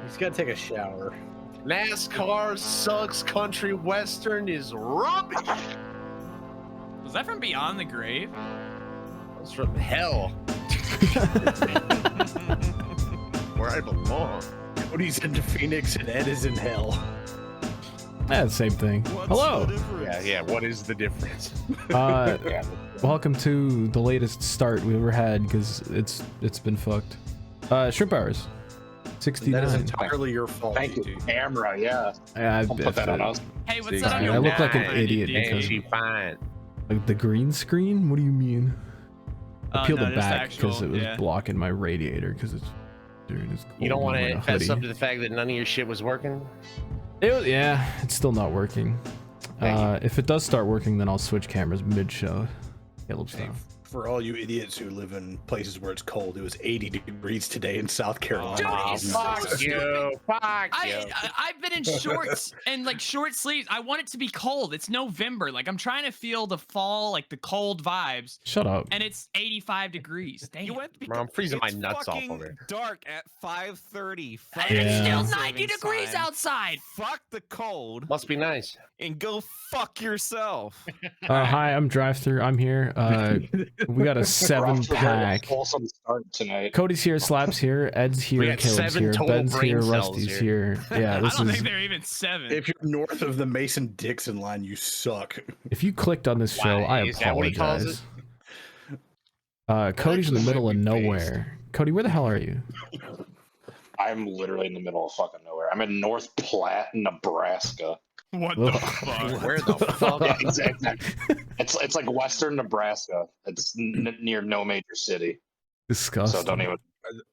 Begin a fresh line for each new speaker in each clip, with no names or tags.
He's got to take a shower.
NASCAR sucks. Country Western is rubbish.
Was that from Beyond the Grave?
That's from hell. Where I belong.
Cody's in Phoenix and Ed is in hell.
Yeah, same thing. Hello.
Yeah. What is the difference?
Welcome to the latest start we ever had because it's been fucked. Shrimp Hours. 69.
That is entirely your fault.
Thank you, camera. Yeah,
I'll
put that on us.
Hey, what's that on
I
your
look like an
wall?
idiot
Damn,
because
she fine.
like the green screen. What do you mean? I peeled
no,
it
just
back because
actual-
it was
yeah.
blocking my radiator because it's. Dude, it's
You don't
cold
want
in
to
a
fess
hoodie.
up to the fact that none of your shit was working?
Yeah, it's still not working. If it does start working, then I'll switch cameras mid-show. Caleb
Hey,
style.
for all you idiots who live in places where it's cold, it was 80 degrees today in South Carolina.
Dude, it's so
Fuck you. Fuck you.
I've been in shorts and like short sleeves. I want it to be cold. It's November. Like I'm trying to feel the fall, like the cold vibes,
Shut up.
and it's 85 degrees. Damn.
You went
Bro, I'm freezing my
it's
nuts off
fucking
over here.
dark at 5:30.
And
Yeah.
it's still
Saving
90 degrees
time.
outside.
Fuck the cold
Must be nice.
and go fuck yourself.
Hi, I'm Drive Through. I'm here. We got a 7-pack.
Wholesome start tonight.
Cody's here, Slap's here, Ed's
We
here,
got
Caleb's
7
here,
total
Ben's
brain
here,
cells
Rusty's
here.
here. Yeah,
I
this
don't
is.
think they're even 7.
If you're north of the Mason-Dixon line, you suck.
If you clicked on this show,
Why?
I
Is that what he calls
apologize. Cody's in the middle of
Might be based.
nowhere. Cody, where the hell are you?
I'm literally in the middle of fucking nowhere. I'm in North Platte, Nebraska.
What
Ugh.
the fuck?
Where the fuck?
Yeah, exactly. It's like western Nebraska. It's near no major city,
Disgusting.
so don't even.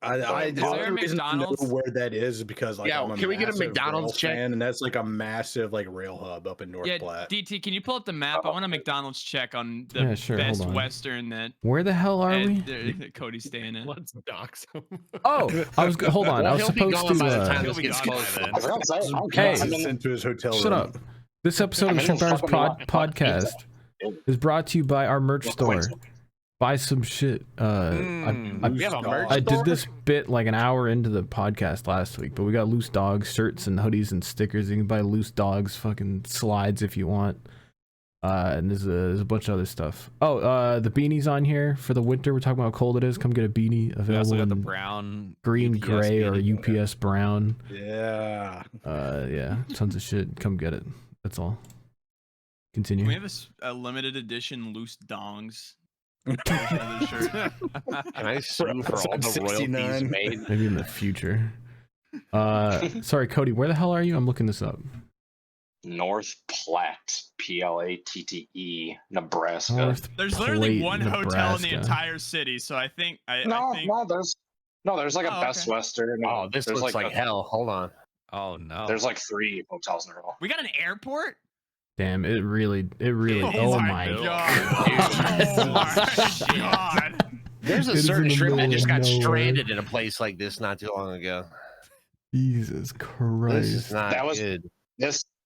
The
there
only
a
reason I know
McDonald's?
where that is because like
Yeah,
I'm a
can we get a
massive
McDonald's
rail
check?
fan, and that's like a massive like rail hub up in North
Yeah,
Platte.
DT, can you pull up the map? I want a McDonald's check on the
Yeah, sure,
best
hold on.
Western that
Where the hell are we?
Cody's staying in.
Let's dox him.
Oh, I was. Hold on. I
Well,
was
he'll be
supposed
gone by the
to.
time
He'll
this
be
gets
gone by
posted.
then.
I was gonna say,
Hey.
I'm into his hotel
Shut
room.
up. This episode
I'm
of
in
Shrimp Hours
fucking lot.
podcast is brought to you by our merch store. Buy some shit.
We have a merch
I
store?
did this bit like an hour into the podcast last week, but we got Loose Dogs shirts and hoodies and stickers. You can buy Loose Dogs fucking slides if you want. And there's a bunch of other stuff. Oh, the beanies on here for the winter. We're talking about how cold it is. Come get a beanie
We also
available
got the
in
brown,
green,
UPS
gray, or
beanie.
UPS brown.
Yeah.
Yeah, tons of shit. Come get it. That's all.
Can we
Continue.
have a limited edition loose dongs? Another shirt.
Can I sue for all the
69.
royalties made?
Maybe in the future. Sorry, Cody. Where the hell are you? I'm looking this up.
North Platte, Platte, Nebraska.
North
There's literally
Plate,
one hotel in the
Nebraska.
entire city, so I think I
No,
think
there's like a
Oh,
Best
okay.
Western.
Oh, this
there's
looks like hell. Hold on.
Oh no.
There's like 3 hotels in a row.
we got an airport.
Damn, it really.
Oh
Oh
my
my.
god! Oh my god!
There's
It
a
is
certain
in the
shrimp that
middle
just
of
got
nowhere.
stranded in a place like this not too long ago.
Jesus
This
Christ.
is not
That was-
good.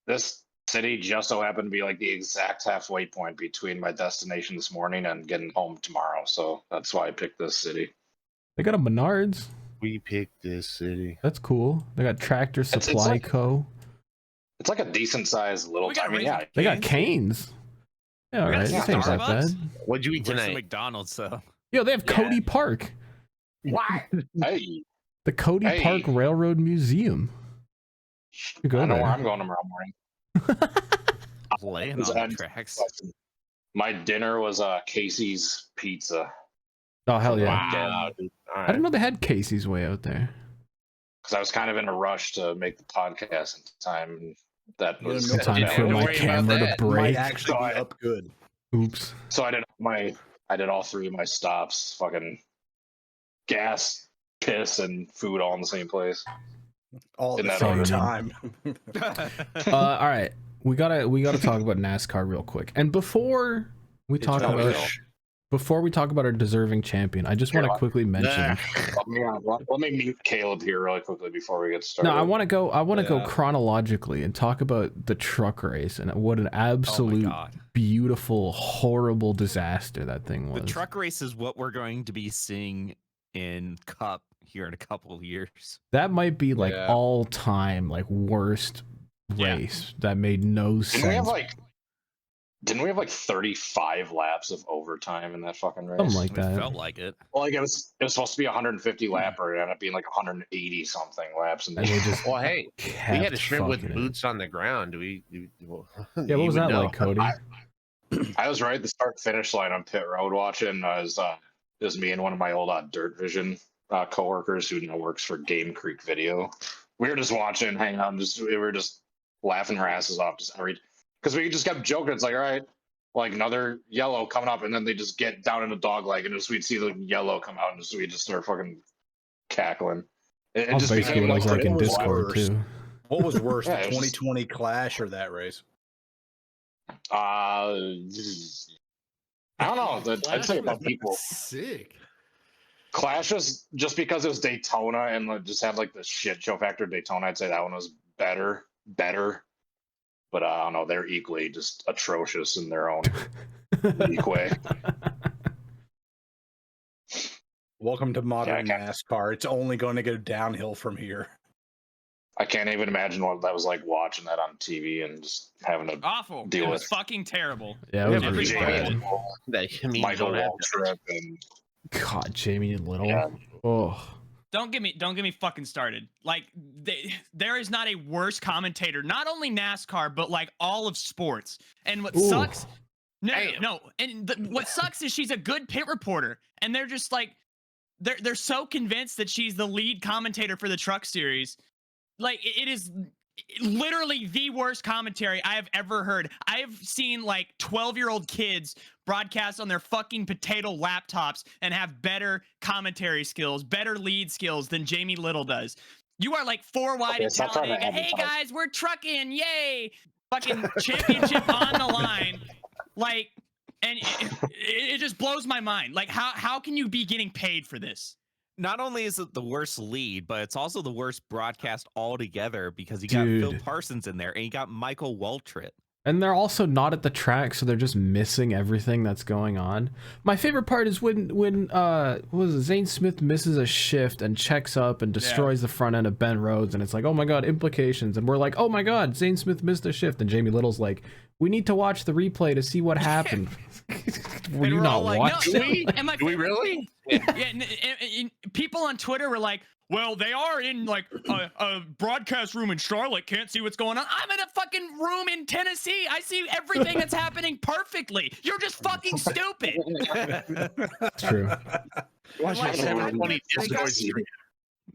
This city just so happened to be like the exact halfway point between my destination this morning and getting home tomorrow. So that's why I picked this city.
They got a Menards.
We picked this city.
That's cool. They got Tractor
it's
Supply
like-
Co.
It's like a decent sized little.
We got
I mean,
Raising
yeah,
They got Canes. Yeah, all
We got
right. This ain't that bad.
Starbucks?
What'd you eat
Where's the
tonight?
McDonald's though?
Yo, they have
Yeah.
Cody Park.
Why?
hey,
The Cody
Hey.
Park Railroad Museum. You go
I know
there.
where I'm going tomorrow morning.
Laying
Was
on
that-
the tracks.
My dinner was Casey's Pizza
Oh hell yeah!
Wow, dude. All
I
right.
didn't know they had Casey's way out there.
because I was kind of in a rush to make the podcast in time. And that
You
was
don't know
Time
Yeah,
for
don't
my
worry about
camera to
that.
Might
break.
actually be up good.
Oops.
So I did all 3 of my stops. Fucking gas, piss, and food all in the same place.
All at
In
the
that
same
order.
time.
All right, we gotta talk about NASCAR real quick. And before we talk
not
about
real.
before we talk about our deserving champion, I just want to
Sure.
quickly mention.
Let me mute Caleb here really quickly before we get started.
No, I want to go. I want to go
Yeah.
chronologically and talk about the truck race and what an
Oh my
absolute
god.
beautiful, horrible disaster that thing was.
The truck race is what we're going to be seeing in Cup here in a couple of years.
That might be like
Yeah.
all time like worst
Yeah.
race that made no sense.
Didn't we have like 35 laps of overtime in that fucking race?
Something like
It
that.
felt like it.
Well, like it was supposed to be 150 lapper. It ended up being like 180 something laps.
And they just
Well, hey, we had a
kept
shrimp with
fucking it.
boots on the ground. Well,
Yeah,
you
what was
would
that
know.
like, Cody?
I was right at the start finish line on pit road watching. It was me and one of my old Dirt Vision coworkers who now works for Game Creek Video. We were just watching, hanging out, we were just laughing our asses off because we just kept joking. It's like, all right, like another yellow coming up, and then they just get down in a dog leg, and we'd see the yellow come out, and we just start fucking cackling. It
That's
just
basically
became
what it was like in
it was
Discord
worse.
too.
What was worse,
Yeah,
the
it was just-
2020 Clash or that race?
I don't know. I'd say about people.
Sick.
Clash was just because it was Daytona and just had like the shit show factor of Daytona. I'd say that one was better. But I don't know. They're equally just atrocious in their own unique way.
Welcome to modern
Yeah, I
NASCAR. It's only going to go downhill from here.
I can't even imagine what that was like watching that on TV and just having to
Awful.
Deal
It was
with.
fucking terrible.
Yeah, it was
Yeah,
really
Every
bad.
day.
Michael
don't have
Waltrip and
God, Jamie Little.
Yeah.
Oh,
Don't get me fucking started. Like there is not a worse commentator, not only NASCAR, but like all of sports. And what
Ooh.
sucks, no,
Damn.
no. And what sucks is she's a good pit reporter, and they're just like, they're so convinced that she's the lead commentator for the Truck Series. Like it is literally the worst commentary I have ever heard. I have seen like 12-year-old kids broadcast on their fucking potato laptops and have better commentary skills, better lead skills than Jamie Little does. You are like 4 wide
Okay, stop trying to
Talladega. Hey
advertise.
guys, we're trucking, yay! Fucking championship on the line. Like, and it just blows my mind. Like, how can you be getting paid for this?
Not only is it the worst lead, but it's also the worst broadcast altogether because you got Phil
Dude.
Parsons in there and you got Michael Waltrip.
and they're also not at the track, so they're just missing everything that's going on. My favorite part is when what was it, Zane Smith misses a shift and checks up and destroys the front end of Ben Rhodes, and it's like, oh my god, implications, and we're like, oh my god, Zane Smith missed a shift, and Jamie Little's like, we need to watch the replay to see what happened. Were you
we're
not
all like,
watching?
No, and my
Do we
favorite
really?
thing- Yeah, and people on Twitter were like, well, they are in like a broadcast room in Charlotte, can't see what's going on. I'm in a fucking room in Tennessee. I see everything that's happening perfectly. You're just fucking stupid.
It's true.
Watch
Like,
your
they got-
720
they got-
Discord stream.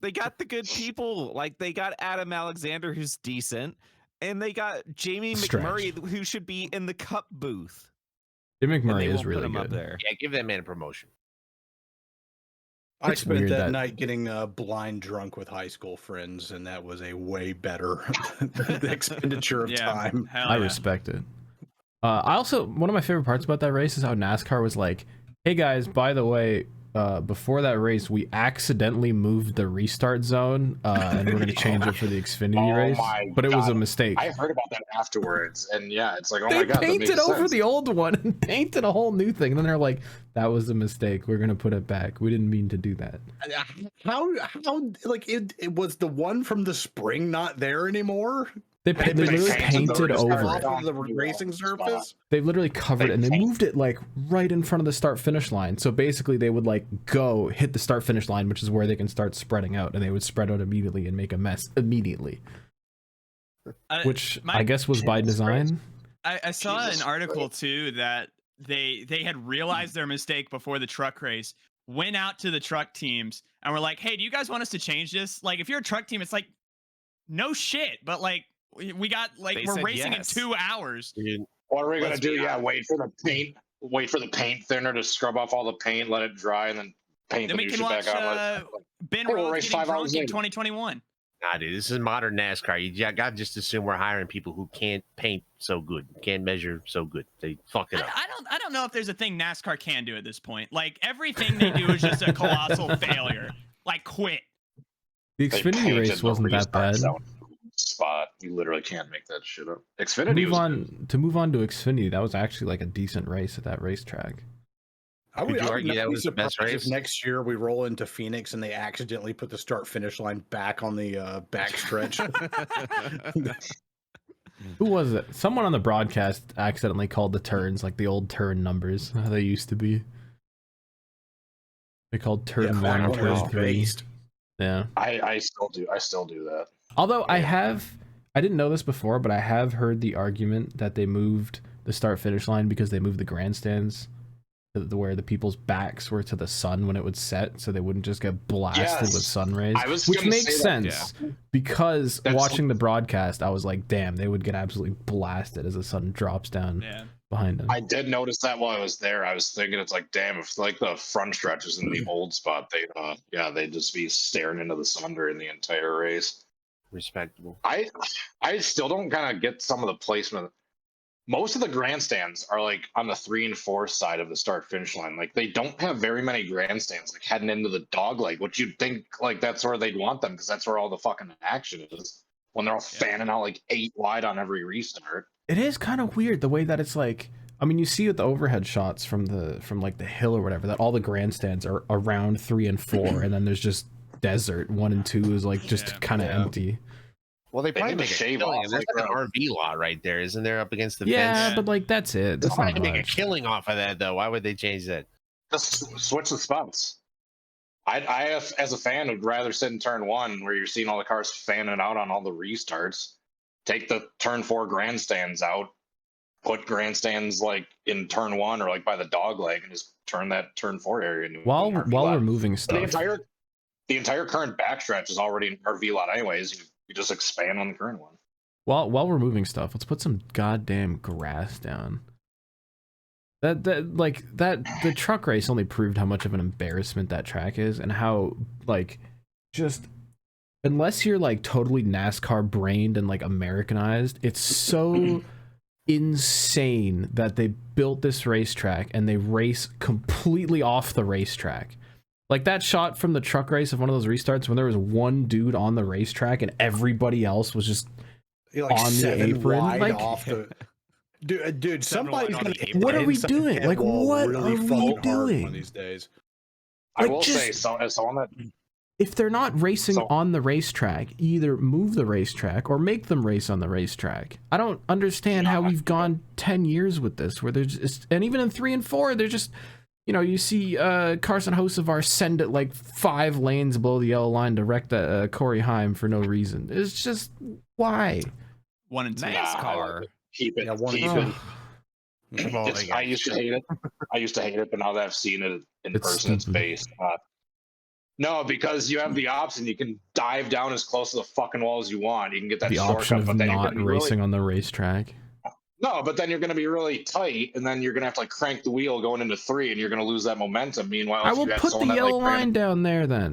They got the good people. Like they got Adam Alexander, who's decent, and they got Jamie
Stretch.
McMurray, who should be in the cup booth.
Jim
And they
McMurray is
won't put
really
him up
good.
there.
Yeah, give that man a promotion.
I
It's
spent
weird
that
that-
night getting blind drunk with high school friends, and that was a way better expenditure of time.
hell
I
yeah.
respect it. I also, one of my favorite parts about that race is how NASCAR was like, hey guys, by the way, before that race, we accidentally moved the restart zone, and we're going to change it for the Xfinity
Oh
race.
my
But it was a
God.
mistake.
I heard about that afterwards, and yeah, it's like, oh
They
my god, that
painted
makes
over
sense.
the old one and painted a whole new thing. And then they're like, that was a mistake. We're going to put it back. We didn't mean to do that.
How like it was the one from the spring not there anymore?
They
They
literally
painted
painted
the
over
restart
it.
off of the racing surface.
They literally covered
They
it, and they
paint-
moved it like right in front of the start finish line. So basically they would like go hit the start finish line, which is where they can start spreading out, and they would spread out immediately and make a mess immediately, which
my-
I guess was by design.
I saw
Jesus
an article too that they had realized their mistake before the truck race, went out to the truck teams and were like, hey, do you guys want us to change this? Like, if you're a truck team, it's like, no shit, but like we got like
They
we're
said
racing
yes.
in 2 hours.
Dude,
What are we gonna
Let's
do?
be
Yeah,
honest.
wait for the paint thinner to scrub off all the paint, let it dry, and then paint
Then
the
we
new
can
shit
watch
back on.
Ben
Hey, we'll
Rhodes
race
getting
5 hours
drunk in
later.
2021.
nah, dude, this is modern NASCAR. You got to just assume we're hiring people who can't paint so good, can't measure so good. They fuck it up.
I don't know if there's a thing NASCAR can do at this point. Like everything they do is just a colossal failure. Like quit.
The
They
Xfinity
painted
race
the
wasn't that
restart
bad.
zone spot. You literally can't make that shit up.
To
Xfinity
move
was
on to Xfinity, that was actually like a decent race at that racetrack.
I
Could
would,
you
I would
argue
not
that
be
was the best
surprised if
race?
next year we roll into Phoenix and they accidentally put the start finish line back on the back stretch.
Who was it? Someone on the broadcast accidentally called the turns like the old turn numbers, how they used to be. They called turn
back
1,
when it was
turn 3.
based.
Yeah.
I still do that.
Although I didn't know this before, but I have heard the argument that they moved the start finish line because they moved the grandstands to where the people's backs were to the sun when it would set, so they wouldn't just get blasted with sun rays, which makes sense because watching the broadcast, I was like, damn, they would get absolutely blasted as the sun drops down behind them.
I did notice that while I was there. I was thinking, it's like, damn, if like the front stretch is in the old spot, they'd just be staring into the sun during the entire race.
Respectable.
I still don't kind of get some of the placement. Most of the grandstands are like on the 3 and 4 side of the start finish line. Like they don't have very many grandstands like heading into the dog leg, which you'd think like that's where they'd want them because that's where all the fucking action is when they're all fanning out like 8 wide on every restart.
It is kind of weird the way that it's like, I mean, you see with the overhead shots from like the hill or whatever that all the grandstands are around 3 and 4 and then there's just desert. 1 and 2 is like just kind of empty.
Well, they probably
need to
make a
shave
killing.
off,
There's
like,
like an RV lot right there, isn't there, up against the fence?
Yeah, but like that's it.
They're
That's
probably
not
make a
much.
killing off of that, though. Why would they change that?
Just switch the spots. I as a fan would rather sit in turn 1 where you're seeing all the cars fanning out on all the restarts. Take the turn 4 grandstands out, put grandstands like in turn 1 or like by the dog leg, and just turn that turn 4 area into
While
an RV lot.
we're moving
But
stuff,
the entire current backstretch is already an RV lot anyways. You just expand on the current one.
while we're moving stuff, let's put some goddamn grass down. The truck race only proved how much of an embarrassment that track is, and how like just unless you're like totally NASCAR brained and like Americanized, it's so insane that they built this racetrack and they race completely off the racetrack. Like that shot from the truck race of one of those restarts when there was one dude on the racetrack and everybody else was just
Like
on the
7
apron.
wide
Like,
off the. Dude, somebody's
on
gonna.
the
what are we
inside
doing?
head
Like,
wall
what
really
are we
fucking hard
doing?
one of these days?
I
Like,
will
just-
say, as someone that
if they're not racing
So-
on the racetrack, either move the racetrack or make them race on the racetrack. I don't understand how we've gone 10 years with this, where there's just, and even in 3 and 4, they're just, you know, you see Carson Hocevar send it like 5 lanes below the yellow line to wreck the Corey Heim for no reason. It's just, why?
1 and 2.
NASCAR.
keep it.
Yeah, one-
keep
Oh.
it.
Well,
It's-
they
I
got-
used to hate it. but now that I've seen it in
It's
person, it's
stupid.
based. No, because you have the option. You can dive down as close to the fucking wall as you want. You can get that
The
shortcut,
option of
but then you're
not
gonna be
racing
really,
on the racetrack.
no, but then you're going to be really tight, and then you're going to have to like crank the wheel going into 3, and you're going to lose that momentum. Meanwhile,
I
if
will
you have
put the
someone that,
yellow
like, ran-
line down there then.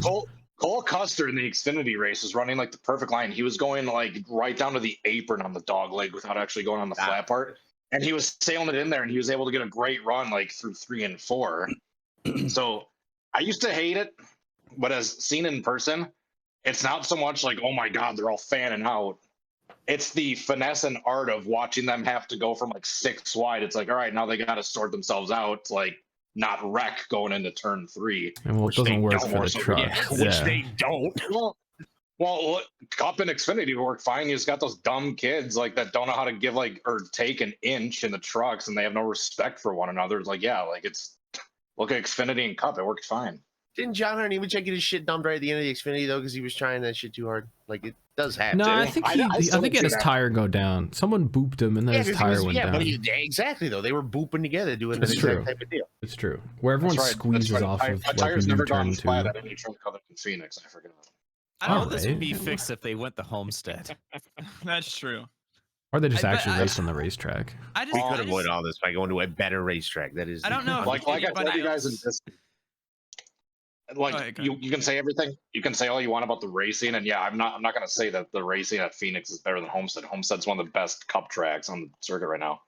Cole Custer in the Xfinity race was running like the perfect line. He was going like right down to the apron on the dog leg without actually going on the flat part. And he was sailing it in there, and he was able to get a great run like through 3 and 4. So I used to hate it, but as seen in person, it's not so much like, oh my God, they're all fanning out. It's the finesse and art of watching them have to go from like 6 wide. It's like, all right, now they got to sort themselves out, to, like not wreck going into turn 3.
And well, it
Which
doesn't
they
work
don't
for the
work so
truck.
good. Which they don't.
Well, Cup and Xfinity work fine. You just got those dumb kids like that don't know how to give like or take an inch in the trucks, and they have no respect for one another. It's like, yeah, like it's look at Xfinity and Cup. It works fine.
Didn't John Hunter even get his shit dumped right at the end of the Xfinity though, because he was trying that shit too hard? Like it does happen.
No, I
too.
think
I
he,
still
I think
don't
he had
see
his
that.
tire go down. Someone booped him, and then his
'cause he
tire
was-
went down.
but exactly though. They were booping together, doing
It's
the
true.
exact type of deal.
It's true. Where everyone
That's right.
squeezes
That's right.
off
My
of like
tires
a
never
new
gone
turn
flat
2.
at any truck other than Phoenix. I forgot.
I don't
All
know.
this would be
Alright.
fixed if they went to Homestead.
That's true.
Or they just
I bet-
actually
I-
race on the racetrack.
I just,
We
I
could
just-
avoid all this by going to a better racetrack. That is.
I don't know if
Like I
but
told you guys in this. Like
Go ahead, go
you can say everything. You can say all you want about the racing, and yeah, I'm not going to say that the racing at Phoenix is better than Homestead. Homestead's one of the best Cup tracks on the circuit right now.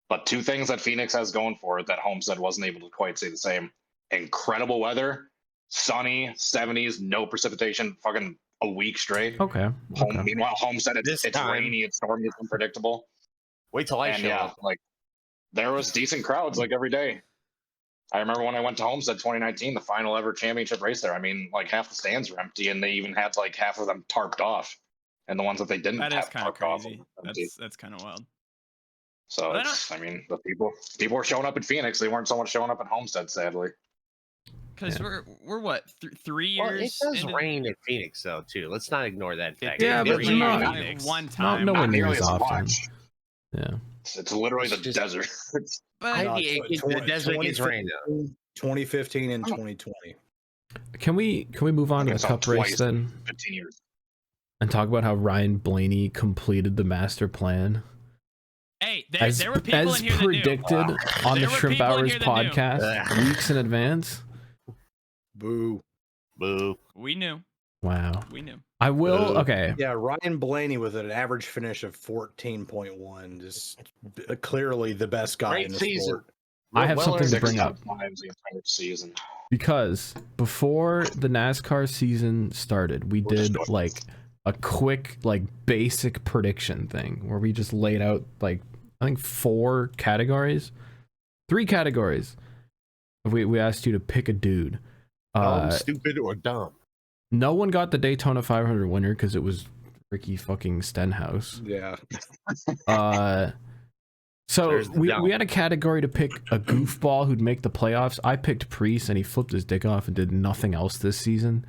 But 2 things that Phoenix has going for it that Homestead wasn't able to quite say the same: incredible weather, sunny 70s, no precipitation, fucking a week straight.
Okay. Okay.
Meanwhile, Homestead,
This
it's
time-
rainy, it's stormy, it's unpredictable.
Wait till I
And
show
yeah,
up.
like there was decent crowds like every day. I remember when I went to Homestead 2019, the final ever championship race there. I mean, like half the stands were empty, and they even had like half of them tarped off, and the ones that they didn't
That is
have
kind of
tarped off.
crazy.
were empty.
That's kind of wild.
So
But
I mean, the people were showing up in Phoenix. They weren't so much showing up in Homestead, sadly.
Because we're what 3
Well,
years.
it does
into-
rain in Phoenix though too. Let's not ignore that fact.
Yeah,
It
but
did
rain
rain in
not-
in
Phoenix.
one
Not
time.
nowhere
Not
near
nearly
as
as
often.
much.
Yeah.
It's literally the
It's just-
desert.
But
No,
The desert gets rain though.
2015 and 2020.
Can we move on to the
It's
cup
on
race
twice.
then
15 years.
and talk about how Ryan Blaney completed the master plan
hey,
as
there were people
as
in here that knew.
predicted on the
There were
Shrimp
people in
Hours
here that knew.
podcast
Ugh.
weeks in advance?
Boo.
Boo.
We knew.
Wow.
We knew.
I will. Okay.
Yeah, Ryan Blaney with an average finish of 14.1, just clearly the best guy
Great
in the
season.
sport.
I have something to
Six
bring
top
up
fives the entire season.
because before the NASCAR season started, we did like a quick, like basic prediction thing where we just laid out like I think 3 categories. We asked you to pick a dude.
Stupid or dumb.
No one got the Daytona 500 winner because it was Ricky fucking Stenhouse.
Yeah.
So
There's the
we
dumb.
had a category to pick a goofball who'd make the playoffs. I picked Priest and he flipped his dick off and did nothing else this season.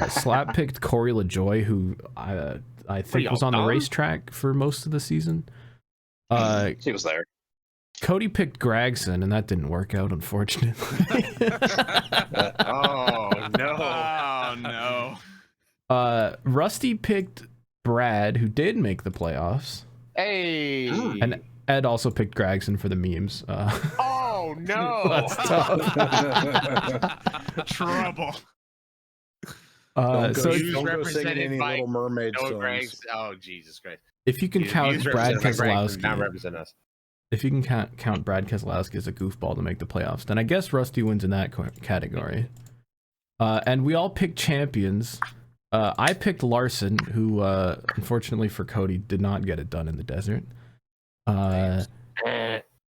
Slap picked Corey LaJoy, who I think was on the
dumb?
racetrack for most of the season.
He was there.
Cody picked Gregson and that didn't work out, unfortunately.
Oh no.
Oh no.
Rusty picked Brad, who did make the playoffs.
Hey.
And Ed also picked Gregson for the memes.
Oh no.
That's tough.
Trouble.
Don't
So
go,
Views
don't go singing
represented
any
by
Little Mermaid
No
songs.
Greg's. Oh Jesus Christ.
if you can
Views
count Brad
represented by Greg, not
Keselowski,
represent us.
if you can count Brad Keselowski as a goofball to make the playoffs, then I guess Rusty wins in that category. And we all picked champions. I picked Larson, who unfortunately for Cody did not get it done in the desert.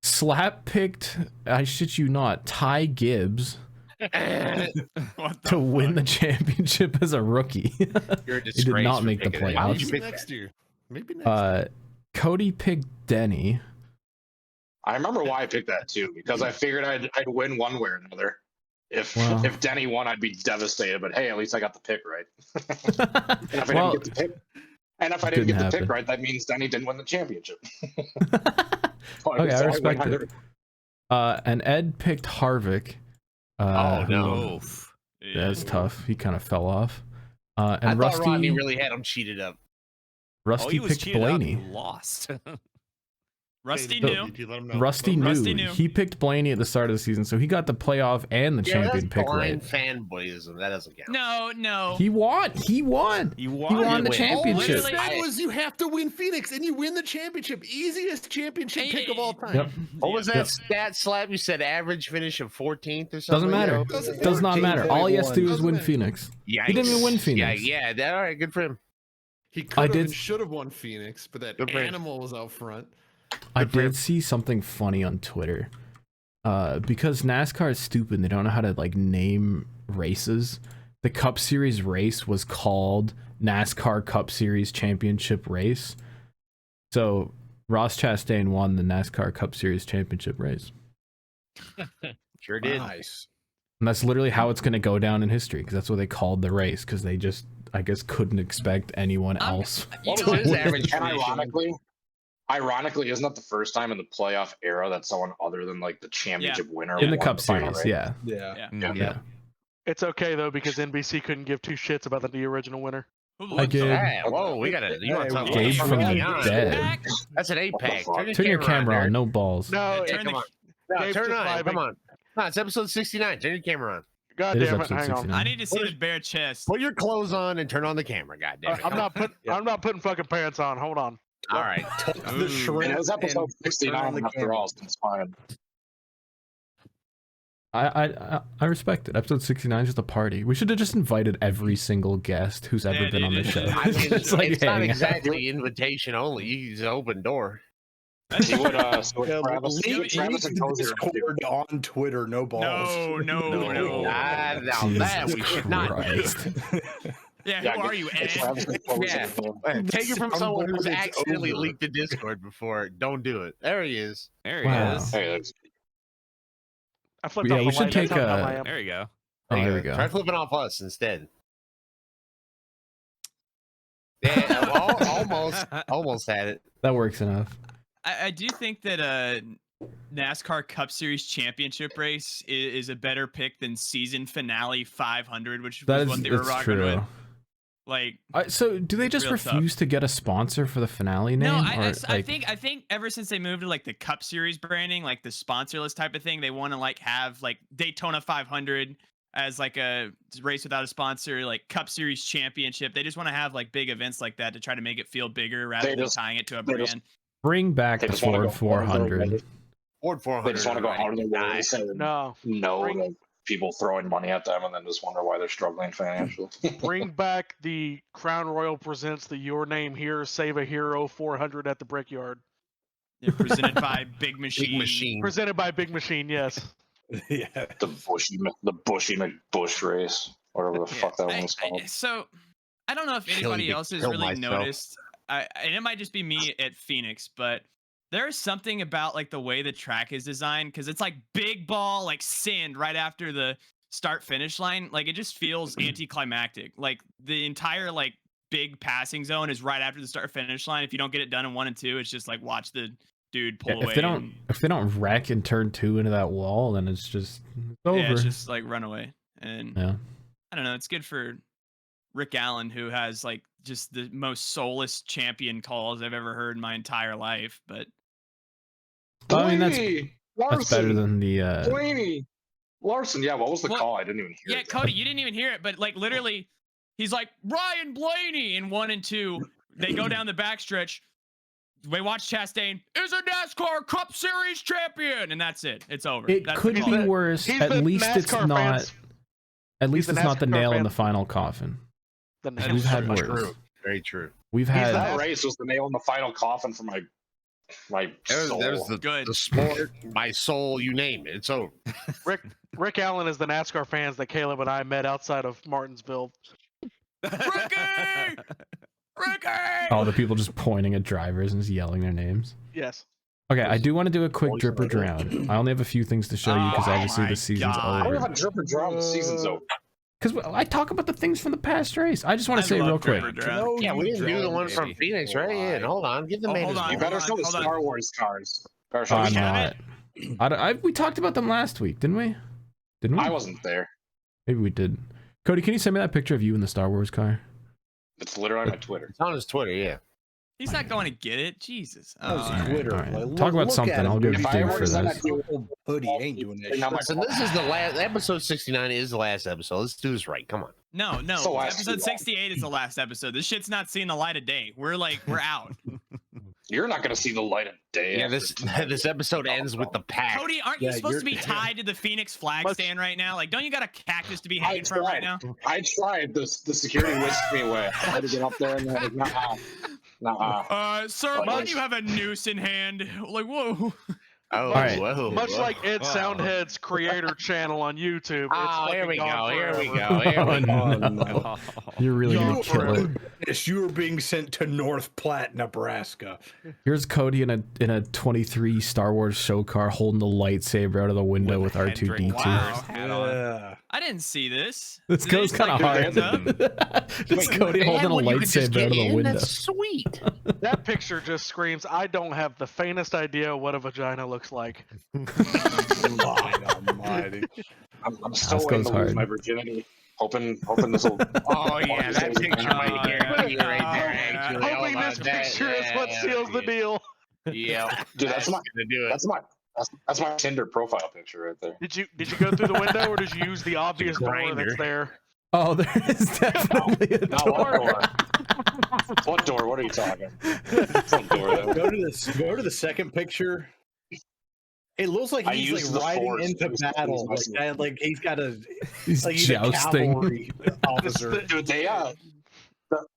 Slap picked, I shit you not, Ty Gibbs
What the
to win
fuck?
the championship as a rookie.
You're a
He did
disgrace.
not
for
make the
picking it.
playoffs.
Why would you
Maybe
pick
next
that?
year. Maybe next year.
Cody picked Denny.
I remember why I picked that too, because I figured I'd win one way or another. If
Wow.
if Denny won, I'd be devastated. But hey, at least I got the pick right. And if I
Well,
didn't get the pick, and if I didn't
didn't
get the
happen.
pick right, that means Denny didn't win the championship.
okay, I respect it. And Ed picked Harvick.
Oh
who-
no.
Yeah.
That's tough. He kind of fell off.
I
And
thought Rodney
Rusty,
really had him cheated up.
Rusty
he was
picked
cheated out
Blaney.
and lost.
Rusty
Hey,
knew.
did you let him know?
Rusty knew.
Rusty knew.
He picked Blaney at the start of the season, so he got the playoff and the champion pick
blind
right.
fanboyism. That doesn't count.
No.
He won. He won.
You
He won the
win.
championship.
Literally-
That was you have to win Phoenix and you win the championship. Easiest championship pick of all time.
Yep.
What was that
Yep.
stat slap? You said average finish of 14th or something.
Doesn't matter.
Doesn't
Does not matter. All he has to do is
14.1.
win
Doesn't
Phoenix.
Yikes.
He didn't even win Phoenix.
Yeah. That, all right. Good for him.
He
I
could have
did-
and should have won Phoenix, but that
Good for him.
animal was out front.
I
Good for him.
did see something funny on Twitter. Because NASCAR is stupid, they don't know how to like name races. The Cup Series race was called NASCAR Cup Series Championship Race. So Ross Chastain won the NASCAR Cup Series Championship race.
Sure did.
Nice.
And that's literally how it's going to go down in history, because that's what they called the race, because they just, I guess, couldn't expect anyone else.
What
You
was
know
his
what?
average
And
finish?
ironically, isn't that the first time in the playoff era that someone other than like the championship winner
In the
won
Cup
final
Series,
race?
yeah.
Yeah.
Yeah.
Yeah.
It's okay though because NBC couldn't give two shits about the original winner.
I get
Hey, whoa, we gotta. You want to talk
Gabe
about
from the
beyond.
dead.
That's an 8-pack.
Turn your camera on, no balls.
No,
Yeah,
Turn
come
the-
on. No,
Gabe's
turn it
just
on.
vibing.
Come on. No, it's episode 69. Turn your camera on.
God
It is
damn it!
episode
Hang on.
69.
I need to see the bare chest.
Put your clothes on and turn on the camera. God damn it.
I'm not putting. I'm not putting fucking pants on. Hold on.
All right.
The shrimp
And it was episode
and turn
69
on the
after
camera.
all, so it's fine.
I respect it. Episode 69 is just a party. We should have just invited every single guest who's ever
Yeah,
been on
dude.
the show.
I mean,
It's like
it's not
hang out.
exactly invitation only. It's an open door.
See what
Yeah,
Travis,
leave
Travis and
the
Cozy are up to.
Discord on Twitter, no balls.
No.
Now that we should not do.
Christ.
Yeah,
Yeah,
who are you,
get
Ed?
Travis and Cozy
Yeah.
in here.
Take it from someone who's
Soundboard is
accidentally
over.
leaked the Discord before. Don't do it. There he is.
There he
Wow.
is.
Hey, there's
I flipped
Yeah,
off
we
the
should
light.
take
That's how
a-
dumb I am.
There you go.
Oh, there
you
we go.
Try flipping off us instead. Yeah, almost had it.
That works enough.
I do think that NASCAR Cup Series championship race is a better pick than season finale 500, which
That
was
is
what they were
it's
rocking
true.
with. Like,
So do they just
Real tough.
refuse to get a sponsor for the finale name?
no,
or,
I think ever since they moved to like the Cup Series branding, like the sponsorless type of thing, they want to like have like Daytona 500 as like a race without a sponsor, like Cup Series championship. They just want to have like big events like that to try to make it feel bigger rather than tying it to a brand.
bring back
They
the
just wanna
Ford
go harder
400.
Ford 400.
They just want to go harder than
Nah.
they say
No.
no to people throwing money at them and then just wonder why they're struggling financially.
Bring back the Crown Royal presents the Your Name Here, Save a Hero 400 at the Brickyard.
Yeah, presented by Big Machine.
Big machine.
Presented by Big Machine, yes.
Yeah.
the Bushy McBush race, whatever the fuck that one was called.
So I don't know if
Killing
anybody
me,
else has
kill
really
myself.
noticed, and it might just be me at Phoenix, but there's something about like the way the track is designed, because it's like big ball, like sand right after the start finish line. Like it just feels anticlimactic. Like the entire like big passing zone is right after the start finish line. If you don't get it done in 1 and 2, it's just like watch the dude pull away.
If they don't wreck and turn 2 into that wall, then it's just it's over.
Yeah, it's just like run away. And
Yeah.
I don't know. It's good for Rick Allen, who has like just the most soulless champion calls I've ever heard in my entire life. But
Well, I mean, that's
Larson,
better than the
Blaney. Larson, yeah, what was the
What?
call? I didn't even hear
yeah,
it.
Cody, you didn't even hear it. But like literally, he's like Ryan Blaney in 1 and 2. They go down the backstretch. We watch Chastain is a NASCAR Cup Series champion, and that's it. It's over.
it
That's
could
the
be
call.
the-
worse.
he's
At
the
least it's
NASCAR
not.
fans-
At least
the
it's not the
NASCAR
nail in
fan.
the final coffin.
The
That
We've
is
had
true.
worse.
True. Very true.
We've
He's
had.
That race was the nail in the final coffin for my soul.
There's the
Good.
sport, my soul, you name it. It's over.
Rick Allen is the NASCAR fans that Caleb and I met outside of Martinsville.
Ricky! Ricky!
All the people just pointing at drivers and just yelling their names.
Yes.
Okay, I do want to do a quick
Voice
drip or
over.
drown. I only have a few things to show you because
Oh
obviously
my
the season's
God.
I don't
over.
have a drip or drown. The season's over.
Because I talk about the things from the past race. I just want
I
to say
love
real
drip
quick.
or drown.
Yeah, we didn't do the one from
baby.
Phoenix, right? Yeah, hold on. Give the
Oh,
man
hold
his
on,
You
moment.
better show the
hold on.
Star Wars cars. Better show the
I'm
We
Star-
have
not. We talked about them last week, didn't we? Didn't we?
I wasn't there.
Maybe we did. Cody, can you send me that picture of you in the Star Wars car?
It's literally on my Twitter.
It's on his Twitter, yeah.
He's not going to get it. Jesus.
That was
Oh,
Alright,
Twitter.
alright.
Like,
Talk about
look
something.
at
I'll
him,
give
dude.
If I
you
ever
for
send
this.
that to you,
Purple hoodie ain't doing that
And I'm
shit.
Listen, this is the last episode 69 is the last episode. Let's do this right. Come on.
No,
It's the last
episode
two.
68 is the last episode. This shit's not seeing the light of day. We're out.
You're not gonna see the light of day.
Yeah,
after
this
tonight.
this episode ends with the pack.
Cody, aren't you
Yeah,
supposed to be
you're-
tied to the Phoenix flag
Must-
stand right now? Like, don't you got a cactus to be hanging from right now?
I tried. The security whisked me away. I had to get up there and they're like, nah.
Sir, why
Must-
do you have a noose in hand? Like, whoa.
Oh,
Alright.
whoa,
Much
whoa.
like Ed Soundhead's creator channel on YouTube.
Oh, here we
fucking
go.
gone
Here we
forever.
go. Here we go.
Oh, no. You're really gonna kill it.
Yes, you are being sent to North Platte, Nebraska.
Here's Cody in a 23 Star Wars show car holding the lightsaber out of the window with R2D2.
Wow.
Yeah.
I didn't see this.
This
Did
goes
they just,
kind of
like,
hard.
put it up?
Just Cody
They
holding
have
a
one you could just
lightsaber
get
out of the
in?
window.
That's sweet.
That picture just screams, I don't have the faintest idea what a vagina looks like.
God almighty.
I'm still
House
waiting
goes
to lose
hard.
my virginity. Hoping this will.
Oh yeah, that picture might guarantee you right there.
yeah.
Actually,
Hoping
hold on,
this
that-
picture is what
yeah,
seals the deal.
Yeah,
Dude, that's my
gonna do it.
that's my Tinder profile picture right there.
Did you go through the window or did you use the obvious door
grinder.
that's there?
Oh, there is definitely a
Now, what
door.
door? What door? What are you talking? What door? Though?
Go to the second picture. It looks like
I
he's
used
like
the
riding
force.
into
It was-
battle.
it was-
Like he's got a
He's
like he's a
jousting.
cavalry officer.
Dude, they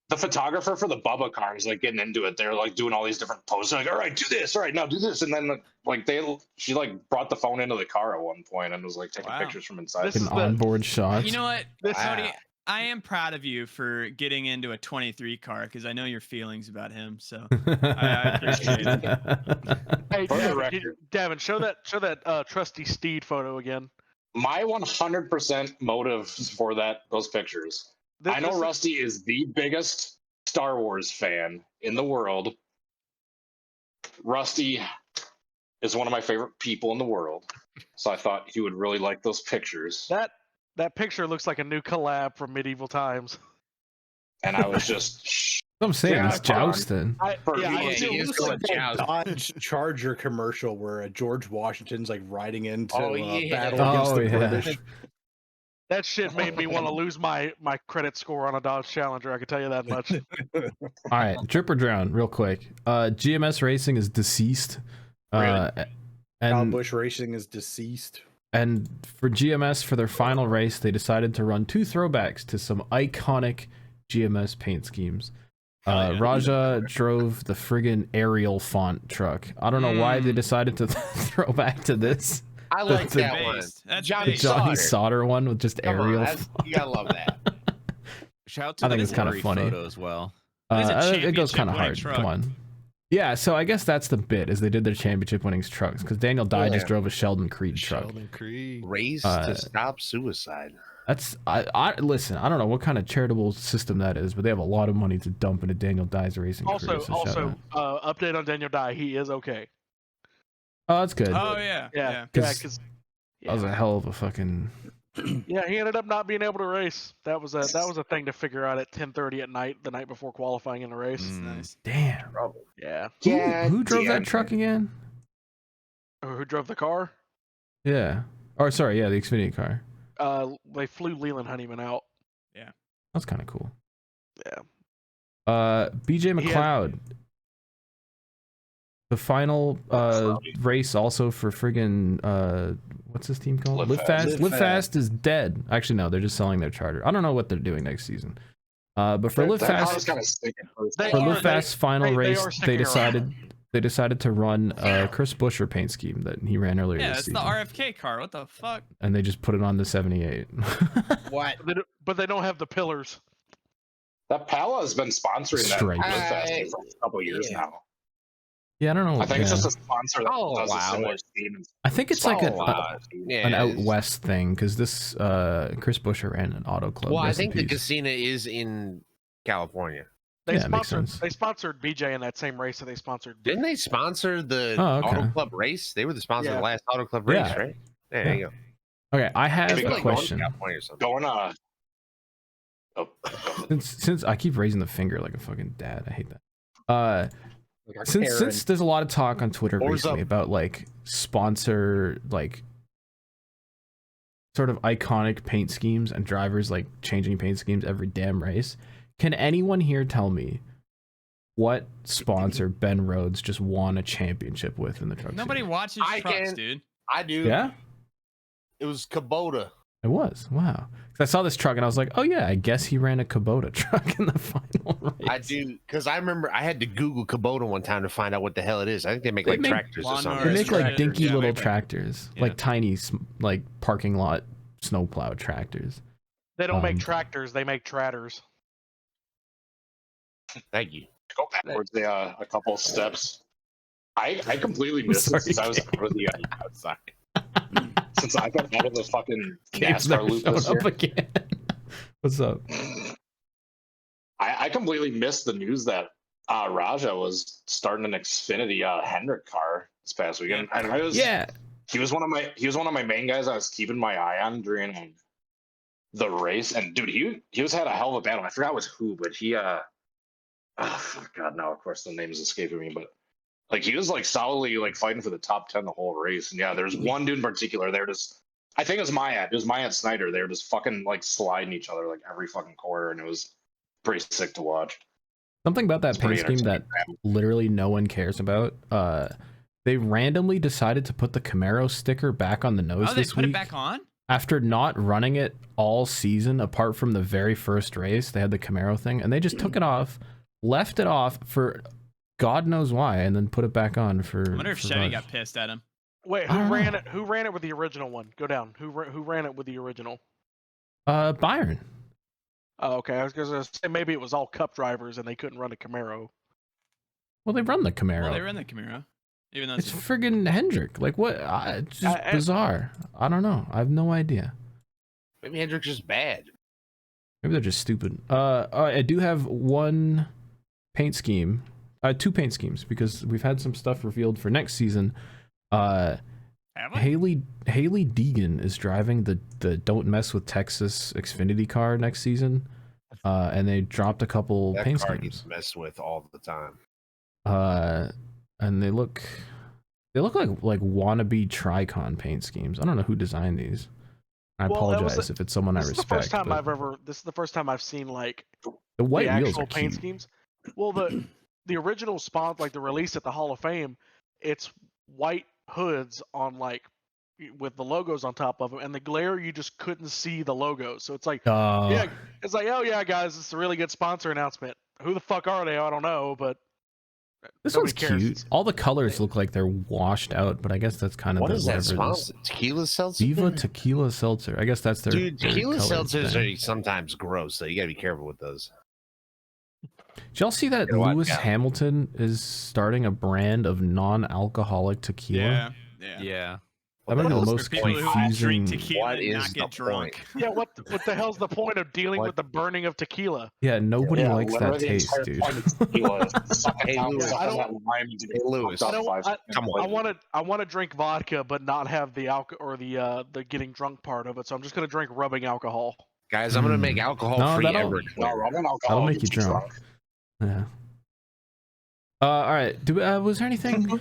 the photographer for the Bubba car is like getting into it. They're like doing all these different poses. Like, all right, do this. All right, now do this. And then like she like brought the phone into the car at one point and was like taking
Wow.
pictures from inside.
This
An
is the-
onboard shots.
You know what,
Wow.
Cody? I am proud of you for getting into a 23 car because I know your feelings about him. So I appreciate it.
Hey,
For the
Davin,
record.
Davin, show that trusty steed photo again.
My 100% motive for those pictures. I know Rusty is the biggest Star Wars fan in the world. Rusty is one of my favorite people in the world. So I thought he would really like those pictures.
That picture looks like a new collab from medieval times.
And I was just
I'm saying
Yeah,
it's
come on.
jousting.
I
It
is
looks
going
like that
joust.
Dodge Charger commercial where George Washington's like riding into
Oh, yeah.
battle against the British.
that shit made me want to lose my credit score on a Dodge Challenger. I can tell you that much.
All right, drip or drown, real quick. GMS Racing is deceased.
Kyle
And
Busch Racing is deceased.
and for GMS, for their final race, they decided to run 2 throwbacks to some iconic GMS paint schemes. Raja drove the friggin' Arial font truck. I don't know why they decided to throw back to this.
I like
the
that one.
Based. That's
Johnny
based.
Johnny
Sauter.
Sauter one with just
Come on,
Arial.
you gotta love that.
Shout out to
I
the
think it's kinda
blurry
funny.
photo as well.
It is a
It goes kind of
championship-winning
hard.
truck.
Come on. Yeah, so I guess that's the bit is they did their championship winning trucks because Daniel Dye just
Yeah.
drove a Sheldon Creed truck.
Sheldon Creed.
Race
Uh,
to stop suicide.
That's I listen. I don't know what kind of charitable system that is, but they have a lot of money to dump into Daniel Dye's racing career.
Also,
So shout out.
update on Daniel Dye. He is okay.
Oh, that's good.
Oh yeah,
Yeah,
yeah.
yeah,
'Cause
because
That was a hell of a fucking.
yeah, he ended up not being able to race. That was a thing to figure out at 10:30 at night, the night before qualifying in the race.
That's nice.
Damn.
Yeah.
Who drove that truck again?
Who drove the car?
Yeah. Or sorry, yeah, the Xfinity car.
They flew Leland Honeyman out.
That's kind of cool.
Yeah.
BJ
He had-
McLeod. The final race also for friggin' what's this team called?
Live
Live
Fast.
Fast.
Live
Live
Fast.
Fast is dead. Actually, no, they're just selling their charter. I don't know what they're doing next season. But for Live
that car was
Fast,
kind of sick at first.
They
for
are-
Live Fast final
they
race,
are
they
sticking
decided to run Chris Buescher paint scheme that he ran earlier
Yeah,
this
it's
season,
the RFK car. What the fuck?
and they just put it on the 78.
What?
But they don't have the pillars.
That Pala has been sponsoring that
Straight.
Live Fast thing for a couple of years
Yeah.
now.
Yeah, I don't know.
I think it's
yeah.
just a sponsor that
Oh,
does a
wow.
similar scheme.
I think it's like
Yeah,
an out
it's-
west thing because this Chris Buescher ran an auto club.
Well, I
Rest in
think the
peace.
casino is in California.
They
Yeah, it makes
sponsored
sense.
they sponsored BJ in that same race that they sponsored.
Didn't they sponsor the
Oh, okay.
Auto Club race? They were the sponsor of
Yeah.
the last Auto Club race,
Yeah.
right? There you go.
Okay, I have
Maybe
a
like
question.
California or something.
Going oh,
Since I keep raising the finger like a fucking dad, I hate that.
Like our
Since
Karen.
there's a lot of talk on Twitter
Or
recently
up.
about like sponsor like sort of iconic paint schemes and drivers like changing paint schemes every damn race, can anyone here tell me what sponsor Ben Rhodes just won a championship with in the truck
Nobody
series?
watches
I
trucks,
can-
dude.
I do.
Yeah,
It was Kubota.
it was. Wow. 'Cause I saw this truck and I was like, oh yeah, I guess he ran a Kubota truck in the final race.
I do because I remember I had to Google Kubota one time to find out what the hell it is. I think they make
They
like
make
tractors or
lawnmowers.
something.
They make like
Tractors,
dinky
yeah,
little
way back.
tractors,
Yeah.
like tiny, like parking lot snowplow tractors.
They don't make
Um,
tractors. They make tratters.
Thank you.
go backwards a couple steps. I completely missed it
Sorry,
since I was out of the
Outside.
since I got out of the fucking
Gabe's
NASCAR
never
loop
shown
this
up
year.
again. What's up?
I completely missed the news that Raja was starting an Xfinity Hendrick car this past weekend. And I was he was one of my main guys I was keeping my eye on during the race. And dude, he was had a hell of a battle. I forgot with who, but he oh god, now of course the name is escaping me, but like he was like solidly like fighting for the top 10 the whole race. And yeah, there's one dude in particular there just I think it was Mayad Snyder. They were just fucking like sliding each other like every fucking quarter, and it was pretty sick to watch.
Something about that
It's pretty
paint scheme that literally no one cares about. They randomly decided to put the Camaro sticker back on the nose
Oh, they
this
put
week.
it back on?
after not running it all season, apart from the very first race, they had the Camaro thing, and they just took it off, left it off for God knows why, and then put it back on for.
I wonder if
for
Chevy
Rush.
got pissed at him.
Wait,
I
who
don't
ran
know.
it? Who ran it with the original one? Go down. Who ran it with the original?
Byron.
Oh, okay. I was gonna say maybe it was all Cup drivers and they couldn't run a Camaro.
Well, they run the Camaro.
Well, they ran the Camaro. Even though
It's friggin' Hendrick. Like what? It's just bizarre. I don't know. I have no idea.
Maybe Hendrick's just bad.
Maybe they're just stupid. I do have one paint scheme. Two paint schemes because we've had some stuff revealed for next season. Haley Deegan is driving the Don't Mess with Texas Xfinity car next season. And they dropped a couple
That
paint
car
schemes.
gets messed with all the time.
And they look like wannabe Tricon paint schemes. I don't know who designed these. I apologize if it's someone I respect.
This is the first time I've seen like
the white
the
wheels
actual
are
paint
cute.
schemes. Well, the original spawn, like the release at the Hall of Fame, it's white hoods on like with the logos on top of them, and the glare you just couldn't see the logos. So it's like, yeah, it's like, oh yeah, guys, it's a really good sponsor announcement. Who the fuck are they? I don't know, but
This one's
cares.
cute. All the colors look like they're washed out, but I guess that's kind of
What is that
whatever it is.
sponsor? Tequila seltzer?
Viva Tequila Seltzer. I guess that's their
Dude,
their
tequila
colors
seltzers
thing.
are sometimes gross, so you gotta be careful with those.
Did y'all see that
You know what?
Lewis
Yeah.
Hamilton is starting a brand of non-alcoholic tequila?
Yeah.
That might be the
What
most
For people who
confusing.
drink tequila
What
and
is
not get
the
drunk.
point?
yeah, what the hell's the point of dealing
What?
with the burning of tequila?
Yeah, nobody
Yeah,
likes that
literally the
taste,
entire
dude.
point of tequila is sucking
Hey,
down
Lewis,
stuff
I
in
don't-
that lime to
Hey,
get
Lewis,
fucked up
I
five
come on.
I want to drink vodka, but not have the alcohol or the getting drunk part of it. So I'm just gonna drink rubbing alcohol.
Guys, I'm gonna make alcohol
No,
free
that'll-
Everclear.
No, rubbing alcohol
That'll make you
gets
drunk. Yeah. All right. Was there anything?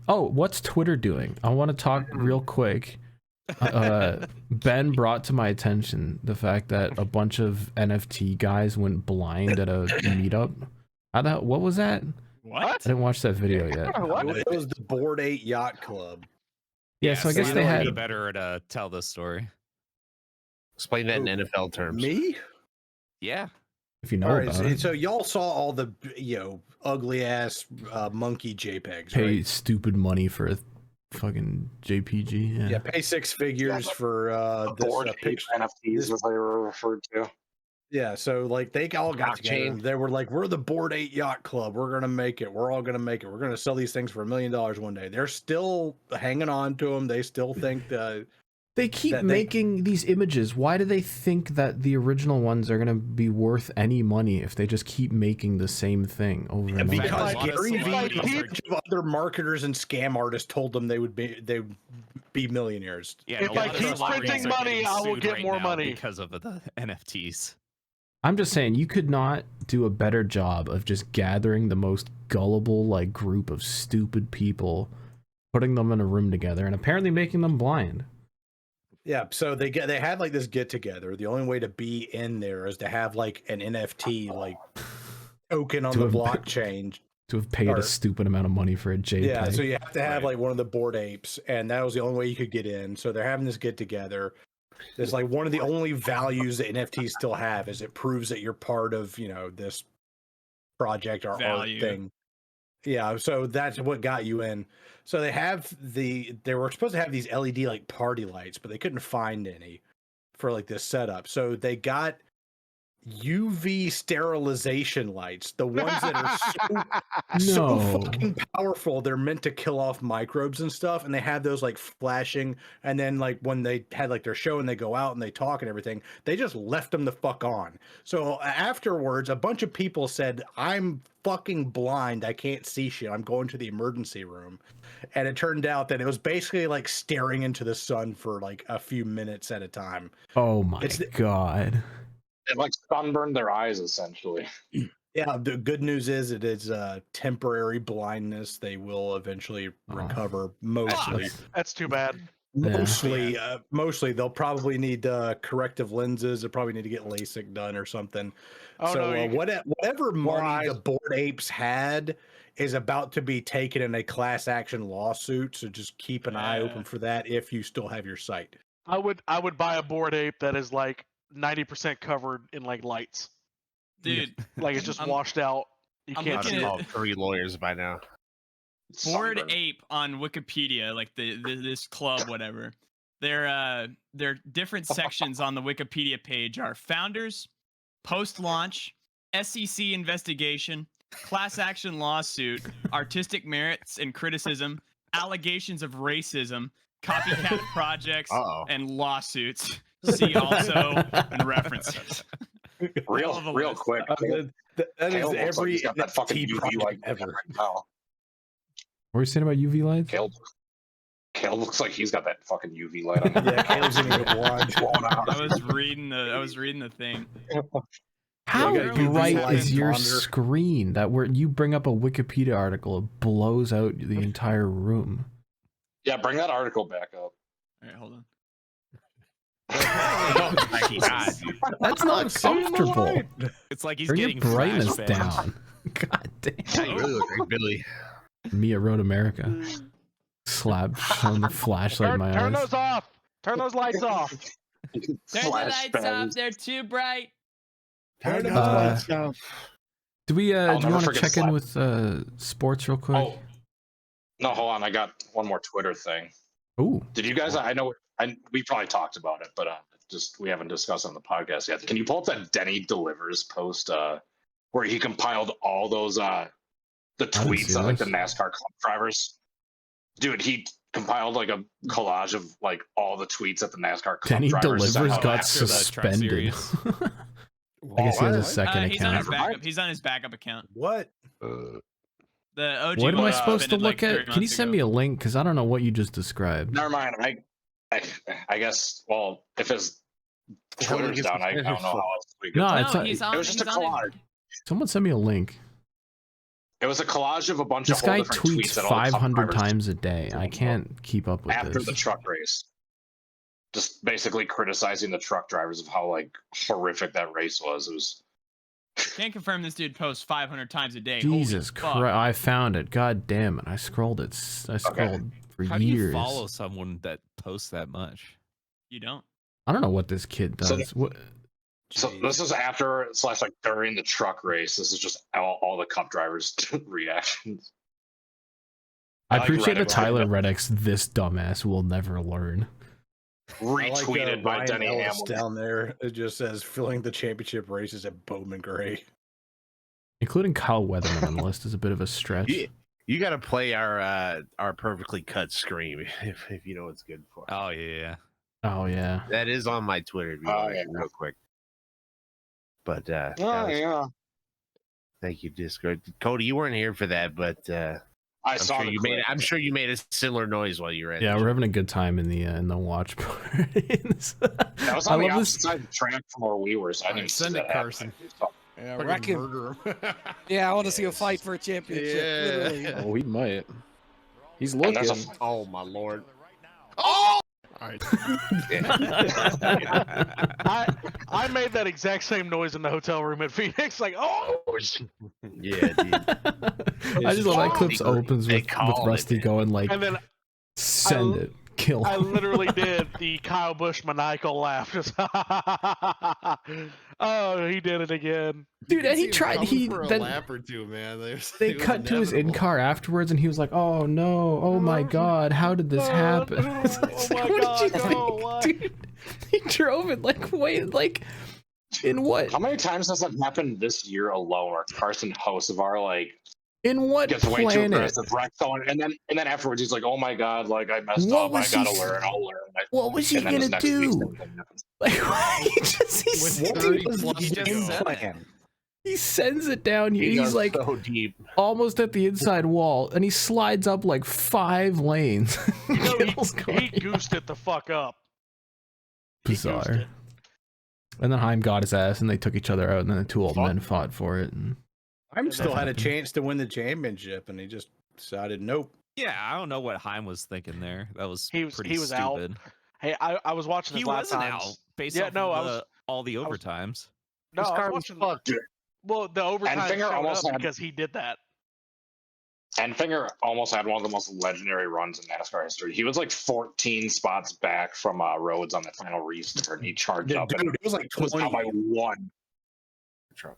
What's Twitter doing? I want to talk real quick. Ben brought to my attention the fact that a bunch of NFT guys went blind at a meetup. What was that?
What?
I didn't watch that video yet.
It was the Board 8 Yacht Club.
Yeah, so I guess they had.
be better to tell this story.
Explain that in NFL terms.
Me?
Yeah.
If you know
All right,
about it.
so y'all saw all the ugly ass monkey JPEGs,
Pay
right?
stupid money for a fucking JPG.
Yeah, pay six figures for this
board
picture.
NFTs, as they were referred to.
Yeah, so like they all got together.
Blockchain.
And they were like, "We're the Board 8 Yacht Club. We're gonna make it. We're all gonna make it. We're gonna sell these things for $1 million one day." They're still hanging on to them. They still think that.
They keep
that
making these images. Why do they think that the original ones are going to be worth any money if they just keep making the same thing over and over?
Because
a lot of
Gary Vee and a
celebrities
bunch of other marketers and scam artists told them they would be millionaires.
Yeah.
If
a lot
I
of
keep
celebrities
printing
are
money,
getting
I will
sued
get
right
more
now
money.
because of the NFTs.
I'm just saying, you could not do a better job of just gathering the most gullible like group of stupid people, putting them in a room together, and apparently making them blind.
Yeah, so they had like this get together. The only way to be in there is to have like an NFT like token on
To
the
have-
blockchain.
To have paid
Or-
a stupid amount of money for a JPEG.
Yeah, so you have to have
Right.
like one of the Bored Apes, and that was the only way you could get in. So they're having this get together. It's like one of the only values that NFTs still have is it proves that you're part of this project or
Value.
art thing. Yeah, so that's what got you in. So they were supposed to have these LED like party lights, but they couldn't find any for like this setup. So they got UV sterilization lights, the ones that are so
No.
fucking powerful. They're meant to kill off microbes and stuff, and they have those like flashing. And then like when they had like their show and they go out and they talk and everything, they just left them the fuck on. So afterwards, a bunch of people said, "I'm fucking blind. I can't see shit. I'm going to the emergency room." And it turned out that it was basically like staring into the sun for like a few minutes at a time.
Oh my
It's the-
god.
It like sunburned their eyes essentially.
Yeah, the good news is it is temporary blindness. They will eventually recover mostly.
That's too bad.
Yeah.
Mostly they'll probably need corrective lenses. They'll probably need to get LASIK done or something.
Oh,
So
no, you can-
whatever money
eyes.
the Bored Apes had is about to be taken in a class action lawsuit. So just keep an eye open for that if you still have your sight.
I would buy a bored ape that is like 90% covered in like lights.
Dude,
Like it's just
I'm-
washed out. You
I'm
can't
I've
looking
see
at-
called 3 lawyers by now.
Bored
Sunburn.
Ape on Wikipedia, like this club, whatever. Their different sections on the Wikipedia page are founders, post-launch, SEC investigation, class action lawsuit, artistic merits and criticism, allegations of racism, copycat projects,
Uh-oh.
and lawsuits. See also and references. Hell of a
Real
list.
quick.
That is
Caleb looks like
every
he's got that fucking
NFT
UV
project
light
ever.
right now.
What are you saying about UV lights?
Caleb looks like he's got that fucking UV light on him.
Yeah, Caleb's gonna get blind.
I was reading the thing.
How
you got UV
bright
light
is your
monitor.
screen that where you bring up a Wikipedia article, it blows out the entire room?
Yeah, bring that article back up.
All right, hold on.
Oh my God, dude.
That's not comfortable.
It's like he's
Bring your
getting
brightness
flashbangs.
down. God
Now
damn.
you really look like Billy.
Me at Road America. Slap on the flashlight in my
Turn
eyes.
those off. Turn those lights off.
Turn the lights off. They're too bright.
Turn
those lights Do we
I'll
do you
never
want to
forget
check in
slap.
with sports real quick?
Oh, no, hold on. I got one more Twitter thing.
Ooh.
Did you guys? I know we probably talked about it, but just we haven't discussed on the podcast yet. Can you pull up that Denny Delivers post where he compiled all those the
didn't
tweets
see
of like the
this.
NASCAR club drivers? Dude, he compiled like a collage of like all the tweets that the NASCAR club
Denny
drivers sent
Delivers
out
got
after the truck
suspended.
series.
I guess he has a
What?
second
He's on his
account.
backup. He's on his backup account.
What?
The OG.
What am I
was
supposed to
suspended,
look
like, 3
at? Can you
months
send
ago.
me a link? Because I don't know what you just described.
Never mind. I guess. Well, if his Twitter's down, I don't know how else we could.
No,
No,
it's not,
he's on.
It was just
he's
a
on it.
collage.
someone send me a link.
It was a collage of a bunch
This
of whole
guy
different
tweets
tweets that all the club
500
drivers
times a day. I can't keep up with
after
this.
the truck race. Just basically criticizing the truck drivers of how like horrific that race was. It was
Can't confirm this dude posts 500 times a day. Holy
Jesus
fuck.
Christ! I found it. God damn it! I scrolled it. I scrolled for
How do
years.
you follow someone that posts that much?
You don't.
I don't know what this kid
So
does. What?
so. This is after / like during the truck race. This is just all the cup drivers' reactions.
I
I like
appreciate that
Reddick.
Tyler Reddick's this dumbass will never learn.
Retweeted by
Ryan
Denny
Ellis
Hamlin.
down there. It just says filling the championship races at Bowman Gray.
Including Kyle Weatherman on the list is a bit of a stretch.
You got to play our perfectly cut scream if you know what's good for.
Oh yeah.
Oh yeah.
That is on my Twitter. If you
Oh,
want it
yeah.
real quick. But that
Oh
was-
yeah.
thank you, Discord. Cody, you weren't here for that, but
I saw the clip.
I'm sure you made a similar noise while you were at.
Yeah,
the
we're
show.
having a good time in the watch part.
That was
I
on the
love this.
opposite side of the track from where we were, so I didn't
Send
see
it,
that happen.
Carson. Yeah,
Fucking
wreck him.
murder him.
Yeah, I want to see a fight for a championship. Literally.
Oh, he might. He's
And
looking.
there's a
Oh my lord!
All right.
I made that exact same noise in the hotel room at Phoenix. Like, oh, shit.
Yeah, dude.
I just love that clips
They
opens with
called
Rusty
it.
going like,
And then
send it, kill
I
him.
literally did the Kyle Busch maniacal laugh. Just, oh, he did it again.
Dude, and he tried.
for a
Then
lap or two, man.
they cut to his in car afterwards, and he was like, "Oh no! Oh my God! How did this happen?"
no.
It's
Oh
like,
my
what did you
God, no,
think,
what?
dude? He drove it like wait, like in what?
How many times has that happened this year alone? Where Carson Hocevar like
In what
gets way too
planet?
aggressive, wrecks someone, and then afterwards he's like, "Oh my god, like I messed
What
up. I
was
gotta
he-
learn. I'll learn."
What was he
And then
gonna
this next week,
do?
same thing happens.
Like he sends it down here.
He
He's
goes
like
so deep.
almost at the inside wall, and he slides up like 5 lanes.
You know,
Kills
he
Cody.
goosed it the fuck up. He goosed
Bizarre.
it.
And then Heim got his ass, and they took each other out, and then the two old men fought for it. And
I'm still had a
happened.
chance to win the championship, and he just decided nope.
Yeah, I don't know what Heim was thinking there. That was
He was-
pretty
he was out.
stupid.
Hey, I was watching
He
his lap
wasn't
times.
out based
Yeah,
off
no, I
of
was-
all the
was-
overtimes.
No,
This
I
car
was
was
watching.
fucked.
Well, the overtime
Finger
showed
almost
up
had-
because he did that.
Enfinger almost had one of the most legendary runs in NASCAR history. He was like 14 spots back from Rhodes on the final restart, and he charged up.
Dude,
And
it was like
was
20.
down by one.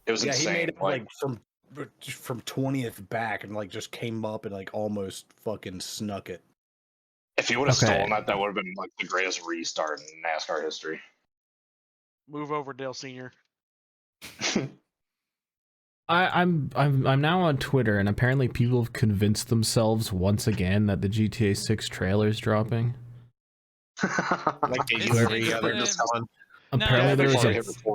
It was
Yeah,
insane.
he made it like from 20th back and like just came up and like almost fucking snuck it.
If he would have
Okay.
stolen that, that would have been like the greatest restart in NASCAR history.
Move over, Dale Senior.
I'm now on Twitter, and apparently people have convinced themselves once again that the GTA 6 trailer is dropping.
Like they do
It's-
every
it's
other
the-
one.
Apparently
Yeah,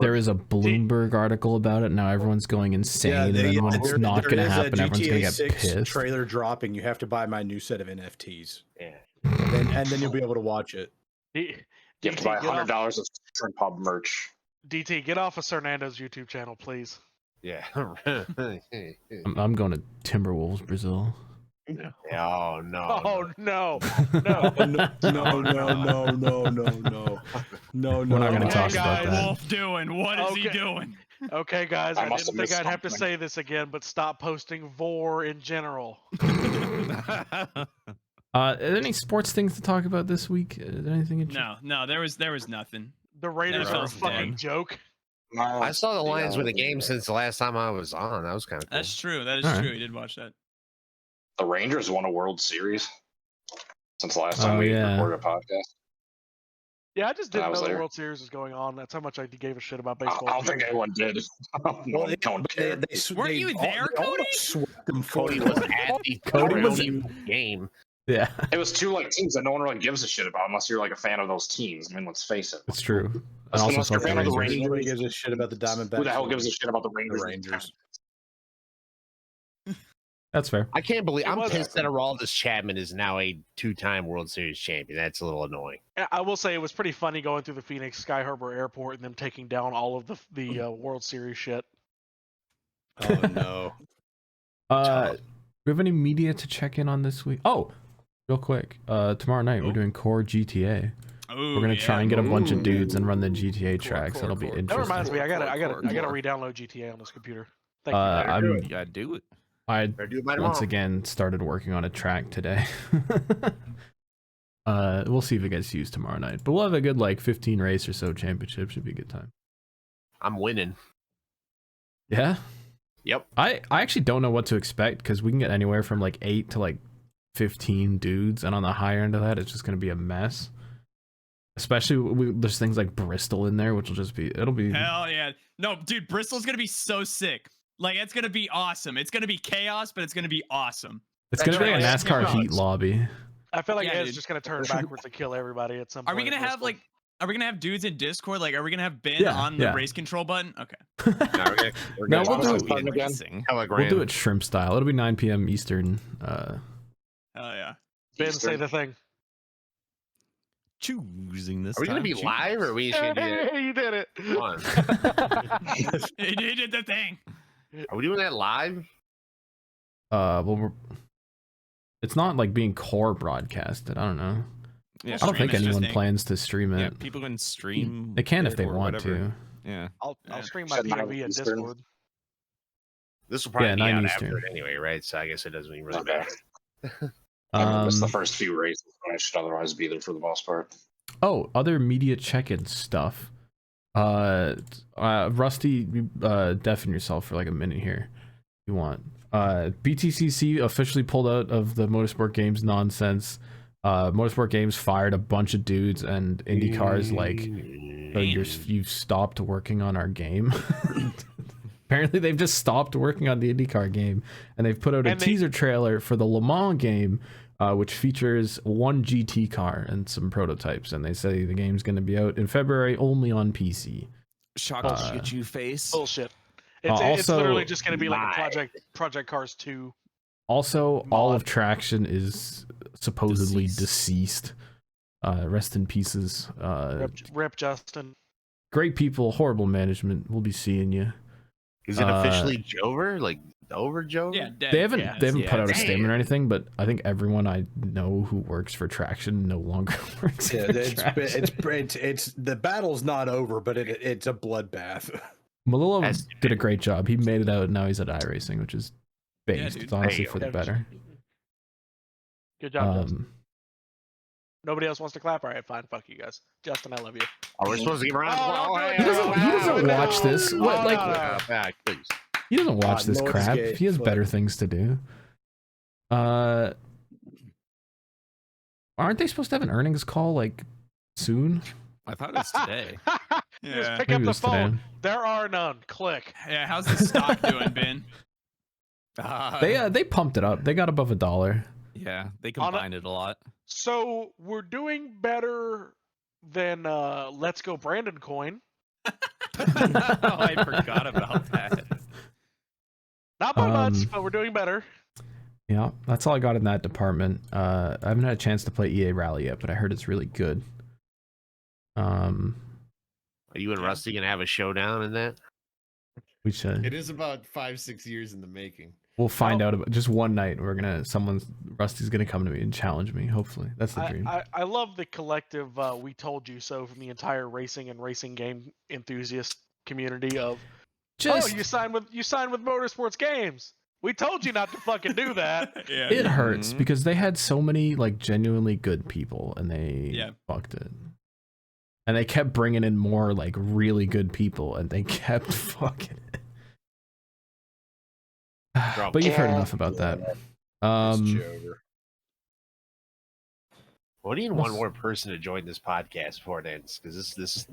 there is a Bloomberg article about it. Now everyone's going insane, and then when it's not going to happen, everyone's going to get pissed.
Trailer dropping. You have to buy my new set of NFTs,
Yeah.
and then you'll be able to watch it.
You have to buy $100 of Shrimp Hub merch.
DT, get off of Fernando's YouTube channel, please.
Yeah.
I'm going to Timberwolves, Brazil.
Oh no.
Oh no,
No,
no.
no.
We're not going to
Okay,
talk
guys.
about that.
Wolf doing? What is he
Okay.
doing?
Okay, guys,
I
I
must
didn't
have
think I'd
missed
have to
something.
say this again, but stop posting vor in general.
Any sports things to talk about this week? Anything?
No, there was nothing.
The Raiders are a
NFL's
fucking
dead.
joke.
I saw the Lions win a game since the last time I was on. That was kind of cool.
That's true. That is
All right.
true. You did watch that.
The Rangers won a World Series since the last time
Oh,
we
yeah.
recorded a podcast.
Yeah, I just
I
didn't
was
know the
there.
World Series was going on. That's how much I gave a shit about
I
baseball.
don't think anyone did.
Well,
I don't care.
Weren't you there, Cody?
Swept them
Cody
4-1.
was at the
Cody was
game.
Yeah,
It was two like teams that no one really gives a shit about unless you're like a fan of those teams. I mean, let's face it.
it's true. And
Unless
also
you're
fuck
a fan
the
of the
Rangers.
Rangers.
Nobody gives a shit about the Diamondbacks.
Who the hell gives a shit about the
The
Rangers?
Rangers.
That's fair.
I can't believe
It
I'm
was-
pissed that Aroldis Chapman is now a 2-time World Series champion. That's a little annoying.
I will say it was pretty funny going through the Phoenix Sky Harbor Airport and them taking down all of the World Series shit.
Oh no.
Do we have any media to check in on this week? Oh, real quick. Tomorrow night we're doing Core GTA.
Ooh,
We're gonna try and get a bunch of
Ooh.
dudes and run the GTA tracks.
core,
That'll be
core.
interesting.
That reminds me, I gotta
Core.
re-download GTA on this computer. Thank you.
I'm,
You gotta do it.
I
Better do it by
once
tomorrow.
again started working on a track today. We'll see if it gets used tomorrow night, but we'll have a good like 15 race or so championship. Should be a good time.
I'm winning.
Yeah.
Yep.
I actually don't know what to expect because we can get anywhere from like 8 to like 15 dudes, and on the higher end of that, it's just gonna be a mess. Especially there's things like Bristol in there, which will just be it'll be
Hell yeah. No, dude, Bristol's gonna be so sick. Like, it's gonna be awesome. It's gonna be chaos, but it's gonna be awesome.
it's gonna be like a
That's
NASCAR
right.
heat lobby.
I feel like
Yeah,
Ed's
dude.
just gonna turn backwards and kill everybody at some
Are
point.
we gonna
at
have
Bristol.
are we gonna have dudes in Discord? Like, are we gonna have Ben
Yeah,
on the
yeah.
race control button? Okay.
We're
No,
gonna
we'll do
do
it.
again.
Telegram.
We'll do it shrimp style. It'll be 9 p.m. Eastern.
Hell yeah.
Ben, say the thing.
Choosing this.
Are we gonna
time,
be
choose.
live or are we just gonna do that?
Hey, you did it.
Come on.
He did the thing.
Are we doing that live?
Well, it's not like being core broadcasted. I don't know.
Yeah,
I don't think
Stream it,
anyone
just
plans to stream
Yeah,
it.
people can stream.
They can if
it
they
or
want
whatever.
to.
Yeah.
I'll
Yeah.
stream my
Said nine
POV in
Eastern.
Discord.
This will probably
Yeah,
be
9
out
Eastern.
after it anyway, right? So I guess it doesn't even really
Okay.
matter.
I missed the
Um,
first few races, but I should otherwise be there for the most part.
Oh, other media check-in stuff. Rusty, deafen yourself for like a minute here, if you want. BTCC officially pulled out of the Motorsport Games nonsense. Motorsport Games fired a bunch of dudes, and IndyCar's like, you've stopped working on our game. Apparently, they've just stopped working on the IndyCar game, and they've put out a
And they-
teaser trailer for the Le Mans game, which features one GT car and some prototypes. And they say the game's going to be out in February only on PC.
Shock
Uh,
get you face.
Bullshit. It's
also-
literally just going to be like a
Lie.
Project Cars 2.
Also, all
Mod.
of Traction is supposedly deceased. Rest in pieces.
Rip Justin.
Great people, horrible management. We'll be seeing you.
Is it officially over? Like over Joe?
Yeah, dead.
They haven't
Yeah,
put out a
damn.
statement or anything, but I think everyone I know who works for Traction no longer works
Yeah,
for Traction.
it's the battle's not over, but it's a bloodbath.
Malillo
That's-
did a great job. He made it out, and now he's at iRacing, which is based.
dude.
It's honestly
Hey,
for the better.
Good job, Justin. Nobody else wants to clap. All right, fine. Fuck you guys. Justin, I love you.
Oh, we're supposed to give a round of
Oh,
applause.
don't do it.
He doesn't watch this. What,
Oh,
like,
no.
Back, please.
he doesn't watch this
noise
crap.
gate,
He has
but-
better things to do. Aren't they supposed to have an earnings call like soon?
I thought it was today.
You just
Yeah.
pick
Maybe
up
it
the
was today.
phone. There are none. Click.
Yeah, how's the stock doing, Ben?
They pumped it up. They got above $1.
Yeah, they combined it a lot.
So we're doing better than Let's Go Brandon Coin.
Oh, I forgot about that.
Not by much, but we're doing better.
Yeah, that's all I got in that department. I haven't had a chance to play EA Rally yet, but I heard it's really good.
Are you and Rusty gonna have a showdown in that?
We should.
It is about 5-6 years in the making.
We'll find out about just one night. Rusty's gonna come to me and challenge me. Hopefully, that's the dream.
I love the collective "we told you so" from the entire racing and racing game enthusiast community. Of
Just
you signed with Motorsports Games. We told you not to fucking do that.
Yeah.
it hurts because they had so many like genuinely good people and they
Yeah.
fucked it. And they kept bringing in more like really good people and they kept fucking it. But you've heard enough about that.
What do you need one more person to join this podcast before it ends? Because this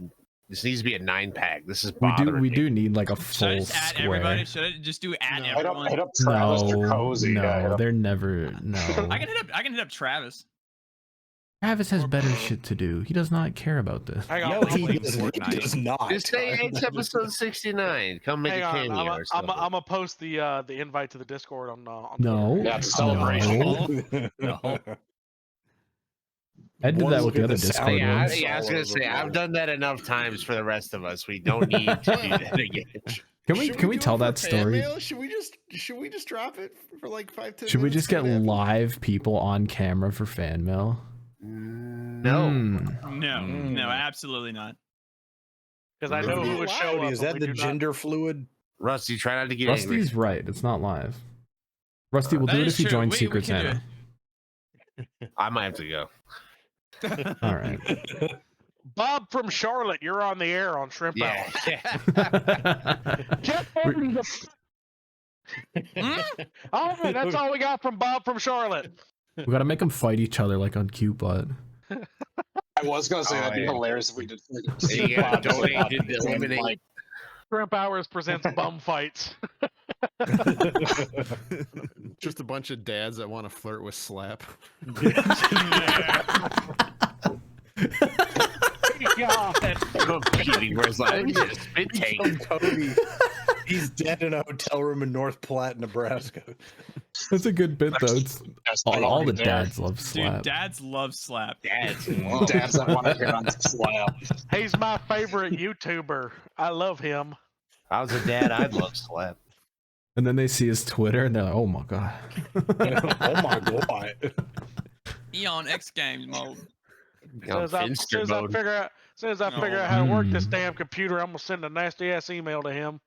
needs to be a 9-pack. This is bothering
we
me.
do need like a
Should I
full
just add
square.
everybody? Should I just do add
Hit up,
everyone?
hit up Travis Tercozy.
No, they're never. No.
I can hit up Travis.
Travis has better shit to do. He does not care about this.
Hang on,
No,
I'm
he
gonna-
does not.
Just say it's episode 69. Come make
hang
a
on,
cameo or
I'm
something.
gonna post the invite to the Discord on.
No.
Yeah, it's a celebration.
No. I did that with the other Discord
yeah,
ones.
I was gonna say I've done that enough times for the rest of us. We don't need to do that again.
Can we tell that story?
Should we just drop it for like 5-10
Should we
minutes
just get
and then-
live people on camera for fan mail?
No.
No, absolutely not.
Because I know who would show up.
Is
but
that
we
the
do not-
gender fluid?
Rusty, try not to get
Rusty's
angry.
right. It's not live. Rusty, we'll
That
do it
is
if you
true.
join
We
Secret
can do
Santa.
I might have to go.
All right.
Bob from Charlotte, you're on the air on Shrimp
Yeah.
Hour. Get over to the- All right, that's all we got from Bob from Charlotte.
We gotta make them fight each other like on Cupid.
I was gonna say that'd be
yeah.
hilarious if we did.
You gotta donate to eliminate.
Shrimp Hours presents bum fights.
Just a bunch of dads that want to flirt with Slap.
Competing, where it's like, just spit take.
Cody, he's dead in a hotel room in North Platte, Nebraska.
That's a good bit though. It's, all the dads love
Dude,
slap.
dads love slap.
Dads.
Dads that want to hear on Slap.
He's my favorite YouTuber. I love him.
If I was a dad, I'd love slap.
And then they see his Twitter and they're like, "Oh my god."
Oh my god.
Eon X Games mode.
As soon as I figure out how to work this damn computer, I'm gonna send a nasty ass email to him.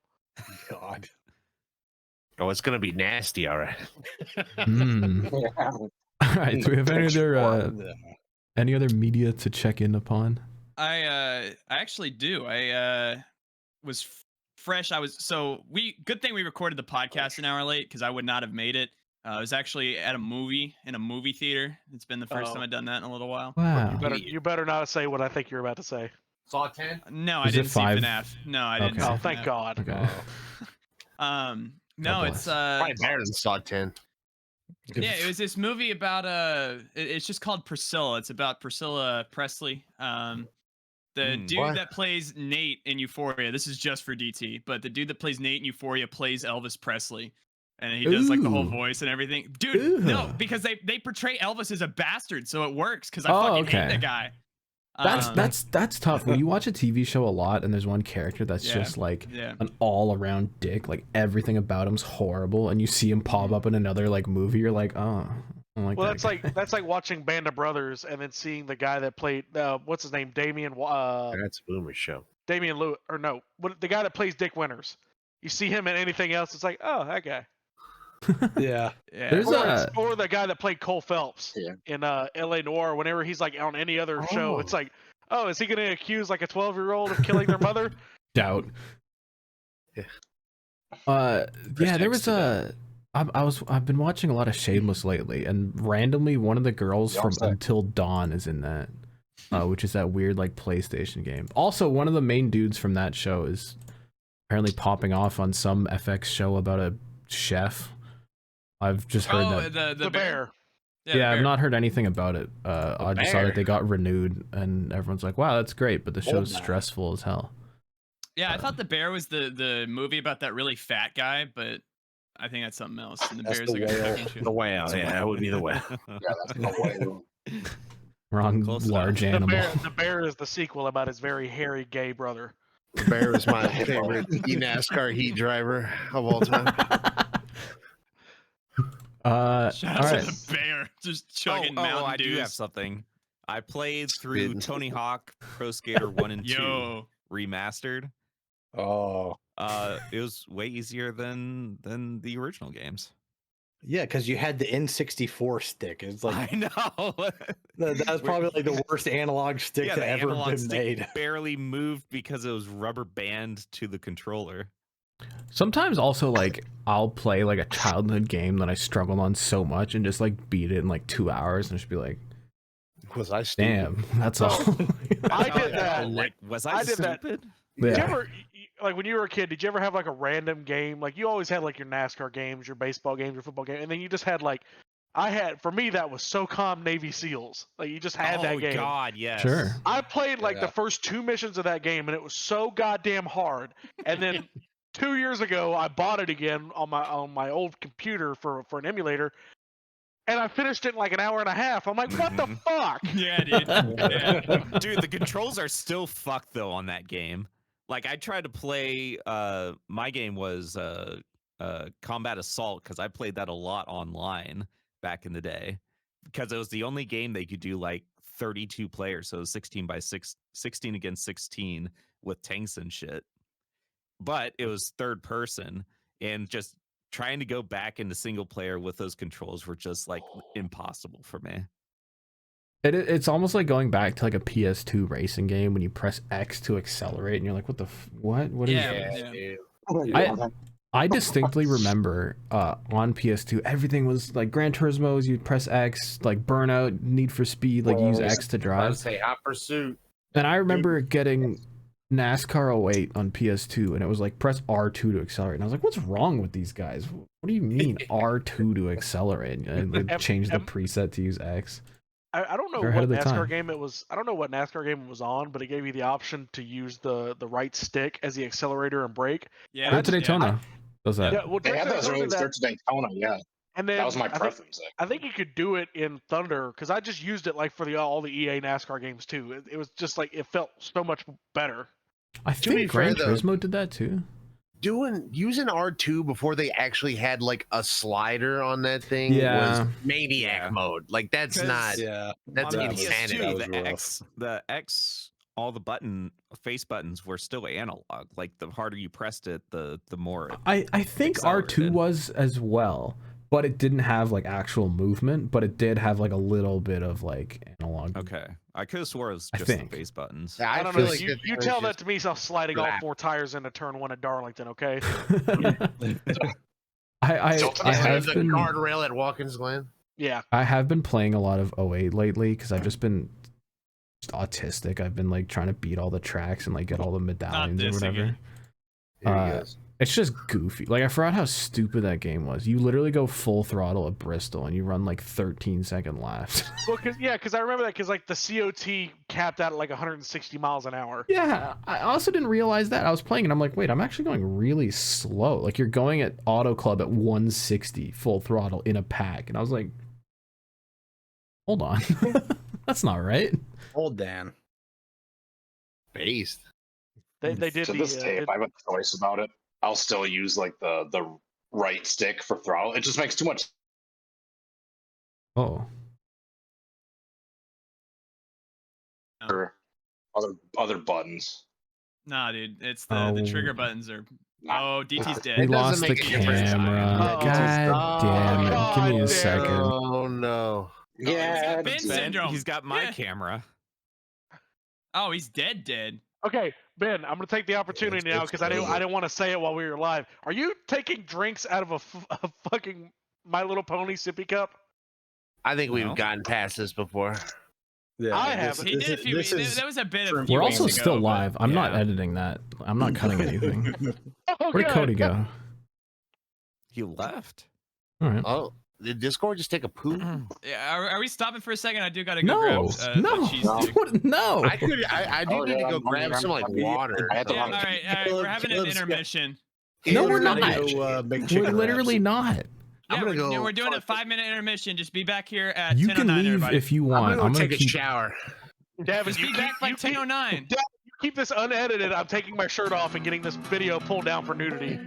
God.
Oh, it's gonna be nasty, all right.
Hmm. All right. Do we have any other media to check in upon?
I actually do. I was fresh. Good thing we recorded the podcast an hour late because I would not have made it. I was actually at a movie in a movie theater. It's been the first time I've done that in a little while.
Wow.
You better not say what I think you're about to say.
Saw 10?
No,
Is
I
it
didn't see
5?
FNAF. No, I didn't.
Okay.
See
Oh, thank
FNAF.
God.
Okay.
No,
God
it's
Probably better than Saw 10.
yeah, it was this movie about it's just called Priscilla. It's about Priscilla Presley. The dude
What?
that plays Nate in Euphoria. This is just for DT, but the dude that plays Nate in Euphoria plays Elvis Presley. And he does like the whole
Ooh.
voice and everything. Dude, no,
Ooh.
because they portray Elvis as a bastard, so it works because I
Oh,
fucking
okay.
hate the guy.
That's tough. When you watch a TV show a lot and there's one character that's
Yeah.
just like
Yeah.
an all-around dick, like everything about him's horrible, and you see him pop up in another like movie, you're like, oh, I don't like
Well,
that guy.
that's like watching Band of Brothers and then seeing the guy that played what's his name, Damian
That's a Boomer show.
Damian Lewis, or no, the guy that plays Dick Winters. You see him in anything else, it's like, oh, that guy.
Yeah.
Yeah.
There's
Or the guy that played Cole Phelps
Yeah.
in L.A. Noir. Whenever he's like on any other show, it's like, oh, is he going to accuse like a 12-year-old of killing their mother?
doubt.
Yeah.
Yeah, there was
texted
I've been watching a lot of Shameless lately, and randomly one of the girls from Until Dawn is in that, which is that weird like PlayStation game. Also, one of the main dudes from that show is apparently popping off on some FX show about a chef. I've just heard that.
The bear.
Yeah, I've not heard anything about it. I just saw that they got renewed, and everyone's like, "Wow, that's great," but the show's stressful as hell.
Yeah, I thought The Bear was the movie about that really fat guy, but I think that's something else. And the
That's
Bear's
the
like a
whale.
cooking show.
The whale, yeah, that would be the whale.
Yeah, that's no way.
Wrong
Close
large
enough.
animal.
The bear is the sequel about his very hairy gay brother.
The Bear is my favorite NASCAR heat driver of all time.
Shout out
all
to
right.
The Bear, just chugging Mountain
I do have
Dews.
something. I played through
Spitting.
Tony Hawk Pro Skater 1 and 2
Yo.
remastered.
Oh.
It was way easier than the original games.
Yeah, because you had the N64 stick. It's like
I know.
that was probably like the worst analog stick
Yeah,
to
the
ever
analog
been
stick
made.
barely moved because it was rubber band to the controller.
Sometimes also like I'll play like a childhood game that I struggled on so much and just like beat it in like 2 hours and just be like,
Was I stupid?
damn, that's all.
I did that.
Like, was I
did that.
stupid?
Did you
Yeah.
ever, like when you were a kid, did you ever have like a random game? Like you always had like your NASCAR games, your baseball games, your football game, and then you just had like, for me that was SOCOM Navy SEALs. Like you just had that game.
Oh God, yes.
Sure.
I played like the first 2 missions of that game, and it was so goddamn hard. And then 2 years ago, I bought it again on my old computer for an emulator, and I finished it in like an hour and a half. I'm like, what the fuck?
Yeah, dude. Yeah.
Dude, the controls are still fucked though on that game. Like I tried to play my game was Combat Assault because I played that a lot online back in the day because it was the only game they could do like 32 players, so 16 against 16 with tanks and shit. But it was third person, and just trying to go back into single player with those controls were just like impossible for me.
It's almost like going back to like a PS2 racing game when you press X to accelerate and you're like, what is
Yeah.
I distinctly remember on PS2 everything was like Gran Turismo's, you'd press X, like Burnout, Need for Speed, like use X to
I
drive.
would say Hot Pursuit.
And I remember getting NASCAR 08 on PS2 and it was like press R2 to accelerate. And I was like, what's wrong with these guys? What do you mean R2 to accelerate? And they changed the preset to use X.
I don't know
They're ahead
what
of the
NASCAR
time.
game it was. I don't know what NASCAR game it was on, but it gave you the option to use the right stick as the accelerator and brake.
Yeah.
Go to Daytona. Does that?
Yeah, well,
They had those early
that,
starts in Daytona, yeah.
and then
That was my preference.
I think you could do it in Thunder because I just used it like for all the EA NASCAR games too. It was just like it felt so much better.
I
To be
think Gran
fair, though-
Turismo did that too.
Using R2 before they actually had like a slider on that thing
Yeah.
was maniac
Yeah.
mode. Like that's
'Cause-
not that's
on the
insanity.
PS2,
was
the X, all the face buttons were still analog. Like the harder you pressed it, the more.
I think R2
accelerated.
was as well, but it didn't have like actual movement, but it did have like a little bit of like analog.
Okay, I could have swore it was
I
just the
think.
face buttons.
I,
I don't
feel
know.
like
you
that
you
was
tell
just-
that to me, so sliding all
crap.
4 tires into turn 1 at Darlington, okay?
I have
the
been
guardrail at Watkins Glen.
Yeah.
I have been playing a lot of 08 lately because I've just been autistic. I've been like trying to beat all the tracks and like get all the medallions or
this
whatever.
again.
Here he
Uh,
goes.
It's just goofy. Like I forgot how stupid that game was. You literally go full throttle at Bristol and you run like 13-second laps.
Well, because I remember that because like the COT capped out at like 160 miles an hour.
Yeah, I also didn't realize that. I was playing and I'm like, wait, I'm actually going really slow. Like you're going at Auto Club at 160 full throttle in a pack. And I was like, hold on. That's not right.
Old Dan.
Based.
They did
To
the
this day, if I have a choice about it, I'll still use like the right stick for throttle. It just makes too much
Oh.
for other buttons.
Nah, dude, it's the trigger buttons are Oh, DT's
We
dead.
lost the
make a difference.
camera.
Oh,
God damn it. Give me a second.
Oh no.
He's got Ben
Ben,
syndrome.
he's got my
Yeah.
camera.
Oh, he's dead.
Okay, Ben, I'm gonna take the opportunity now because I didn't want to say it while we were live. Are you taking drinks out of a fucking My Little Pony sippy cup?
I think we've
No.
gotten past this before.
Yeah,
I have.
He did a few. That was a bit of.
We're
weeks
also
ago,
still
but-
live. I'm not
yeah.
editing that. I'm not cutting anything.
Oh,
Where did
good.
Cody go?
He left.
All right.
Oh, did Discord just take a poop?
Yeah, are we stopping for a second? I do gotta go
No,
grab
no,
a cheese stick.
what? No.
I do need to go grab some like water.
I had to
Yeah, all
run.
right. We're having an
Caleb's got-
intermission.
No, we're not.
Make
We're
chicken
literally
wraps.
not.
I'm
Yeah,
gonna
we're
go.
doing a 5-minute intermission. Just be back here at
You
10:09.
can leave
everybody.
if you
I'm
want.
gonna go
I'm gonna
take a
keep.
shower.
Davin,
Just be back by 10:09.
keep this unedited. I'm taking my shirt off and getting this video pulled down for nudity.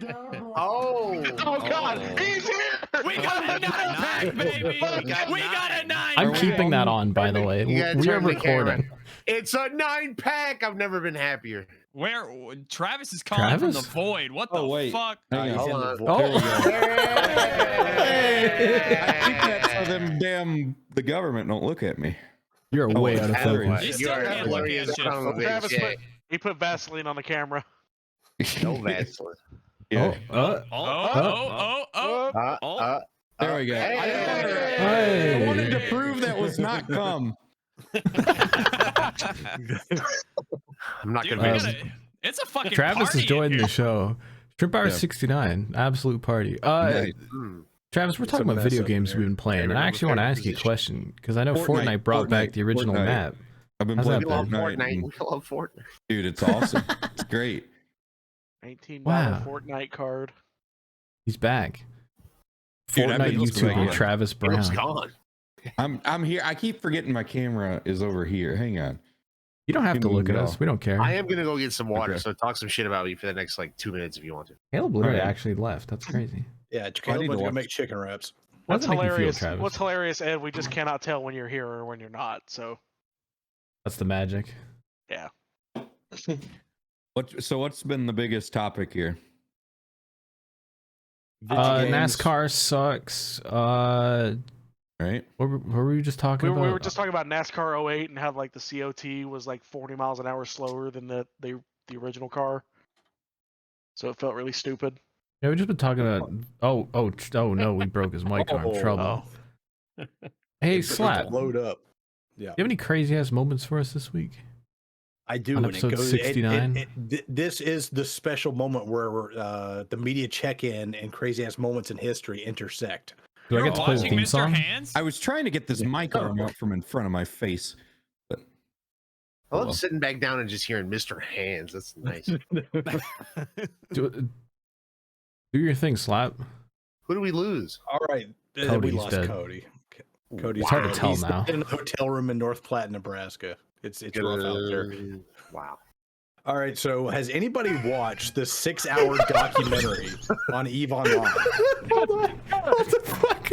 Oh.
Oh God, he's here!
We got a 9-pack, baby. We got a 9.
I'm keeping that on, by the way.
You gotta
We are
turn the camera.
recording.
It's a 9-pack. I've never been happier.
Where Travis is calling from the
Travis?
void. What the
Oh, wait.
fuck?
Hang on.
He's in
Hold
the
on.
vo-
Oh.
There we go.
Hey.
I think that's so the government don't look at me.
You're
Oh,
way
it's
out of
hilarious.
focus.
You still can't look at you.
Travis he put Vaseline on the camera.
No Vaseline.
Yeah.
Oh.
There we go.
Hey.
I wanted to prove that was not cum.
I'm not
Dude,
gonna.
it's a fucking
Travis
party
is
in
joining
here.
the show. Shrimp Hour
Yeah.
69, absolute party.
Nice.
Travis, we're
It's
talking
a
about
mess
video
up
games
there.
we've been playing, and I
Everyone
actually
with
want to
their
ask you a
position.
question because I know Fortnite brought back the original
Fortnite.
map.
I've been
How's
playing
that
We love
been?
Fortnite.
Fortnite.
and-
We love Fortnite.
Dude, it's awesome. It's great.
$18
Wow.
Fortnite card.
He's back.
Dude, I've
Fortnite
been listening
YouTuber
to it.
Travis
It's
Brown.
gone.
I'm here. I keep forgetting my camera is over here. Hang on.
You don't have to
Give me
look at
the
us.
ball.
We don't care.
I am gonna go get some water.
Okay.
So talk some shit about me for the next like 2 minutes if you want to.
Caleb literally
Alright.
actually left. That's crazy.
Yeah,
I
Caleb
need
went
to
to go
watch-
make chicken wraps.
How
What's
does that make you feel,
hilarious?
Travis?
What's hilarious, Ed? We just cannot tell when you're here or when you're not. So
That's the magic.
yeah.
What's been the biggest topic here?
Video games.
NASCAR sucks.
Right?
What were we just talking
We
about?
were just talking about NASCAR 08 and how like the COT was like 40 miles an hour slower than the original car. So it felt really stupid.
Yeah, we just been talking about. Oh no, we broke his mic. I'm in trouble. Hey, Slap. Do
Load up.
you have any crazy ass moments for us this week?
I do.
On
and it
episode
goes-
69?
This is the special moment where the media check-in and crazy-ass moments in history intersect.
Do I
You're
get to play the
watching
theme
Mr.
song?
Hands?
I was trying to get this mic arm out from in front of my face. But
I love
well.
sitting back down and just hearing Mr. Hands. That's nice.
Do your thing, Slap.
Who do we lose?
All right, we
Cody's
lost
dead.
Cody. Cody's
It's hard to
dead.
tell
He's
now.
in a hotel room in North Platte, Nebraska. It's rough out there.
Wow.
All right, so has anybody watched the 6-hour documentary on EVE Online?
What the fuck?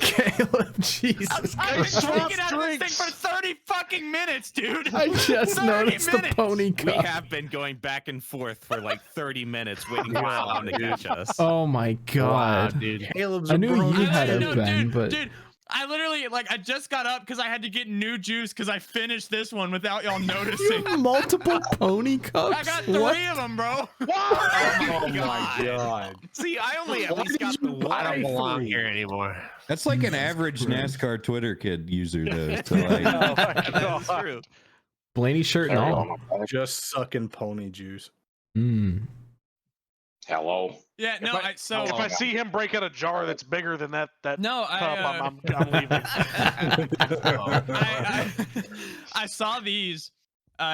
Caleb, Jesus.
I've been
swap
drinking out of this thing
drinks.
for 30 fucking minutes, dude.
I just
30
noticed the
minutes.
pony
We
cup.
have been going back and forth for like 30 minutes waiting for someone to catch us.
Oh my god.
Wow, dude.
Caleb's
I
a
knew
bro.
you had it,
No,
Ben,
dude,
but
dude, I literally I just got up because I had to get new juice because I finished this one without y'all
you
noticing.
have multiple pony cups?
I got 3
What?
of them, bro.
Oh my god.
See, I only at least got the
I don't
one.
belong here anymore.
that's like an average NASCAR Twitter kid user though. So like,
That's true.
Blaney shirt and all.
Just sucking pony juice.
Mm.
Hello.
Yeah, no,
If I see him break out a jar that's bigger than that
no,
cup, I'm leaving.
I saw these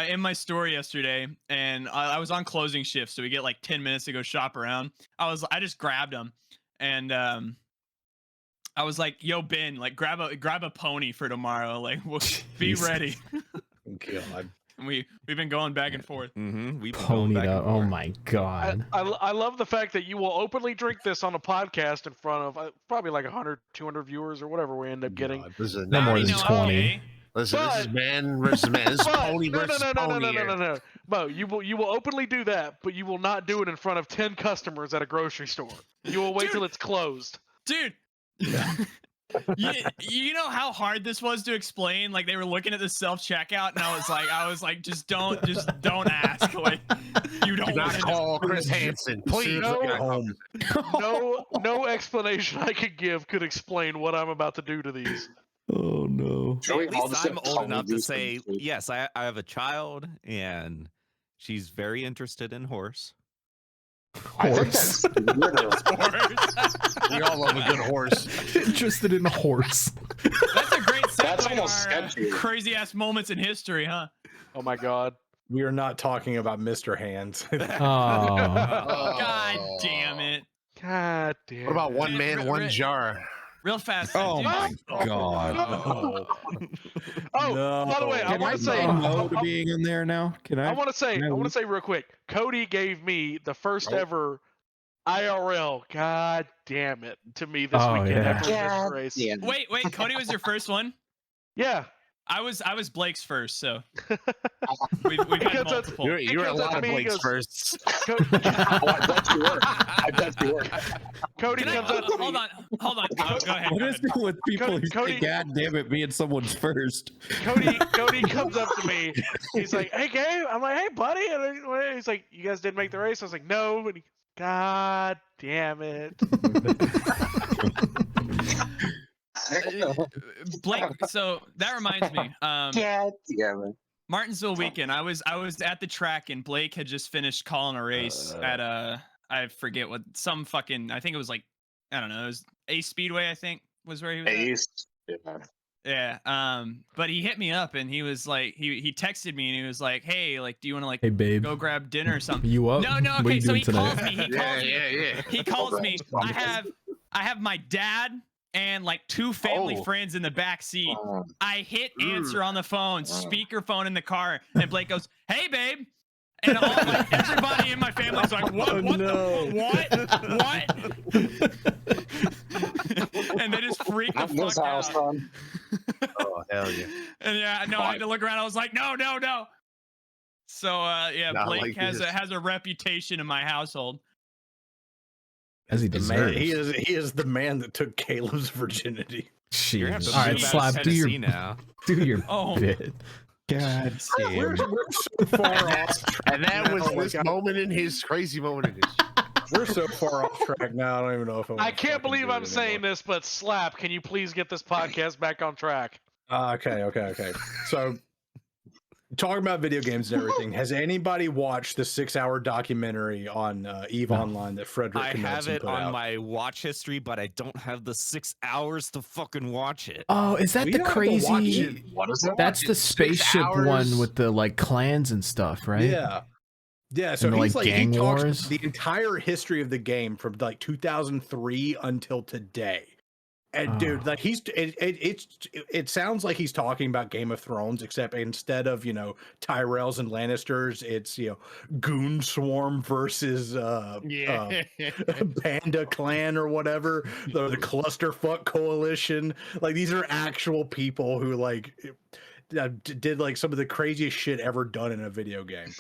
in my story yesterday, and I was on closing shift, so we get like 10 minutes to go shop around. I just grabbed them, and I was like, "Yo, Ben, like grab a pony for tomorrow. Like, we'll be
Jesus.
ready."
God.
And we've been going back and forth.
Mm-hmm. We've been
Ponied
going back and
up. Oh
forth.
my god.
I love the fact that you will openly drink this on a podcast in front of probably like 100, 200 viewers or whatever we end up getting.
God.
This is
No
I
more
already
than
know,
20.
okay.
Listen, this is
But-
man versus man. This is
But
pony
no,
versus
no, no, no,
pony
no, no,
here.
no, no. Mo, you will openly do that, but you will not do it in front of 10 customers at a grocery store. You will wait
Dude.
till it's closed.
Dude. You know how hard this was to explain? Like they were looking at the self checkout, and I was like, just don't ask. Like you don't
Do not
want to
call Chris Hansen, please.
No explanation I could give could explain what I'm about to do to these.
Oh no.
Should we
At
all
least
just
I'm
get
old
Tony
enough to
do
say,
some-
yes, I have a child, and she's very interested in horse.
I think
Horse.
that's weirder.
We all love a good horse.
Interested in a horse.
That's a great
That's
segue
almost
to our
sketchy.
crazy ass moments in history, huh?
Oh my god.
We are not talking about Mr. Hands.
Oh.
God damn it.
God damn.
What about
it.
one man, one jar?
Real fast.
Oh
dude.
my god.
Oh,
No.
by the way, I
Can I
want to say
say no to being in there now? Can I?
I want to say
can I leave?
real quick. Cody gave me the first ever IRL. God damn it to me this
Oh,
weekend
yeah.
after this race.
Wait, Cody was your first one?
Yeah.
I was Blake's first, so we've had
Because that's-
multiple.
You're
He
a
comes up
lot
to
of
me, he
Blake's
goes-
firsts.
Cody,
I bet you were. I bet you were.
Cody
Can I,
comes up to me.
hold on. Oh, go ahead.
What
Go
is
ahead.
it with people who
Cody-
say, God damn it, being someone's first?
Cody comes up to me. He's like, "Hey, Gabe." I'm like, "Hey, buddy." And he's like, "You guys didn't make the race." I was like, "No." And he, God damn it.
Blake, so that reminds me.
God damn it.
Martinsville weekend. I was at the track and Blake had just finished calling a race at I forget what some fucking I think it was like I don't know, it was Ace Speedway, I think was where he was.
Ace. Yeah.
Yeah. But he hit me up and he was like he texted me and he was like, "Hey, like do you want to like
Hey, babe.
go grab dinner or something?"
You up?
No,
What
okay,
you
so
doing
he
tonight?
calls me.
Yeah.
He calls me. I have my dad and like two family friends in the back seat. I hit answer on the phone, speakerphone in the car, and Blake goes, "Hey, babe." And all like everybody in my family's like, "What? What? What?" And they just freaked the
This
fuck
house,
out.
son.
Oh, hell yeah.
And yeah, no, I had to look around. I was like, "No." So yeah,
Not
Blake
like
has
this.
a reputation in my household.
As he
The
deserves.
man, he is the man that took Caleb's virginity.
You're gonna have
Jeez.
to
All right,
move out of
Slap, do your,
Tennessee now.
do your
Oh.
bit.
God
We're
damn.
so far off track.
And that was
now,
this
like,
moment in his crazy moment in his.
We're so far off track now. I don't even know if
I can't believe I'm saying this, but Slap, can you please get this podcast back on track?
Okay. So, talking about video games and everything, has anybody watched the 6-hour documentary on EVE
No.
Online that Frederick
I have
Knudsen
it
put
on
out?
my watch history, but I don't have the 6 hours to fucking watch it.
Oh, is that
We
the
don't have to watch
crazy?
it.
What is it?
That's the
6
spaceship
hours.
one with the like clans and stuff, right?
Yeah. So
And the,
he's
like,
like
gang
he talks
wars?
the entire history of the game from like 2003 until today. And dude,
Oh.
like it sounds like he's talking about Game of Thrones, except instead of Tyrells and Lannisters, it's Goon Swarm versus Panda Clan or whatever, the Clusterfuck Coalition. Like these are actual people who did like some of the craziest shit ever done in a video game.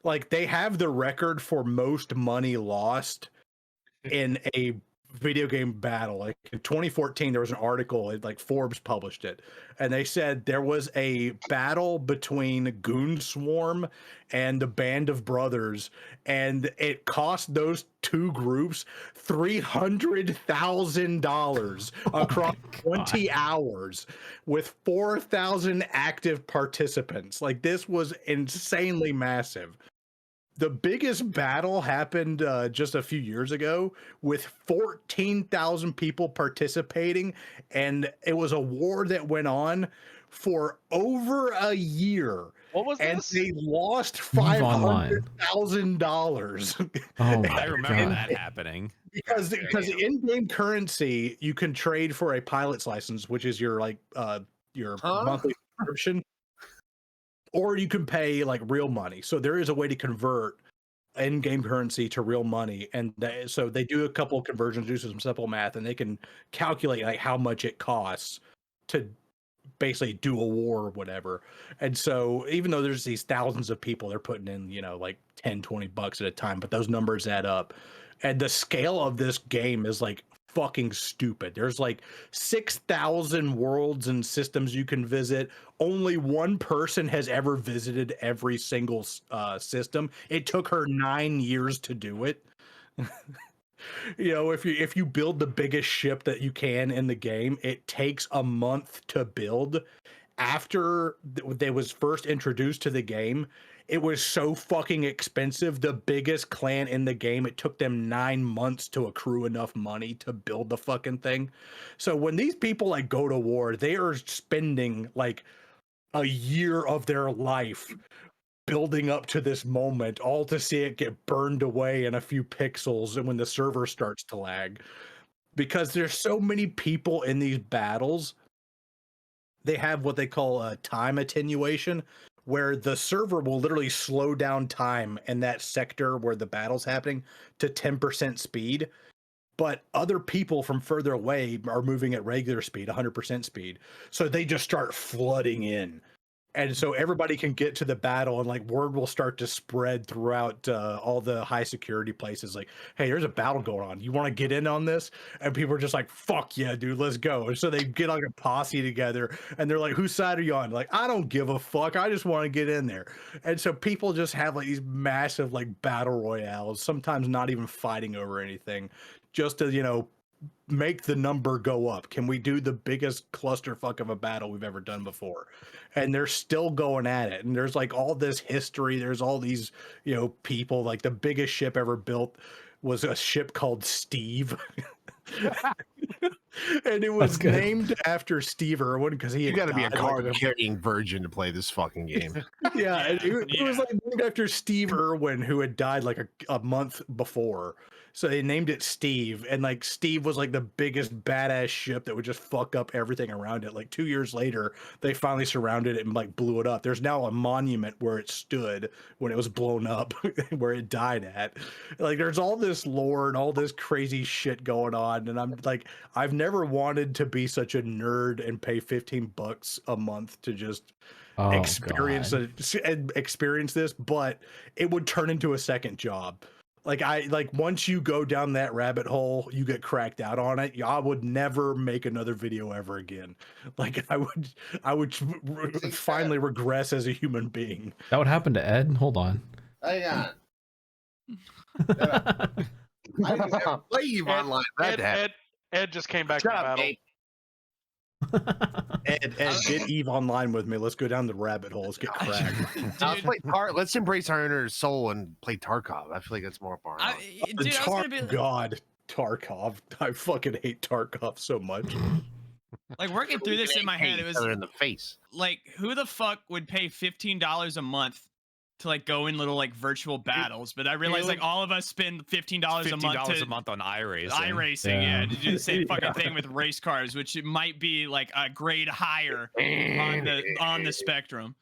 Like they have the record for most money lost in a video game battle. Like in 2014 there was an article, like Forbes published it, and they said there was a battle between Goon Swarm and the Band of Brothers, and it cost those two groups $300,000 across 20 hours with 4,000 active participants. Like this was insanely massive. The biggest battle happened just a few years ago with 14,000 people participating, and it was a war that went on for over a year.
What was
And
this?
they lost
Online.
$500,000
Oh my
I remember
God.
that happening.
because in-game currency you can trade for a pilot's license, which is your monthly subscription. Or you can pay like real money. So there is a way to convert in-game currency to real money, and so they do a couple of conversions, do some simple math, and they can calculate like how much it costs to, basically do a war or whatever. And so even though there's these thousands of people, they're putting in, like $10-20 at a time, but those numbers add up. And the scale of this game is like fucking stupid. There's like 6,000 worlds and systems you can visit. Only one person has ever visited every single system. It took her 9 years to do it. If you build the biggest ship that you can in the game, it takes a month to build. After they was first introduced to the game, it was so fucking expensive. The biggest clan in the game, it took them 9 months to accrue enough money to build the fucking thing. So when these people like go to war, they are spending like a year of their life building up to this moment, all to see it get burned away in a few pixels and when the server starts to lag. Because there's so many people in these battles, they have what they call a time attenuation, where the server will literally slow down time in that sector where the battle's happening to 10% speed. But other people from further away are moving at regular speed, 100% speed. So they just start flooding in. And so everybody can get to the battle, and like word will start to spread throughout all the high security places. Like, hey, there's a battle going on. You want to get in on this? And people are just like, fuck yeah, dude, let's go. And so they get like a posse together, and they're like, whose side are you on? Like, I don't give a fuck. I just want to get in there. And so people just have like these massive like battle royales, sometimes not even fighting over anything, just to, make the number go up. Can we do the biggest clusterfuck of a battle we've ever done before? And they're still going at it. And there's like all this history. There's all these, people. Like the biggest ship ever built was a ship called Steve. And it was named after Steve Irwin because he
You got to be a
died,
card carrying virgin to play this fucking game.
yeah, it was like named after Steve Irwin, who had died like a month before. So they named it Steve, and like Steve was like the biggest badass ship that would just fuck up everything around it. Like 2 years later, they finally surrounded it and like blew it up. There's now a monument where it stood when it was blown up, where it died at. Like there's all this lore and all this crazy shit going on, and I'm like, I've never wanted to be such a nerd and pay $15 a month to just experience this, but it would turn into a second job. Like once you go down that rabbit hole, you get cracked out on it. I would never make another video ever again. Like I would finally regress as a human being.
That would happen to Ed. Hold on.
Hang on.
I didn't ever play Eve online.
Ed just came back from battle.
Gabe.
Ed, get Eve online with me. Let's go down the rabbit hole. Let's get cracked.
Let's embrace our inner soul and play Tarkov. I feel like that's more fun.
God, Tarkov. I fucking hate Tarkov so much.
Like working through this in my head, it was
in the face.
Like, who the fuck would pay $15 a month to like go in little like virtual battles? But I realized like all of us spend $15
a month on iRacing.
iRacing, yeah, to do the same fucking thing with race cars, which it might be like a grade higher on the spectrum.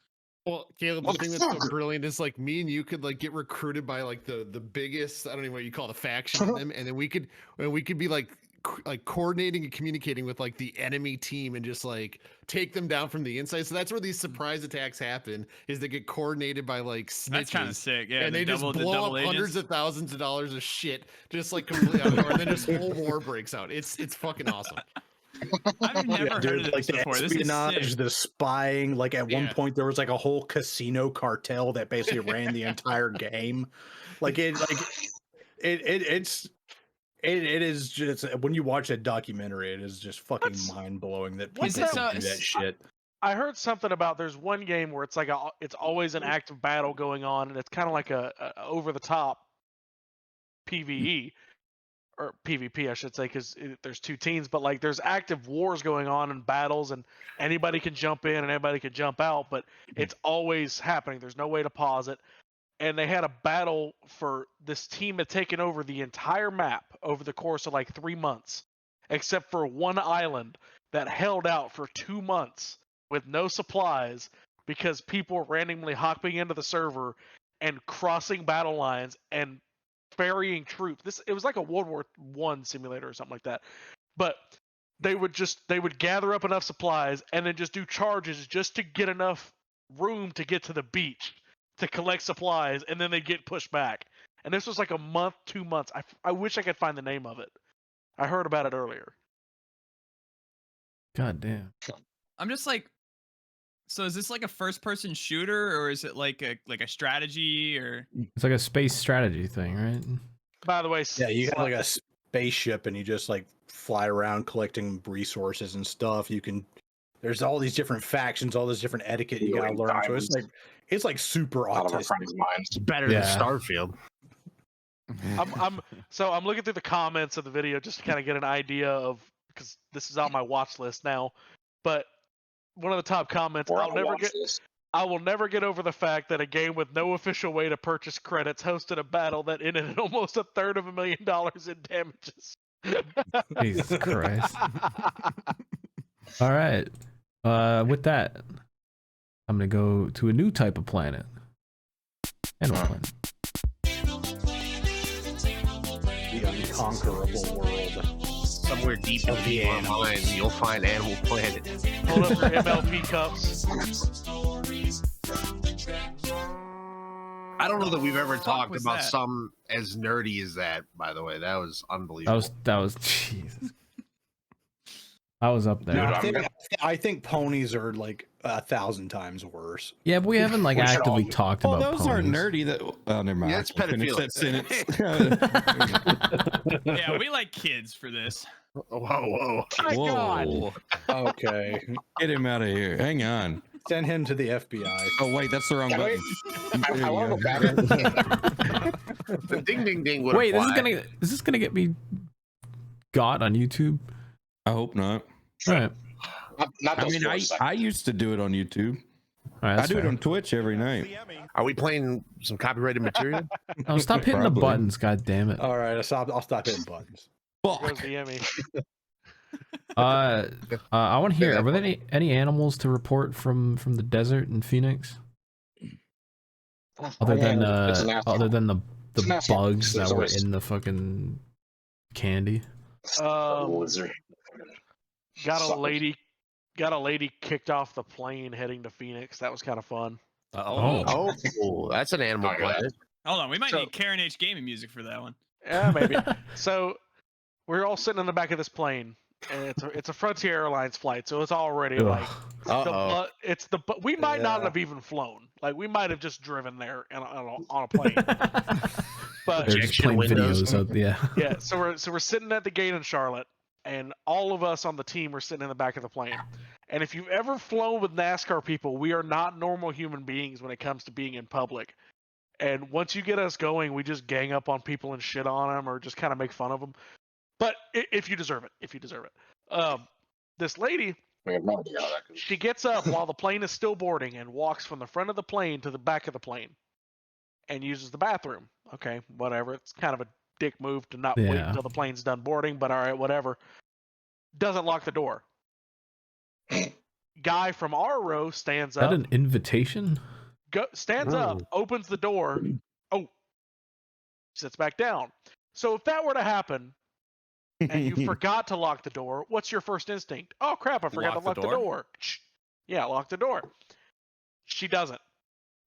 Well, Caleb, the thing that's so brilliant is like me and you could like get recruited by like the biggest, I don't even know what you call the faction of them, and then we could be like coordinating and communicating with like the enemy team and just like take them down from the inside. So that's where these surprise attacks happen, is they get coordinated by like snitches. That's
kind of sick, yeah.
And they just blow up hundreds of thousands of dollars of shit just like completely out of nowhere, and then just whole war breaks out. It's fucking awesome.
I've never heard of this before.
The espionage, the spying. Like at one point, there was like a whole casino cartel that basically ran the entire game. It is just, when you watch that documentary, it is just fucking mind blowing that people can do that shit.
I heard something about there's one game where it's like it's always an active battle going on, and it's kind of like a over the top PVE or PvP, I should say, because there's two teams, but like there's active wars going on and battles, and anybody can jump in and anybody can jump out, but it's always happening. There's no way to pause it. And they had a battle for this team had taken over the entire map over the course of like 3 months, except for one island that held out for 2 months with no supplies because people were randomly hopping into the server and crossing battle lines and ferrying troops. It was like a World War I simulator or something like that. But they would gather up enough supplies and then just do charges just to get enough room to get to the beach to collect supplies, and then they get pushed back. And this was like a month, 2 months. I wish I could find the name of it. I heard about it earlier.
God damn.
I'm just like, so is this like a first-person shooter, or is it like a strategy, or?
It's like a space strategy thing, right?
By the way,
Yeah, you have like a spaceship and you just like fly around collecting resources and stuff. There's all these different factions, all this different etiquette you gotta learn. So it's like super
Out of our
autistic.
friends' minds.
It's better than Starfield.
I'm looking through the comments of the video just to kind of get an idea of, because this is on my watch list now. But one of the top comments, I will never get over the fact that a game with no official way to purchase credits hosted a battle that ended in almost $333,000 in damages.
Jesus Christ. All right. With that, I'm gonna go to a new type of planet. Animal Planet.
The unconquerable world.
Somewhere deep in the minds, you'll find Animal Planet.
Hold up your MLP cups.
I don't know that we've ever talked
was
about
that?
something as nerdy as that, by the way. That was unbelievable.
That was Jesus. I was up there.
Dude, I think ponies are like 1,000 times worse.
Yeah, but we haven't like
We should
actively
all-
talked
Well,
about
those aren't
ponies.
nerdy. That never mind.
Yeah, it's
I'll finish
pedophilia.
that sentence.
Yeah, we like kids for this.
Whoa.
Whoa!
Okay.
Get him out of here. Hang on.
Send him to the FBI.
Oh wait, that's the wrong
Can
button.
I want to go back.
Ding, ding, ding. would
Wait,
apply.
is this gonna get me got on YouTube?
I hope not.
All right.
Not
I
those
mean,
4
I
seconds.
used to do it on YouTube.
All right,
I
that's
do it
fair.
on Twitch every night.
Are we playing some copyrighted material?
Oh, stop hitting the
Probably.
buttons, god damn it.
All right, I'll stop hitting buttons.
Goes
Fuck.
the Emmy.
I want to hear.
Yeah,
Were there any animals to report from the desert in Phoenix? Other than
It's an asshole.
the
It's an asshole.
bugs that
There's
were
always-
in the fucking candy.
Lizard.
Got a
Suckers.
lady kicked off the plane heading to Phoenix. That was kind of fun.
Oh, that's an Animal
Oh, yeah.
Planet.
Hold on, we might
So-
need Karen H gaming music for that one.
Yeah, maybe. So we're all sitting in the back of this plane, and it's a Frontier Airlines flight, so it's already like
Uh-oh.
we might not
Yeah.
have even flown. Like we might have just driven there on a plane. But
They're just
Ejection
playing
windows.
videos of yeah.
yeah, so we're sitting at the gate in Charlotte, and all of us on the team are sitting in the back of the plane. And if you've ever flown with NASCAR people, we are not normal human beings when it comes to being in public. And once you get us going, we just gang up on people and shit on them, or just kind of make fun of them. But if you deserve it, this lady,
We have no idea how that goes.
she gets up while the plane is still boarding and walks from the front of the plane to the back of the plane, and uses the bathroom. Okay, whatever. It's kind of a dick move to not wait
Yeah.
until the plane's done boarding, but all right, whatever. Doesn't lock the door. Guy from our row stands
Is that
up,
an invitation?
stands up, opens the door. Oh, sits back down. So if that were to happen, and you forgot to lock the door, what's your first instinct? Oh crap, I forgot to lock the door. Yeah, lock the door. She doesn't.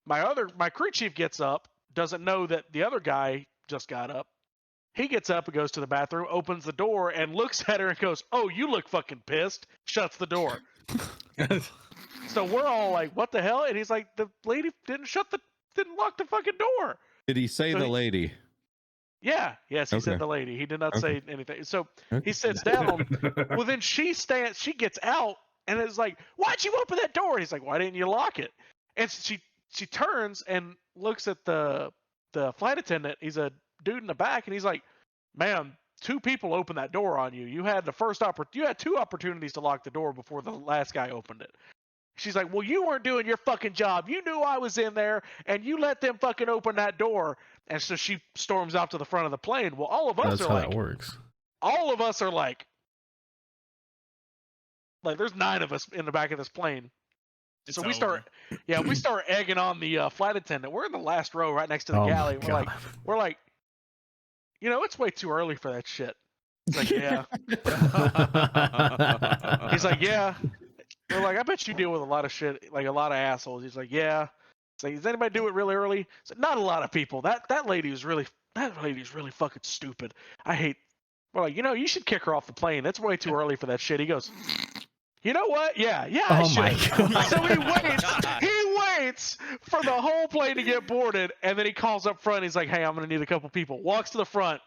My crew chief gets up, doesn't know that the other guy just got up. He gets up and goes to the bathroom, opens the door, and looks at her and goes, "Oh, you look fucking pissed." Shuts the door. So we're all like, "What the hell?" And he's like, "The lady didn't lock the fucking door."
Did he say
So
the
he-
lady?
Yeah, yes, he said
Okay.
the lady. He did not
Okay.
say anything. So
Okay.
he sits down. Well, then she gets out and is like, "Why'd you open that door?" And he's like, "Why didn't you lock it?" And she turns and looks at the flight attendant. He's a dude in the back, and he's like, "Man, 2 people opened that door on you. You had you had 2 opportunities to lock the door before the last guy opened it." She's like, "Well, you weren't doing your fucking job. You knew I was in there, and you let them fucking open that door." And so she storms out to the front of the plane. Well, all of us
That's
are
how
like,
that works.
all of us are like there's 9 of us in the back of this plane.
It's
So we
over.
start egging on the flight attendant. We're in the last row right next to the
Oh
galley.
my God.
We're like, it's way too early for that shit. He's like, yeah. He's like, yeah. We're like, I bet you deal with a lot of shit, like a lot of assholes. He's like, yeah. It's like, does anybody do it really early? It's like, not a lot of people. That lady's really fucking stupid. I hate. We're like, you should kick her off the plane. That's way too early for that shit. He goes, you know what? Yeah, I
Oh my
should.
God.
So he waits for the whole plane to get boarded, and then he calls up front. He's like, hey, I'm gonna need a couple people. Walks to the front.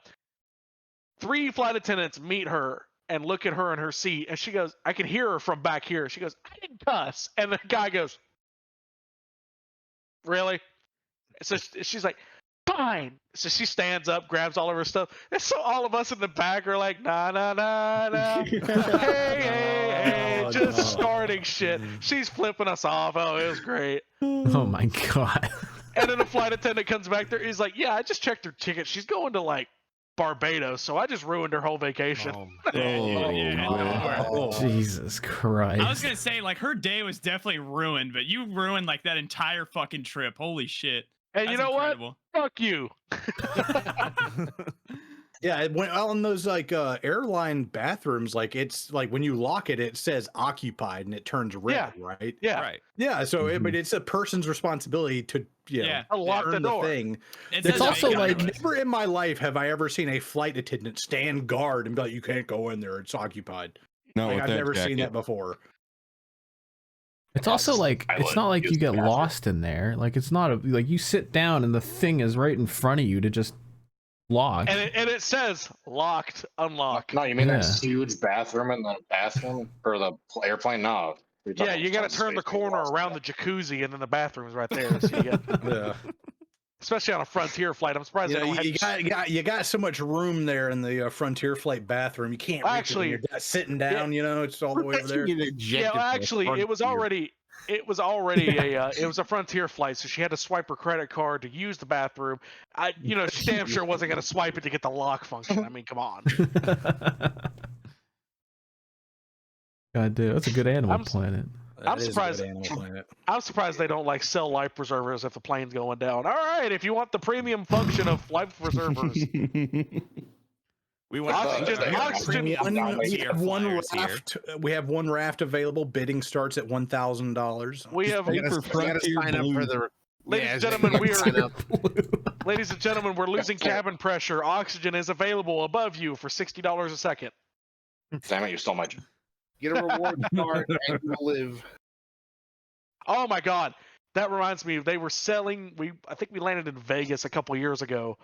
3 flight attendants meet her and look at her in her seat, and she goes, I can hear her from back here. She goes, I didn't cuss. And the guy goes, really? So she's like, fine. So she stands up, grabs all of her stuff. And so all of us in the back are like, nah, nah, nah, nah. hey, just starting shit. She's flipping us off. Oh, it was great.
Oh my God.
And then the flight attendant comes back there. He's like, yeah, I just checked her ticket. She's going to like Barbados, so I just ruined her whole vacation.
Jesus Christ.
I was gonna say, like, her day was definitely ruined, but you ruined like that entire fucking trip. Holy shit.
And
That's
you know
incredible.
what? Fuck you.
Yeah, it went on those like airline bathrooms. Like it's like when you lock it, it says occupied and it turns red, right?
Yeah.
Right.
Yeah. So, but it's a person's responsibility to
Unlock the
turn the
door.
thing.
It
It's
says
also
vacant,
like-
by the way.
Never in my life have I ever seen a flight attendant stand guard and be like, "You can't go in there; it's occupied."
No,
Like,
with
I've
that
never seen
jacket.
that before.
It's also like it's not like you get lost in there. Like it's not like you sit down and the thing is right in front of you to just lock.
And it says locked, unlocked.
No, you mean that
Yeah.
huge bathroom in the bathroom or the airplane? No.
Yeah, you got to turn the corner around the jacuzzi, and then the bathroom's right there. So you get,
Yeah.
especially on a Frontier flight. I'm surprised
You
they
know,
don't have.
you got so much room there in the Frontier flight bathroom. You can't reach
Actually,
it when you're sitting down. You know, it's all the way over there.
Yeah, well, actually, it was already a it was a Frontier flight, so she had to swipe her credit card to use the bathroom. She damn sure wasn't gonna swipe it to get the lock function. I mean, come on.
God damn, that's a good Animal Planet.
I'm surprised they don't like sell life preservers if the plane's going down. All right, if you want the premium function of life preservers,
we want
oxygen.
We have one raft available. Bidding starts at $1,000.
We have.
You gotta sign up for the.
Ladies and gentlemen, we're losing cabin pressure. Oxygen is available above you for $60 a second.
Damn it, you stole my.
Get a reward card and you'll live.
Oh my God, that reminds me. They were selling. I think we landed in Vegas a couple years ago,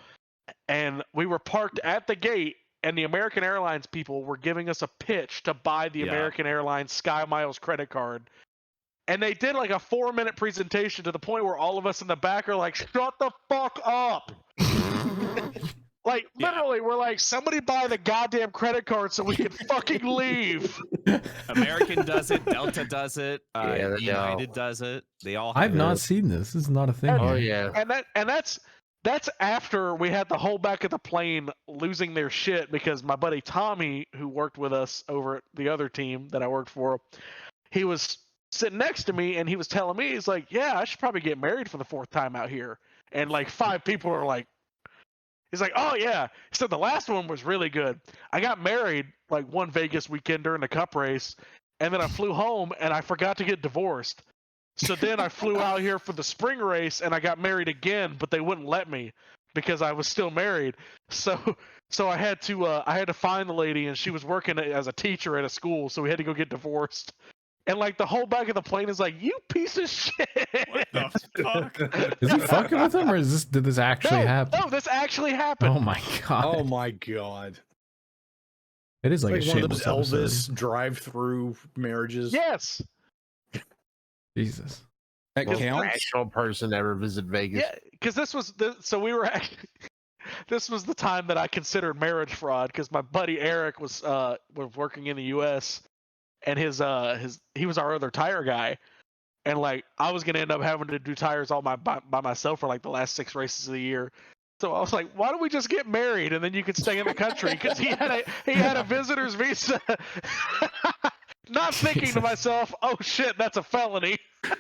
and we were parked at the gate, and the American Airlines people were giving us a pitch to buy the American Airlines Sky Miles credit card. And they did like a 4-minute presentation to the point where all of us in the back are like, shut the fuck up. Like, literally, we're like, somebody buy the goddamn credit card so we can fucking leave.
American does it. Delta does it.
Yeah, they
United
all-
does it. They all.
I've
have
not
it.
seen this. This is not a thing.
Oh
here.
yeah.
And that's after we had the whole back of the plane losing their shit because my buddy Tommy, who worked with us over at the other team that I worked for, he was sitting next to me and he was telling me, he's like, yeah, I should probably get married for the 4th time out here. And like 5 people are like, he's like, oh yeah. He said the last one was really good. I got married like one Vegas weekend during the cup race, and then I flew home and I forgot to get divorced. So then I flew out here for the spring race and I got married again, but they wouldn't let me because I was still married. So I had to find the lady, and she was working as a teacher at a school, so we had to go get divorced. And like the whole back of the plane is like, you piece of shit.
What the fuck?
Is he fucking with him, or did this actually happen?
No, this actually happened.
Oh my God.
Oh my God.
It is
It's
like, a
one of those
shameless episode.
Elvis drive-through marriages.
Yes.
Jesus.
That
Most
counts.
rational person ever visit Vegas.
Yeah, because this was this was the time that I considered marriage fraud because my buddy Eric was working in the U.S. and he was our other tire guy, and like I was gonna end up having to do tires all by myself for like the last 6 races of the year. So I was like, why don't we just get married and then you could stay in the country? Because he had a visitor's visa. Not thinking to myself, oh shit, that's a felony.
Hey,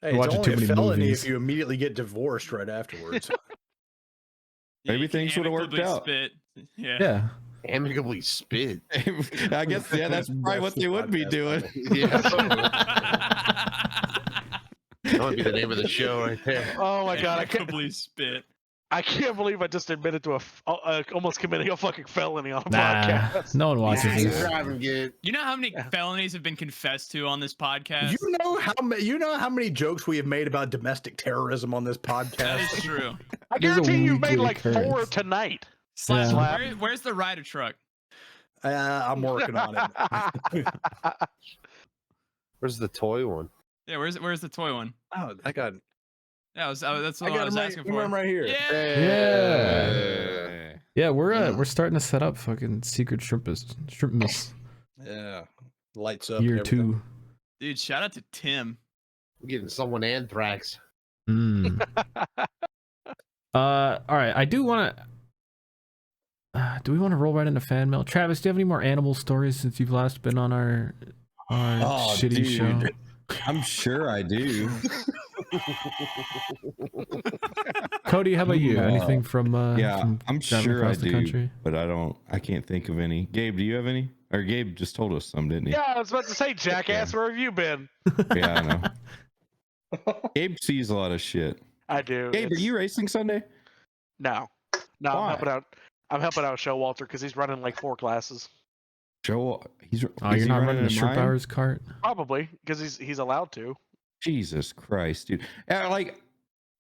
it's
Watching
only
too
a
many
felony
movies.
if you immediately get divorced right afterwards.
Yeah,
Maybe
you can
things would have worked
amicably
out.
Spit. Yeah.
Yeah.
Amicably spit.
I guess that's probably what they would be doing.
Yeah. That would be the name of the show right there.
Oh my god,
Amicably spit.
I can't believe I just admitted to almost committing a fucking felony on a
Nah,
podcast.
no one watches
Yeah,
this.
he's driving good.
You know how many felonies have been confessed to on this podcast?
You know how many jokes we have made about domestic terrorism on this
That
podcast.
is true.
I
It is a
guarantee you've made
weekly
like 4
occurrence.
tonight.
Slash,
Yeah.
where's the rider truck?
I'm working on it.
Where's the toy one?
Yeah, where's the toy one?
Oh, I got
That's what I was
him
asking for.
right here.
Yeah.
Yeah, we're starting to set up fucking secret shrimpmas
Yeah, lights up.
year
and everything.
2.
Dude, shout out to Tim.
We're getting someone anthrax.
Mm. All right. I do want to. Do we want to roll right into fan mail? Travis, do you have any more animal stories since you've last been on our
Oh,
shitty
dude.
show?
I'm sure I do.
Cody, how about you? Anything from?
Yeah,
from
I'm
driving
sure I
across the
do,
country?
but I can't think of any. Gabe, do you have any? Or Gabe just told us some, didn't he?
Yeah, I was about to say, jackass, where have you been?
Yeah, I know. Gabe sees a lot of shit.
I do.
Gabe, are
It's-
you racing Sunday?
No. No,
Why?
I'm helping out Showalter because he's running like 4 classes.
Joe, he's.
Oh,
is
you're
he
not running a
in
Shrimp
mine?
Hours cart?
Probably because he's allowed to.
Jesus Christ, dude! Like,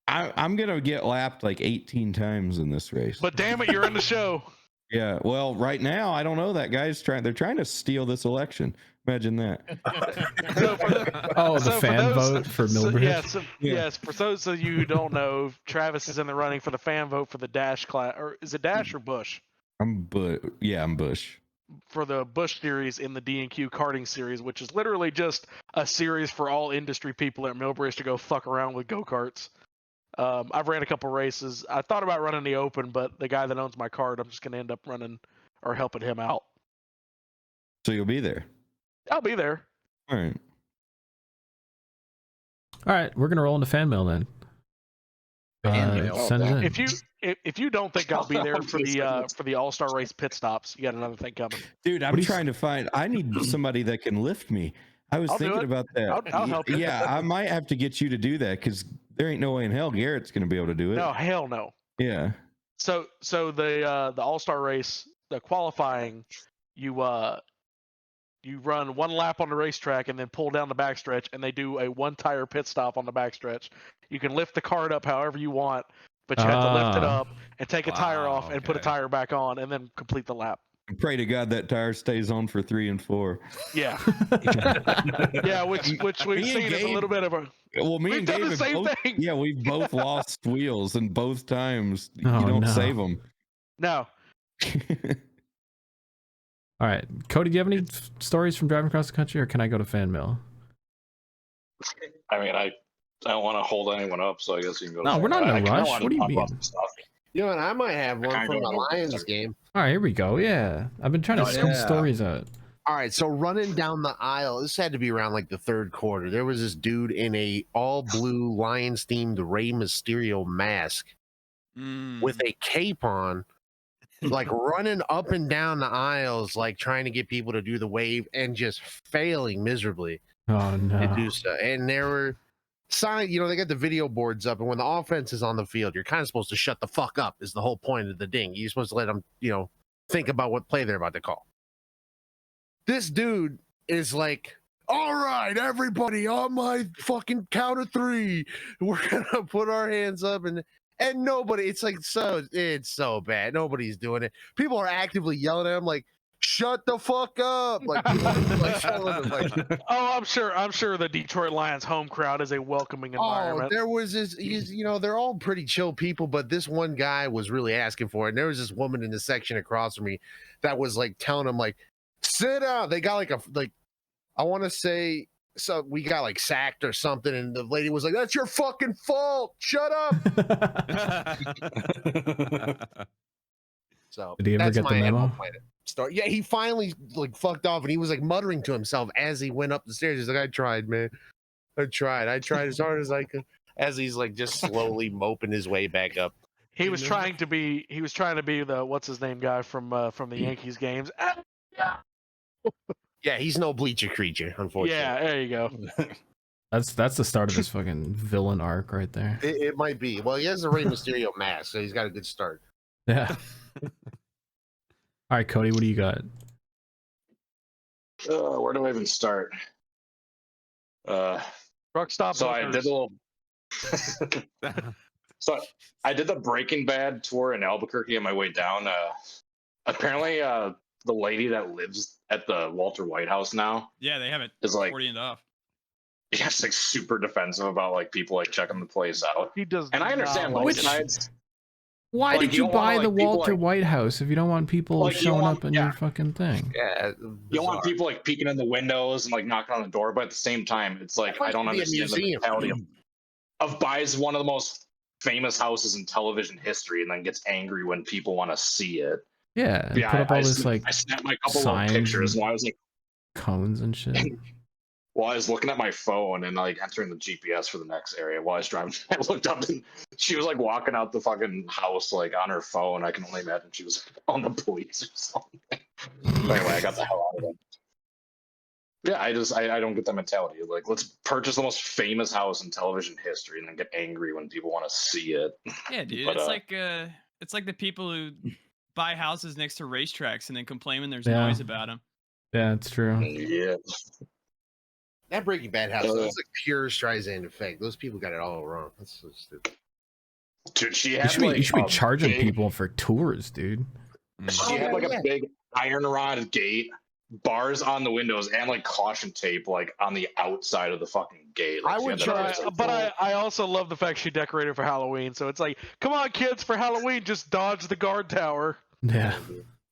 I'm gonna get lapped like 18 times in this race.
But damn it, you're in the show.
Yeah, well, right now I don't know. That guy's trying. They're trying to steal this election. Imagine that.
Oh, the
So for
fan
those-
vote for
So,
Milbridge.
yes, for those of you who don't know, Travis is in the running for the fan vote for the Dash class, or is it Dash or Bush?
I'm Bush.
For the Bush series in the D&Q karting series, which is literally just a series for all industry people at Millbridge to go fuck around with go-karts. I've ran a couple races. I thought about running the Open, but the guy that owns my cart, I'm just going to end up running or helping him out.
So you'll be there.
I'll be there.
All right.
All right, we're gonna roll into fan mail then.
Fan mail.
Send it in.
If you don't think I'll be there for the All-Star race pit stops, you got another thing coming.
Dude, I'm
What do you
trying to find. I need somebody that can lift me. I was
I'll do
thinking
it.
about that.
I'll help you.
Yeah, I might have to get you to do that because there ain't no way in hell Garrett's going to be able to do it.
No, hell no.
Yeah.
So the All-Star race, the qualifying, you run 1 lap on the racetrack and then pull down the backstretch, and they do a 1 tire pit stop on the backstretch. You can lift the cart up however you want, but you have to lift it up and take a tire
Wow,
off and put a
okay.
tire back on, and then complete the lap.
And pray to God that tire stays on for 3 and 4.
Yeah, yeah, which we've
Me and
seen is a
Gabe-
little bit of a.
Well, me
We've
and
done
Gabe
the
have
same
both,
thing.
Yeah, we've both lost wheels, and both times
Oh,
you don't
no.
save them.
No,
All right, Cody, do you have any stories from driving across the country, or can I go to fan mail?
I mean, I don't want to hold anyone up, so I guess you can go.
No,
to
we're not in a
I kinda
rush.
wanna
What do you
talk about
mean?
some stuff.
You know, and I might have one
kinda
from the
don't know.
Lions game.
All right, here we go. Yeah, I've been trying to
Oh,
scoop
yeah.
stories out.
All right, so running down the aisle, this had to be around like the 3rd quarter. There was this dude in a all blue Lions themed Rey Mysterio mask with a cape on, like running up and down the aisles, like trying to get people to do the wave and just failing miserably
Oh
to
no!
do so. And there were signs, they got the video boards up, and when the offense is on the field, you're kind of supposed to shut the fuck up, is the whole point of the ding. You're supposed to let them, think about what play they're about to call. This dude is like, all right, everybody, on my fucking count of 3, we're gonna put our hands up, and nobody, it's so bad. Nobody's doing it. People are actively yelling at him like, shut the fuck up. Like, telling him, like,
oh, I'm sure the Detroit Lions home crowd is a welcoming
oh,
environment.
there was this, they're all pretty chill people, but this one guy was really asking for it. And there was this woman in the section across from me that was like telling him, like, sit down. They got like I want to say, so we got like sacked or something, and the lady was like, that's your fucking fault, shut up. So
Did he ever
that's
get the
my
memo?
Animal Planet story. Yeah, he finally like fucked off, and he was like muttering to himself as he went up the stairs. He's like, I tried, man, I tried as hard as I could, as he's like just slowly moping his way back up.
He was trying to be the what's his name guy from the Yankees games.
Yeah, he's no bleacher creature, unfortunately.
Yeah, there you go.
That's the start of his fucking villain arc right there.
It might be. Well, he has the Rey Mysterio mask, so he's got a good start.
Yeah. All right, Cody, what do you got?
Where do I even start?
Truck stop.
So I did a little. So I did the Breaking Bad tour in Albuquerque on my way down. Apparently, the lady that lives at the Walter White House now
Yeah, they have it
is like,
40 and off.
yeah, it's like super defensive about like people like checking the place out.
He does.
And I understand
not
both
like
Which-
sides.
Why
Like,
did
you
you
don't wanna,
buy
like,
the
people,
Walter
like-
White House if you don't want people
Like, you
showing
want-
up in
yeah.
your fucking thing?
Yeah,
You don't want people like peeking in the windows and like knocking on the door, but at the same time, it's like I don't understand the mentality of buys one of the most famous houses in television history and then gets angry when people want to see it.
Yeah, and
Yeah,
put up all
I
this like
I snapped my couple of
signs
pictures
and
while I was like,
cones and shit.
while I was looking at my phone and like entering the GPS for the next area while I was driving. I looked up and she was like walking out the fucking house like on her phone. I can only imagine she was on the police or something. But anyway, I got the hell out of it. Yeah, I don't get that mentality. Like, let's purchase the most famous house in television history and then get angry when people want to see it.
Yeah, dude.
But,
It's like the people who buy houses next to racetracks and then complain when there's
Yeah.
noise about them.
Yeah, it's true.
Yeah.
that Breaking Bad house, that's like pure Streisand effect. Those people got it all wrong. That's so stupid.
Dude, she
You
had
should be,
like
you should be
a
charging
big-
people for tours, dude.
She had like a big iron rod gate, bars on the windows, and like caution tape like on the outside of the fucking gate. Like,
I
she
would
had that
try-
place, like,
But I also love the fact she decorated for Halloween. So it's like, come on, kids, for Halloween, just dodge the guard tower.
Yeah.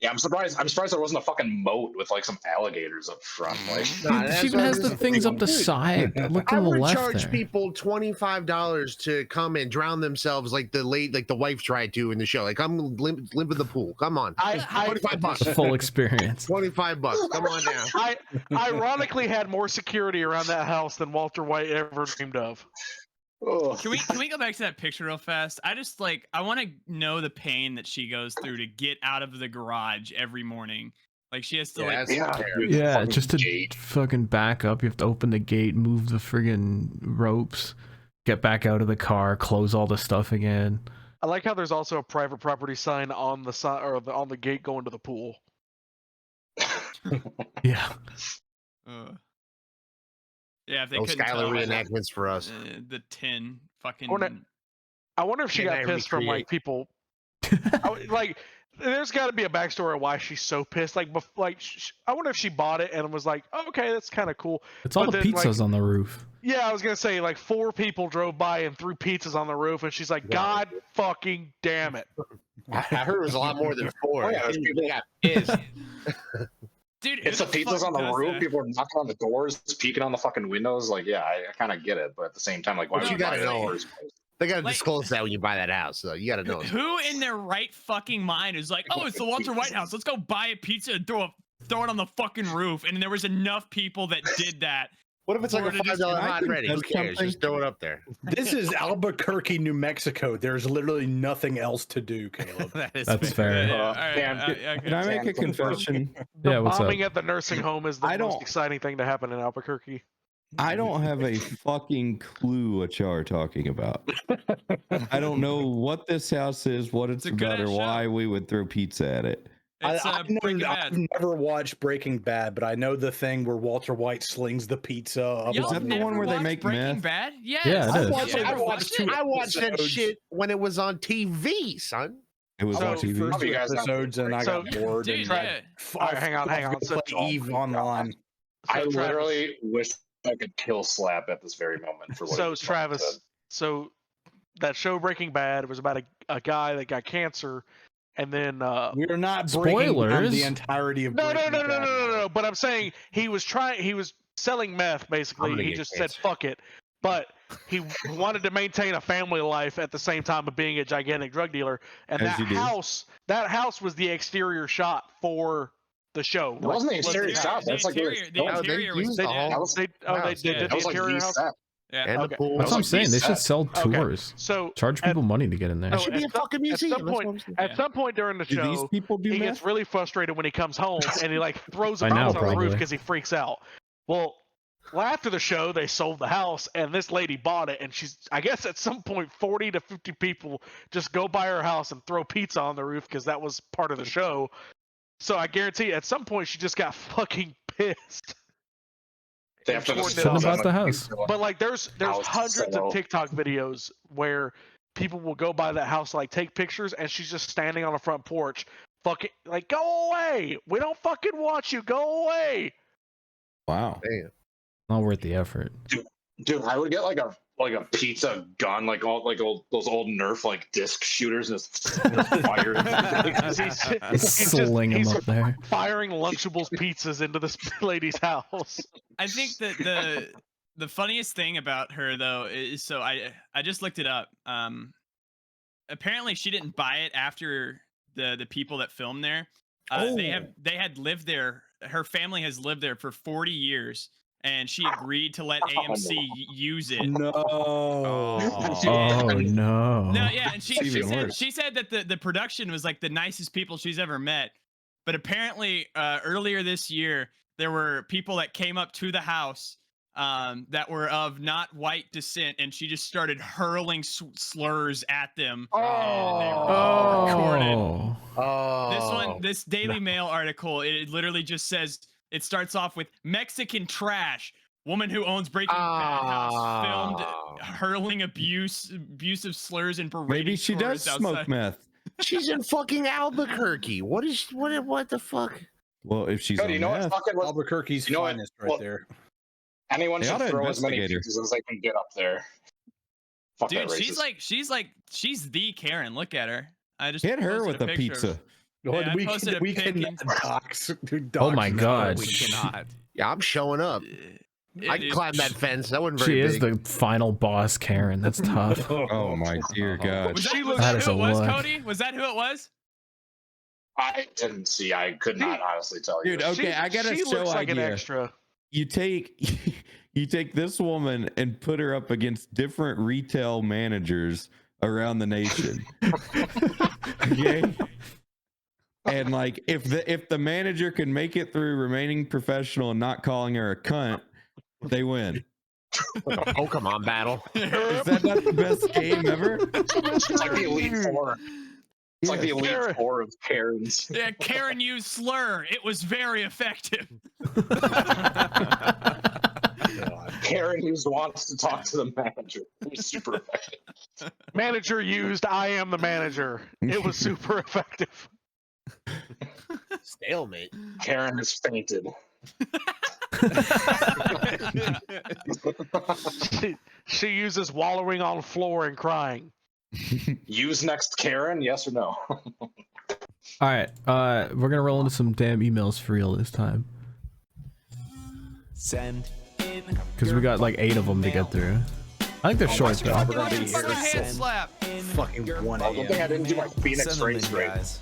yeah, I'm surprised there wasn't a fucking moat with like some alligators up front. Like,
Nah,
Dude,
that's
she even
what
has
I'm
the
saying.
things up the
Dude,
side. Look
I
on the
would
left
charge
there.
people $25 to come and drown themselves like the wife tried to in the show. Like, I'm limp in the pool. Come on, $25.
The full experience.
$25. Come on now.
I ironically had more security around that house than Walter White ever dreamed of.
ugh.
Can we go back to that picture real fast? I want to know the pain that she goes through to get out of the garage every morning. Like she has to
Yeah,
like
that's
yeah,
terrible.
dude,
Yeah,
fucking
just to
gate.
fucking back up, you have to open the gate, move the friggin' ropes, get back out of the car, close all the stuff again.
I like how there's also a private property sign on the side or on the gate going to the pool.
Yeah.
Yeah, if they
No
couldn't tell,
Skylar
like,
reenactments for us.
the 10 fucking
I wonder if she
Can
got
I
pissed from like
recreate?
people. Like, there's got to be a backstory of why she's so pissed. Like, I wonder if she bought it and was like, oh, okay, that's kind of cool.
It's all
But
the
then, like,
pizzas on the roof.
Yeah, I was gonna say like 4 people drove by and threw pizzas on the roof, and she's like, God fucking damn it.
I heard it was a lot more than 4.
Oh, yeah, there's people-
They got pissed.
dude.
It's the
who
pizzas
fuck
on the
does
roof.
that?
People are knocking on the doors, peeking on the fucking windows. Like, yeah, I kind of get it, but at the same time, like, why
But
would
you
you buy
gotta
it in
know.
the first place?
They got to
Like-
disclose that when you buy that house. So you got to know.
Who in their right fucking mind is like, oh, it's the Walter White House. Let's go buy a pizza and throw it on the fucking roof. And there was enough people that did that.
What if it's like a
Or to just-
$5
I
hot
think
ready? Who
that's
cares?
something-
Just throw it up there.
This is Albuquerque, New Mexico. There's literally nothing else to do, Caleb.
That's fair.
Yeah, all right,
damn.
okay.
Can I make a confession?
The
What's up?
bombing at the nursing home is the
I
most
don't-
exciting thing to happen in Albuquerque.
I don't have a fucking clue what y'all are talking about. I don't know what this house is, what it's
It's a good
about, or
ass
why
show.
we would throw pizza at it.
It's Breaking
I've
Bad.
never watched Breaking Bad, but I know the thing where Walter White slings the pizza up.
Y'all
Is that the
never
one where they
watched
make
Breaking
meth?
Bad? Yes.
Yeah, it
I
is.
watched,
You
I
never
watched
it?
two
I watched that
episodes.
shit when it was on TV, son.
It was
I
on
watched the
TV.
first
How do
two
you guys not-
episodes and I got
So-
bored.
Dude,
and
yeah.
All right, hang on.
Go
So,
play Eve online.
I
Travis-
literally wish I could kill Slap at this very moment for what he
So
just
Travis,
said.
so that show Breaking Bad was about a guy that got cancer, and then
We're not breaking down
Spoilers.
the entirety of
no.
Breaking Bad.
But I'm saying he was selling meth
I'm
basically.
gonna
He
get
just
cancer.
said fuck it, but he wanted to maintain a family life at the same time of being a gigantic drug dealer. And
As
that
you do.
house was the exterior shot for the show.
It wasn't the
Like,
exterior
The
shot. That's like
interior, the
Oh, they
interior was
used the whole-
they
house.
did
That
the
was like
interior
the
house.
set.
Yeah.
And
Okay.
the pool.
That's what I'm
like
saying. They should
reset.
sell
Okay.
tours.
So
Charge
at-
people money to get in there.
That should be a
at some-
fucking
at
museum.
some
that's what
point-
I'm saying.
At some point during the
Do these
show,
people do
he
meth?
gets really frustrated when he comes home and he like throws a
By now,
bounce on the roof
probably.
because he freaks out. Well, after the show, they sold the house and this lady bought it, and she's, I guess, at some point 40 to 50 people just go by her house and throw pizza on the roof because that was part of the show. So I guarantee at some point she just got fucking pissed.
They have to
Something
just
Something
sell
about
them,
the
like,
house.
But like there's
House
hundreds
sell.
of TikTok videos where people will go by that house, like take pictures, and she's just standing on the front porch, fucking like, go away. We don't fucking want you. Go away.
Wow.
Damn.
Not worth the effort.
Dude, I would get like a pizza gun, like those old Nerf like disc shooters, and just fire.
Sling them
he's
up there.
firing Lunchables pizzas into this lady's house.
I think that the funniest thing about her though is, so I just looked it up. Apparently she didn't buy it after the people that filmed there. They had lived there. Her family has lived there for 40 years, and she agreed to let AMC use it.
No.
Oh no.
No, yeah, and
It's even worse.
she said that the production was like the nicest people she's ever met. But apparently, earlier this year, there were people that came up to the house that were of not white descent, and she just started hurling slurs at them. And they were all recorded.
Oh.
This Daily Mail article, it literally just says, it starts off with Mexican trash. Woman who owns Breaking Bad house filmed hurling abusive slurs and berating
Maybe she does
tourists
smoke
outside.
meth.
She's in fucking Albuquerque. What the fuck?
Well, if she's
Cody,
on
you know
meth,
what's fucking
Albuquerque's
You know what?
finest right
Well,
there.
anyone
They
should
oughta
throw as many
investigate her.
pizzas as they can get up there. Fuck
Dude,
that
she's the Karen. Look at her. I just
hit her
posted
with a
picture of-
pizza.
Well,
I
we
posted a
we
pic
can
in-
dox.
Oh my god.
We cannot.
Yeah, I'm showing up. I can
Dude,
climb that fence. That wasn't
She
very
is
big.
the final boss, Karen. That's tough.
Oh my dear God.
Was
She
that, was
looks-
that
That is
who
a
it was,
look.
Cody? Was that who it was?
I didn't see. I could not honestly tell you.
Dude, okay, I got a
she
show
looks like an
idea.
extra.
You take this woman and put her up against different retail managers around the nation. Okay? And like if the manager can make it through remaining professional and not calling her a cunt, they win.
Like a Pokemon battle.
Is that not the best game ever?
It's like the Elite Four. It's like the Elite
Karen.
Four of Karens.
Yeah, Karen used slur. It was very effective.
Karen who wants to talk to the manager. It was super effective.
Manager used I am the manager. It was super effective.
Stalemate.
Karen has fainted.
She uses wallowing on floor and crying.
Use next Karen, yes or no?
All right, we're gonna roll into some damn emails for real this time
Send in.
because we got like 8 of them to get through. I think they're short though.
We're gonna be here
Fucking hand slap.
fucking 1
I don't think I
a.m.
didn't do my Phoenix
Send them
race
in,
right.
guys.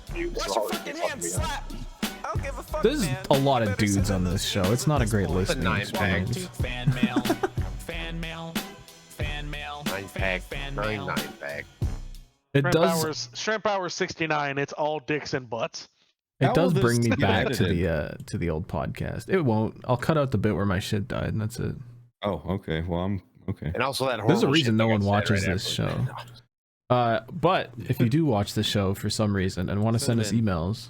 There's a lot of dudes on this show. It's not a great listening
9-pack.
experience.
Fan mail. Fan mail. Fan mail.
9-pack.
Fan
9-pack.
It does.
Shrimp Hours 69. It's all dicks and butts.
How
It does
will
bring
this
me
get
back
edited?
to the old podcast. It won't. I'll cut out the bit where my shit died, and that's it.
Oh, okay. Well, I'm okay.
And also that
There's a
horrible
reason
shit
no
that
one
got said
watches
right
this
after.
show. But if you do watch the show for some reason and want to send us emails,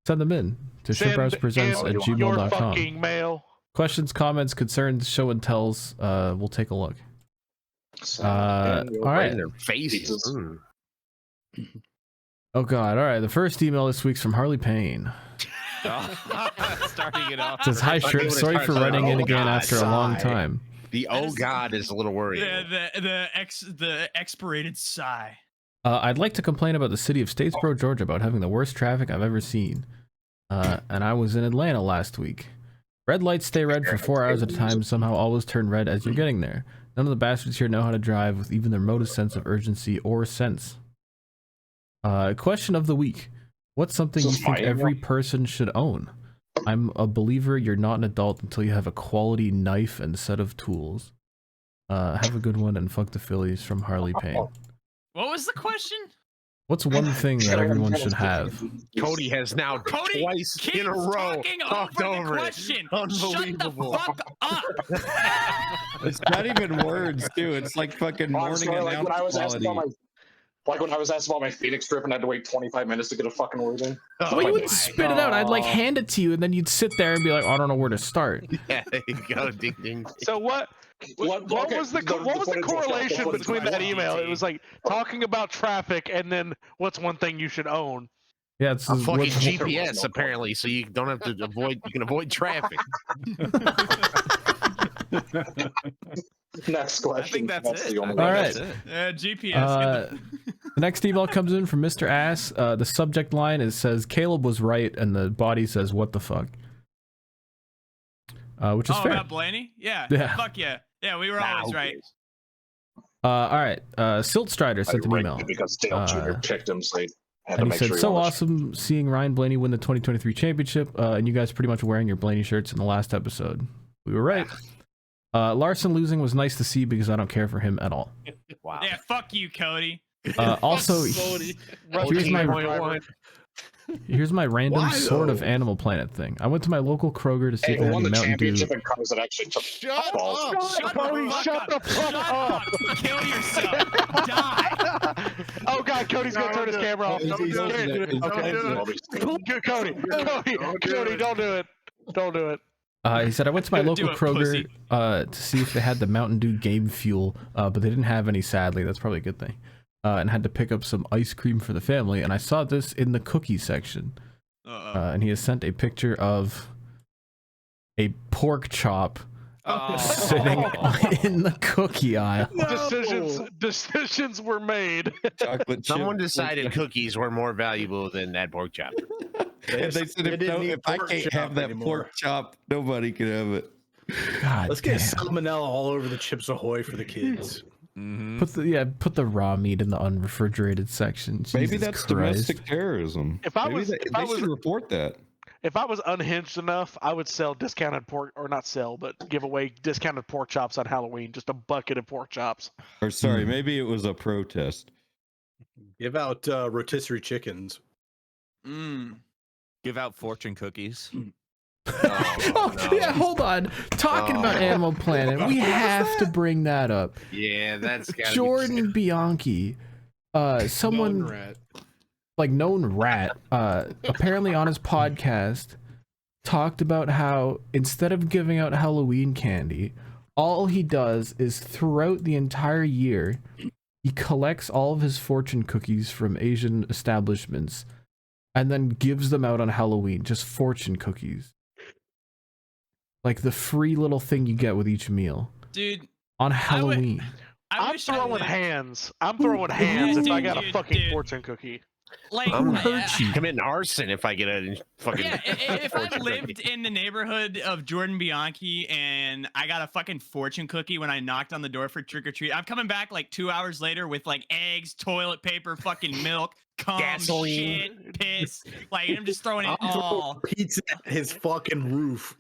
send them in to
Send
ShrimpHoursPresents
in
at
your
gmail.com.
fucking mail.
Questions, comments, concerns, show and tells. We'll take a look. All right.
In their faces.
Pizzas.
Oh God. All right. The first email this week's from Harley Payne.
Starting it off.
It says, "Hi, Shrimp. Sorry for running in again after a long time.
The oh god is a little worried.
The expirated sigh.
I'd like to complain about the city of Statesboro, Georgia, about having the worst traffic I've ever seen. And I was in Atlanta last week. Red lights stay red for 4 hours at a time, somehow always turn red as you're getting there. None of the bastards here know how to drive with even their remotest sense of urgency or sense. Question of the week. What's something you think every person should own? I'm a believer you're not an adult until you have a quality knife and set of tools. Have a good one and fuck the Phillies from Harley Payne.
What was the question?
What's one thing that everyone should have?
Cody has now
Cody
twice
keeps
in a row
talking
talked
over the
over it.
question.
Unbelievable.
Shut the fuck up.
It's not even words, too. It's like fucking
I'm
morning
sorry, like when I was asked
quality.
about my Phoenix trip and had to wait 25 minutes to get a fucking word in.
Well, you would spit it out. I'd like hand it to you, and then you'd sit there and be like, I don't know where to start.
Yeah, there you go. Ding, ding.
So what was the correlation between that email? It was like talking about traffic and then what's one thing you should own?
Yeah, it's
A fucking
what's-
GPS apparently, so you don't have to avoid. You can avoid traffic.
Next question.
I think that's it.
the only
I think
one.
that's
Alright.
it.
GPS.
The next email comes in from Mr. Ass. The subject line says Caleb was right, and the body says what the fuck, which is
Oh,
fair.
about Blaney? Yeah.
Yeah.
Fuck yeah. Yeah, we were always right.
All right. Silt Strider sent an email,
because Dale Jr. picked him, so they had to
and he
make
said,
sure he
"So
watched.
awesome seeing Ryan Blaney win the 2023 championship, and you guys pretty much wearing your Blaney shirts in the last episode. We were right. Larson losing was nice to see because I don't care for him at all.
Wow.
Yeah, fuck you, Cody.
Also, here's my random sort of Animal Planet thing. I went to my local Kroger to see
Hey,
if
who
they had
won
any
the
Mountain Dew.
championship in cars that actually took
Shut
balls?
up!
Cody, shut the fuck up!
Kill yourself. Die.
Oh god, Cody's gonna turn his camera off. Cody, don't do it. Don't do it.
He said, I went to my local
Do it,
Kroger to see if they had the Mountain Dew Gabe Fuel, but they didn't have any, sadly. That's probably a good thing. And had to pick up some ice cream for the family, and I saw this in the cookie section. And he has sent a picture of a pork chop sitting in the cookie aisle.
Decisions were made.
Chocolate chip.
Someone decided cookies were more valuable than that pork chop.
And they said, if I can't have that pork chop, nobody can have it.
God,
Let's get
damn.
salmonella all over the Chips Ahoy for the kids.
Put the raw meat in the unrefrigerated section.
Maybe
Jesus
that's
Christ.
domestic terrorism.
If I
Maybe
was-
they,
if I
they
was-
should report that.
If I was unhinged enough, I would sell discounted pork, or not sell, but give away discounted pork chops on Halloween. Just a bucket of pork chops.
Or sorry, maybe it was a protest.
Give out rotisserie chickens.
Give out fortune cookies.
Yeah, hold on. Talking about Animal Planet, we have to bring that up.
Yeah, that's got
Jordan Bianchi, someone
Known rat.
like known rat, apparently on his podcast talked about how instead of giving out Halloween candy, all he does is throughout the entire year, he collects all of his fortune cookies from Asian establishments and then gives them out on Halloween, just fortune cookies. Like the free little thing you get with each meal
Dude,
on Halloween.
I
I'm
wish I
throwing
lived-
hands. I'm throwing hands if I got a
Dude,
fucking
dude.
fortune cookie.
Like,
I'm
hurt you?
committing arson if I get a fucking.
yeah, if I
fortune
lived
cookie.
in the neighborhood of Jordan Bianchi and I got a fucking fortune cookie when I knocked on the door for trick or treat, I'm coming back like 2 hours later with like eggs, toilet paper, fucking milk, cum,
Gasoline.
shit, piss. Like I'm just throwing it
I'm throwing
all.
pizza at his fucking roof.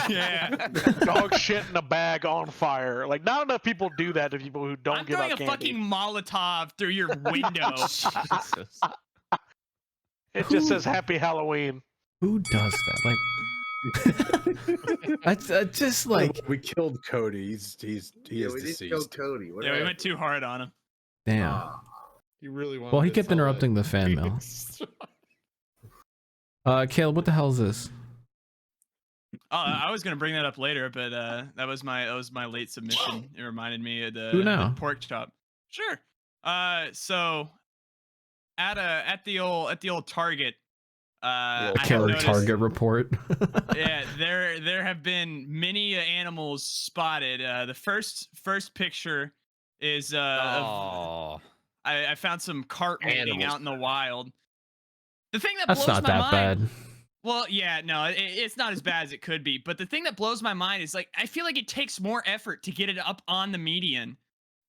Yeah,
Dog shit in a bag on fire. Like not enough people do that to people who don't
I'm
give
throwing
out
a
candy.
fucking Molotov through your window.
Jesus.
It just says Happy Halloween.
Who does that? Like, that's just like,
we killed Cody. He is deceased.
Cody.
Yeah, we went too hard on him.
damn.
You really want?
Well, he kept interrupting the fan mail. Caleb, what the hell is this?
Oh, I was gonna bring that up later, but that was my late submission. It reminded me of the,
Who now?
the pork chop. Sure. So at the old Target, I have
Caleb
noticed-
Target report.
yeah, there have been many animals spotted. The first picture is of,
Oh.
I found some cart mating
Animals.
out in the wild. The thing that
That's
blows
not
my
that
mind.
bad.
Well, yeah, no, it's not as bad as it could be. But the thing that blows my mind is like I feel like it takes more effort to get it up on the median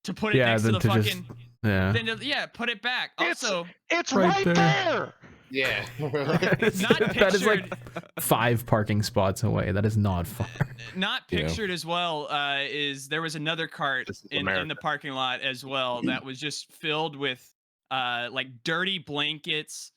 to put it
Yeah,
next to
than
the
to
fucking.
just yeah.
Then to, yeah, put it back.
It's-
Also,
It's
Right
right,
there.
there.
Yeah.
Not
That is like
pictured.
5 parking spots away. That is not far.
Not
Yeah.
pictured as well is there was another cart
This is
in the
America.
parking lot as well that was just filled with like dirty blankets,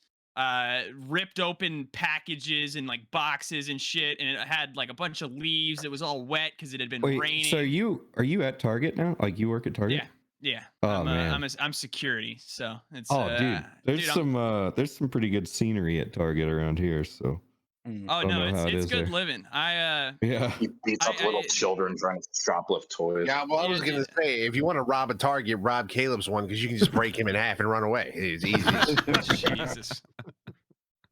ripped open packages and like boxes and shit, and it had like a bunch of leaves. It was all wet because it had been
Wait,
raining.
so are you at Target now? Like you work at Target?
Yeah, yeah.
Oh, man.
I'm security, so it's.
Oh, dude, there's
I'm-
there's some pretty good scenery at Target around here. So
Oh
don't
no,
know how it
it's
is
good
there.
living.
yeah,
He beats up little children trying to shoplift toys.
Yeah, well, I was gonna say, if you want to rob a Target, rob Caleb's one because you can just break him in half and run away. It's easy.
Jesus.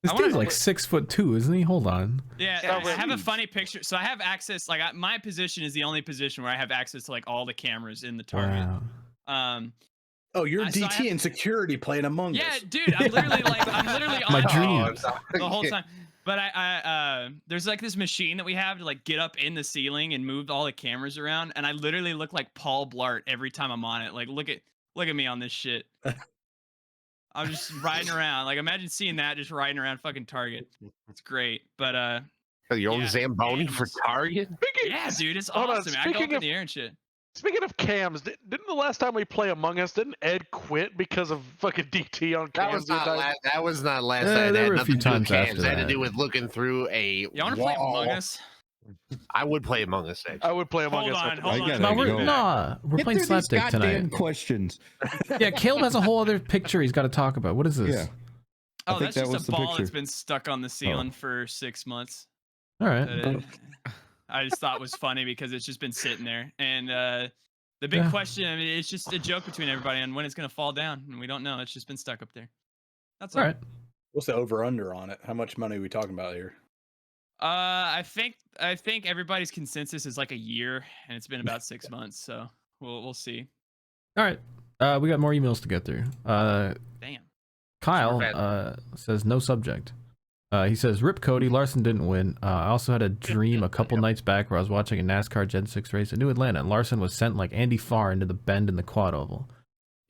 This
I wanna-
dude's like 6'2", isn't he? Hold on.
Yeah,
Yeah,
I have a
huge.
funny picture. So I have access. Like my position is the only position where I have access to like all the cameras in the Target.
Wow.
Oh, you're
so I
DT
have-
in security playing Among
Yeah,
Us.
dude, I'm literally
My
on
dreams.
the whole time. But I there's like this machine that we have to like get up in the ceiling and move all the cameras around, and I literally look like Paul Blart every time I'm on it. Like look at me on this shit. I'm just riding around. Like imagine seeing that just riding around fucking Target. It's great. But
Your own
Yeah,
Zamboni for
animals.
Target?
yeah, dude, it's
Hold on,
awesome. I go up
speaking
in
of-
the air and shit.
Speaking of cams, didn't the last time we play Among Us, didn't Ed quit because of fucking DT on
That
cams?
was not last. That was not last
Yeah,
night.
there
That
were
had
a few
nothing to do with
times after
cams. That had to
that.
do with looking through a
You want to play Among
wall.
Us?
I would play Among Us. Actually.
I would play Among
Hold
Us.
on,
after
hold
this.
on.
gotta
No,
go.
we're
Get
playing
through these
Slapdick
goddamn
tonight.
questions.
Yeah, Caleb has a whole other picture he's got to talk about. What is this?
Yeah.
Oh,
think
that's
that
just
was
a
the
ball
picture.
that's been stuck on the ceiling for 6 months.
All right.
That I just thought was funny because it's just been sitting there. And the big
Yeah.
question, I mean, it's just a joke between everybody on when it's going to fall down. And we don't know. It's just been stuck up there. That's all.
All right.
What's the over under on it? How much money are we talking about here?
I think everybody's consensus is like a year, and it's been about 6 months. So we'll see.
All right. We got more emails to get through.
Damn.
Kyle says no subject. He says, "Rip Cody, Larson didn't win. I also had a dream a couple nights back where I was watching a NASCAR Gen 6 race in New Atlanta, and Larson was sent like Andy Farr into the bend in the quad oval.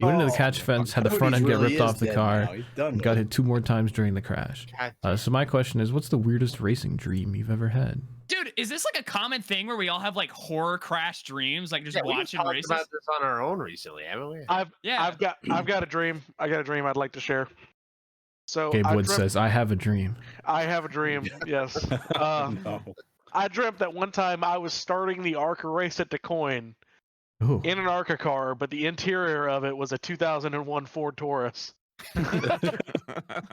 He went into the catch fence, had the front end get ripped off the car, and got hit 2 more times during the crash. So my question is, what's the weirdest racing dream you've ever had?"
Dude, is this like a common thing where we all have like horror crash dreams, like just
Yeah, we
watching
talked
races?
about this on our own recently, haven't we?
Yeah.
I've got a dream. I got a dream I'd like to share. So
Gabe
I
Wood
dreamt-
says, "I have a dream."
I have a dream. Yes.
No.
I dreamt that one time I was starting the ARCA race at DeCoin
Ooh.
in an ARCA car, but the interior of it was a 2001 Ford Taurus.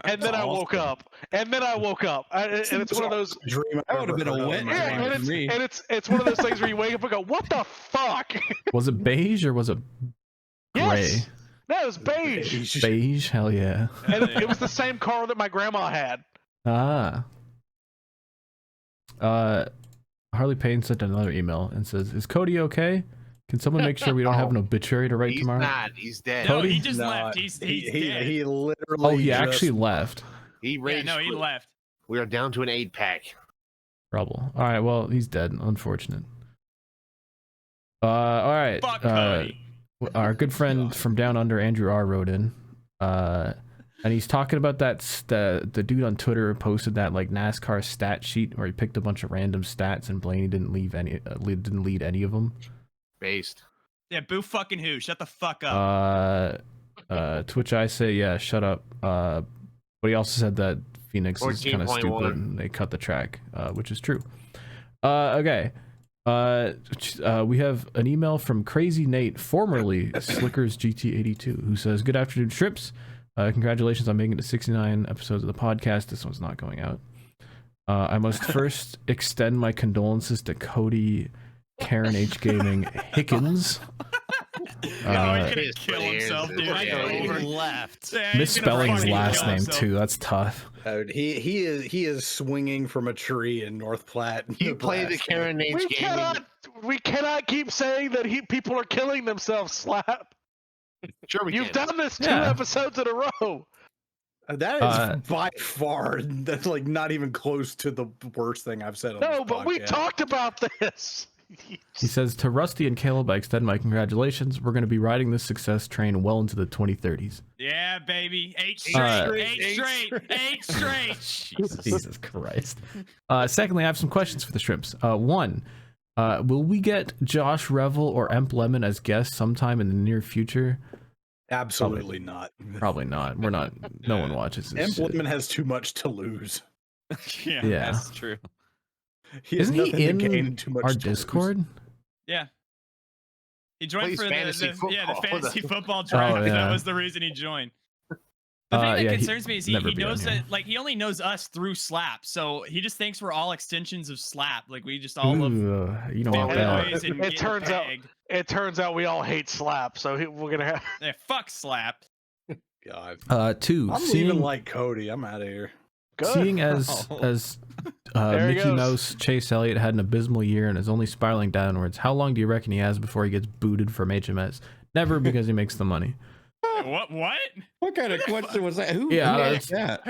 And then I woke up. And it's one of those.
Dream
That would have been a wet
Yeah,
dream
and
for me.
it's one of those things where you wake up and go, "What the fuck?"
Was it beige or was it gray?
Yes. No, it was beige.
Beige? Hell yeah.
And it was the same car that my grandma had.
Ah. Harley Payne sent another email and says, "Is Cody okay? Can someone make sure we don't have an obituary to write
He's
tomorrow?"
not. He's dead.
No,
Cody?
he just
No,
left. He's dead.
he literally.
Oh, he
just-
actually left.
He
Yeah,
raged
no, he
quit.
left.
We are down to an 8-pack.
Trouble. All right, well, he's dead. Unfortunate. All right.
Fuck Cody.
Our good friend from down under, Andrew R, wrote in, and he's talking about the dude on Twitter posted that like NASCAR stat sheet where he picked a bunch of random stats and Blaney didn't lead any of them.
Based.
Yeah, boo fucking who? Shut the fuck up.
Twitch, I say yeah, shut up. But he also said that Phoenix is kind of
14.1.
stupid and they cut the track, which is true. Okay. We have an email from Crazy Nate, formerly Slickers GT82, who says, "Good afternoon, Shrips. Congratulations on making it to 69 episodes of the podcast." This one's not going out. I must first extend my condolences to Cody, Karen H. Gaming, Hickens.
Oh, he's gonna kill himself, dude.
Yeah,
Over left.
Yeah, he's gonna
Misspelling his
fucking
last
kill
name
himself.
too. That's tough.
Dude, he is swinging from a tree in North Platte.
You play the
Nebraska.
Karen H. Gaming.
We cannot keep saying that people are killing themselves. Slap.
Sure, we
You've
can.
done this 2
Yeah.
episodes in a row.
That is by far, that's like not even close to the worst thing I've said on
No,
this
but we
podcast.
talked about this.
He says, to Rusty and Caleb, I extend my congratulations. We're going to be riding this success train well into the 2030s.
Yeah, baby. Eight straight.
Jesus Christ. Secondly, I have some questions for the Shrimps. One, will we get Josh Revel or Emp Lemon as guests sometime in the near future?
Absolutely not.
Probably not. We're not. No one watches this shit.
Emp Lemon has too much to lose.
Yeah,
That's true.
Isn't he in
too much
our
to
Discord?
lose.
Yeah. He joined
Plays
for
fantasy
the
football.
fantasy football draft.
Oh, yeah.
That was the reason he joined. The thing that concerns me is he knows that, like, he only knows us through Slap, so he just thinks we're all extensions of Slap. Like, we just all love
you don't want that.
fanboys and
It turns out we all hate Slap, so we're gonna have.
Yeah, fuck Slap.
God.
Two,
I'm
seeing,
leaving like Cody. I'm out of here.
Good.
seeing as
There he
Mickey
goes.
Mouse Chase Elliott had an abysmal year and is only spiraling downwards, how long do you reckon he has before he gets booted from HMS? Never, because he makes the money.
What?
What kind of question was that? Who
Yeah,
asked that?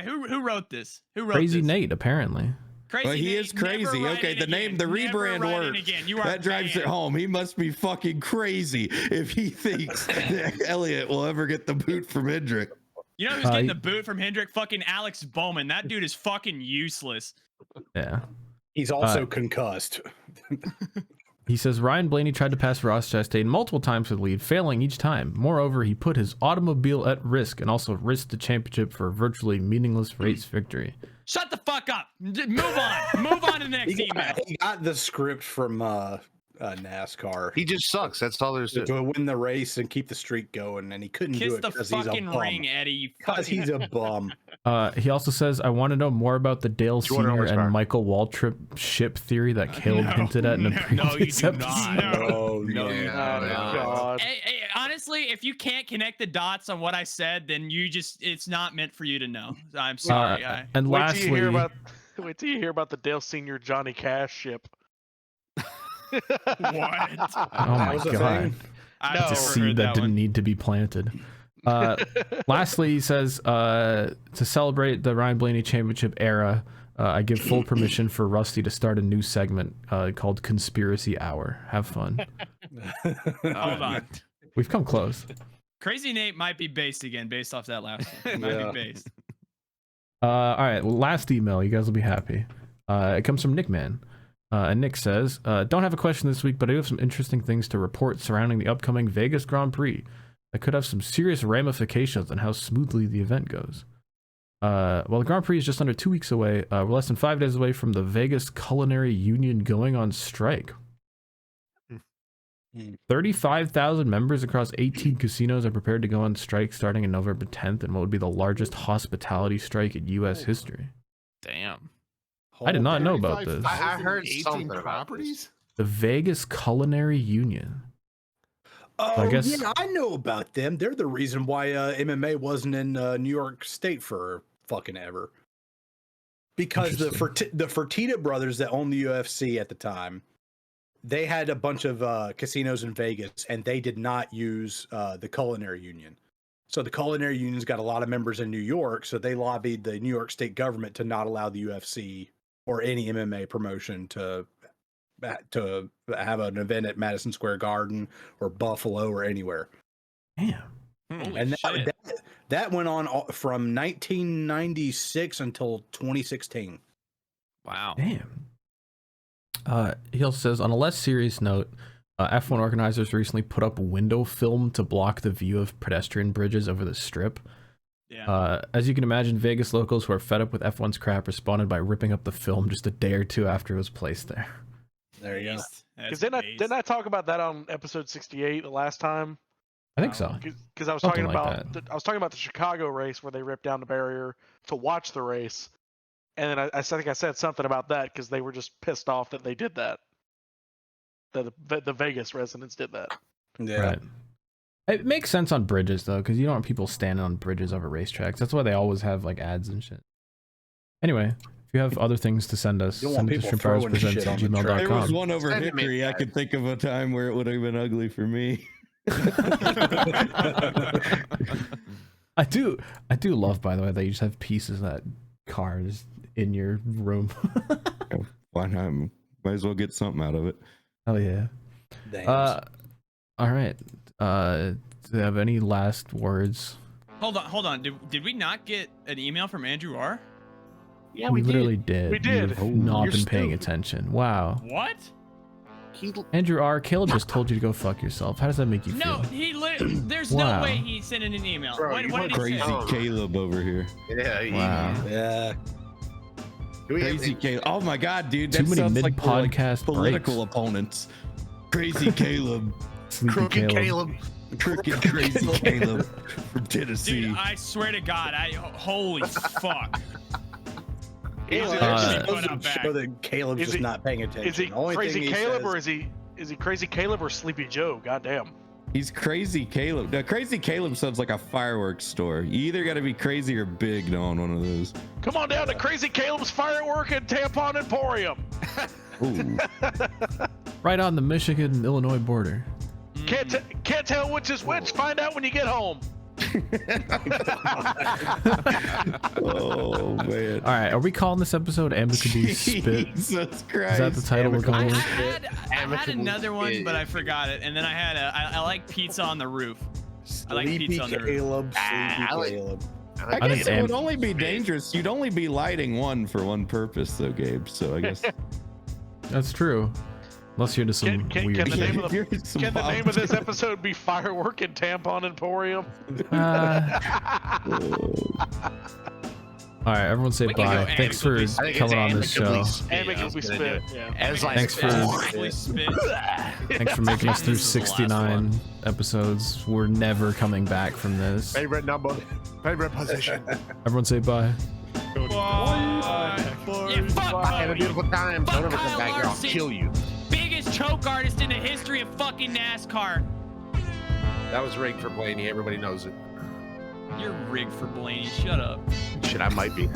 Who wrote this? Who wrote
Crazy
this?
Nate, apparently.
Crazy
Well, he
Nate,
is
never
crazy.
write
Okay,
it
the name, the
again. Never
rebrand
write it
works.
again. You are
That drives it
banned.
home. He must be fucking crazy if he thinks that Elliot will ever get the boot from Hendrick.
You know who's getting the boot from Hendrick? Fucking Alex Bowman. That dude is fucking useless.
Yeah.
He's also concussed.
He says Ryan Blaney tried to pass Ross Chastain multiple times for the lead, failing each time. Moreover, he put his automobile at risk and also risked the championship for a virtually meaningless race victory.
Shut the fuck up. Move on. Move on to the next email.
He got the script from NASCAR.
He just sucks. That's all there's to it.
To win the race and keep the streak going, and he couldn't do
Kiss
it
the
because he's a
fucking
bum.
ring, Eddie. You
Because
fucking...
he's a bum.
He also says, I want to know more about the Dale
200
Sr.
horsepower.
and Michael Waltrip ship theory that Caleb hinted at in a previous episode.
God.
Hey, honestly, if you can't connect the dots on what I said, then it's not meant for you to know. I'm sorry.
And
Wait
lastly,
till you hear about the Dale Senior Johnny Cash ship.
What?
oh my
was a
god,
thing?
I've
it's a
never
seed
heard
that didn't
one.
need to be planted. Lastly, he says, to celebrate the Ryan Blaney Championship era, I give full permission for Rusty to start a new segment called Conspiracy Hour. Have fun.
Hold on.
We've come close.
Crazy Nate might be based again, based off that last one. It might be based.
All right, last email. You guys will be happy. It comes from Nick Man. And Nick says, don't have a question this week, but I do have some interesting things to report surrounding the upcoming Vegas Grand Prix that could have some serious ramifications on how smoothly the event goes. Well, the Grand Prix is just under 2 weeks away. We're less than 5 days away from the Vegas Culinary Union going on strike. 35,000 members across 18 casinos are prepared to go on strike starting in November 10th in what would be the largest hospitality strike in U.S. history.
Damn.
I did not know about this.
I heard
18
something about
properties.
The Vegas Culinary Union.
Oh,
I guess-
yeah, I know about them. They're the reason why MMA wasn't in New York State for fucking ever. Because the Fertitta brothers that owned the UFC at the time, they had a bunch of casinos in Vegas, and they did not use the Culinary Union. So the Culinary Union's got a lot of members in New York, so they lobbied the New York State government to not allow the UFC or any MMA promotion to have an event at Madison Square Garden or Buffalo or anywhere.
Damn.
Holy
And
shit.
that went on from 1996 until 2016.
Wow.
Damn. He also says, on a less serious note, F1 organizers recently put up window film to block the view of pedestrian bridges over the strip.
Yeah.
As you can imagine, Vegas locals who are fed up with F1's crap responded by ripping up the film just a day or two after it was placed there.
There you go.
Because didn't I talk about that on episode 68 the last time?
I think so.
Because I was
Something
talking
like
about I was talking about the Chicago race where they ripped down the barrier to watch the race, and then I think I said something about that because they were just pissed off that they did that. That the Vegas residents did that.
Yeah.
Right. It makes sense on bridges, though, because you don't want people standing on bridges over racetracks. That's why they always have, like, ads and shit. Anyway, if you have other things to send us,
You don't want
send it to
people throwing
ShrimpHoursPresents
shit
at
on the track.
There was
gmail.com.
one over
Send me
Hickory. I
that.
could think of a time where it would have been ugly for me.
I do love, by the way, that you just have pieces of that car just in your room.
Why not? Might as well get something out of it.
Hell yeah.
Damn.
All right. Do you have any last words?
Hold on. Did we not get an email from Andrew R?
Yeah,
we literally did.
We did.
You've not
You're
been paying
stupid.
attention. Wow.
What?
Andrew R. Caleb just told you to go fuck yourself. How does that make you
No,
feel?
there's
Wow.
no way he sent in an email.
Bro,
what
you
did he
Crazy
say?
Caleb over here.
Yeah.
Wow.
Yeah.
Crazy Caleb. Oh my god, dude.
Too
That
many
sounds like we're,
mid-podcast
political
breaks.
opponents. Crazy Caleb.
Sleepy
Crooked Caleb.
Crooked Crazy Caleb from Tennessee.
Dude, I swear to God, holy fuck.
Is it
It
Put
goes
out
to
back.
show that Caleb's
Is
just
he-
not paying attention.
Is he
The only
Crazy
thing he
Caleb
says-
or is he Crazy Caleb or Sleepy Joe? Goddamn.
He's Crazy Caleb. Now, Crazy Caleb sounds like a fireworks store. You either got to be crazy or big to own one of those.
Come on down to Crazy Caleb's Firework and Tampon Emporium.
Ooh.
Right on the Michigan-Illinois border.
Can't tell which is which. Find out when you get home.
Oh man.
All right, are we calling this episode Amicably Spit?
Jesus Christ.
Is that the title we're
I
going with?
had another one, but I forgot it. And then I had I like pizza on the roof. I like
Sleepy
pizza on the roof.
Caleb.
I like-
Caleb.
I
I
guess
think
it would
Am-
only be dangerous. You'd only be lighting one for one purpose, though, Gabe. So I guess.
That's true. Unless you're into some
Can
weird
the name of
You're some
Can the
wild
name of this
shit.
episode be Firework and Tampon Emporium?
All right, everyone say
We can go
bye. Thanks for
amicably
spit.
coming on this show.
Amicably spit. Yeah.
Thanks for-
Amicably spit.
Thanks for making us through
This is the last
69 episodes. We're never coming back from this.
Favorite number. Favorite position.
Everyone say bye.
Yeah, fuck
Have a
Cody.
beautiful time.
Fuck
Don't ever come
Kyle
back here. I'll
Larson.
kill you.
Biggest choke artist in the history of fucking NASCAR.
That was rigged for Blaney. Everybody knows it.
You're rigged for Blaney. Shut up.
Shit, I might be.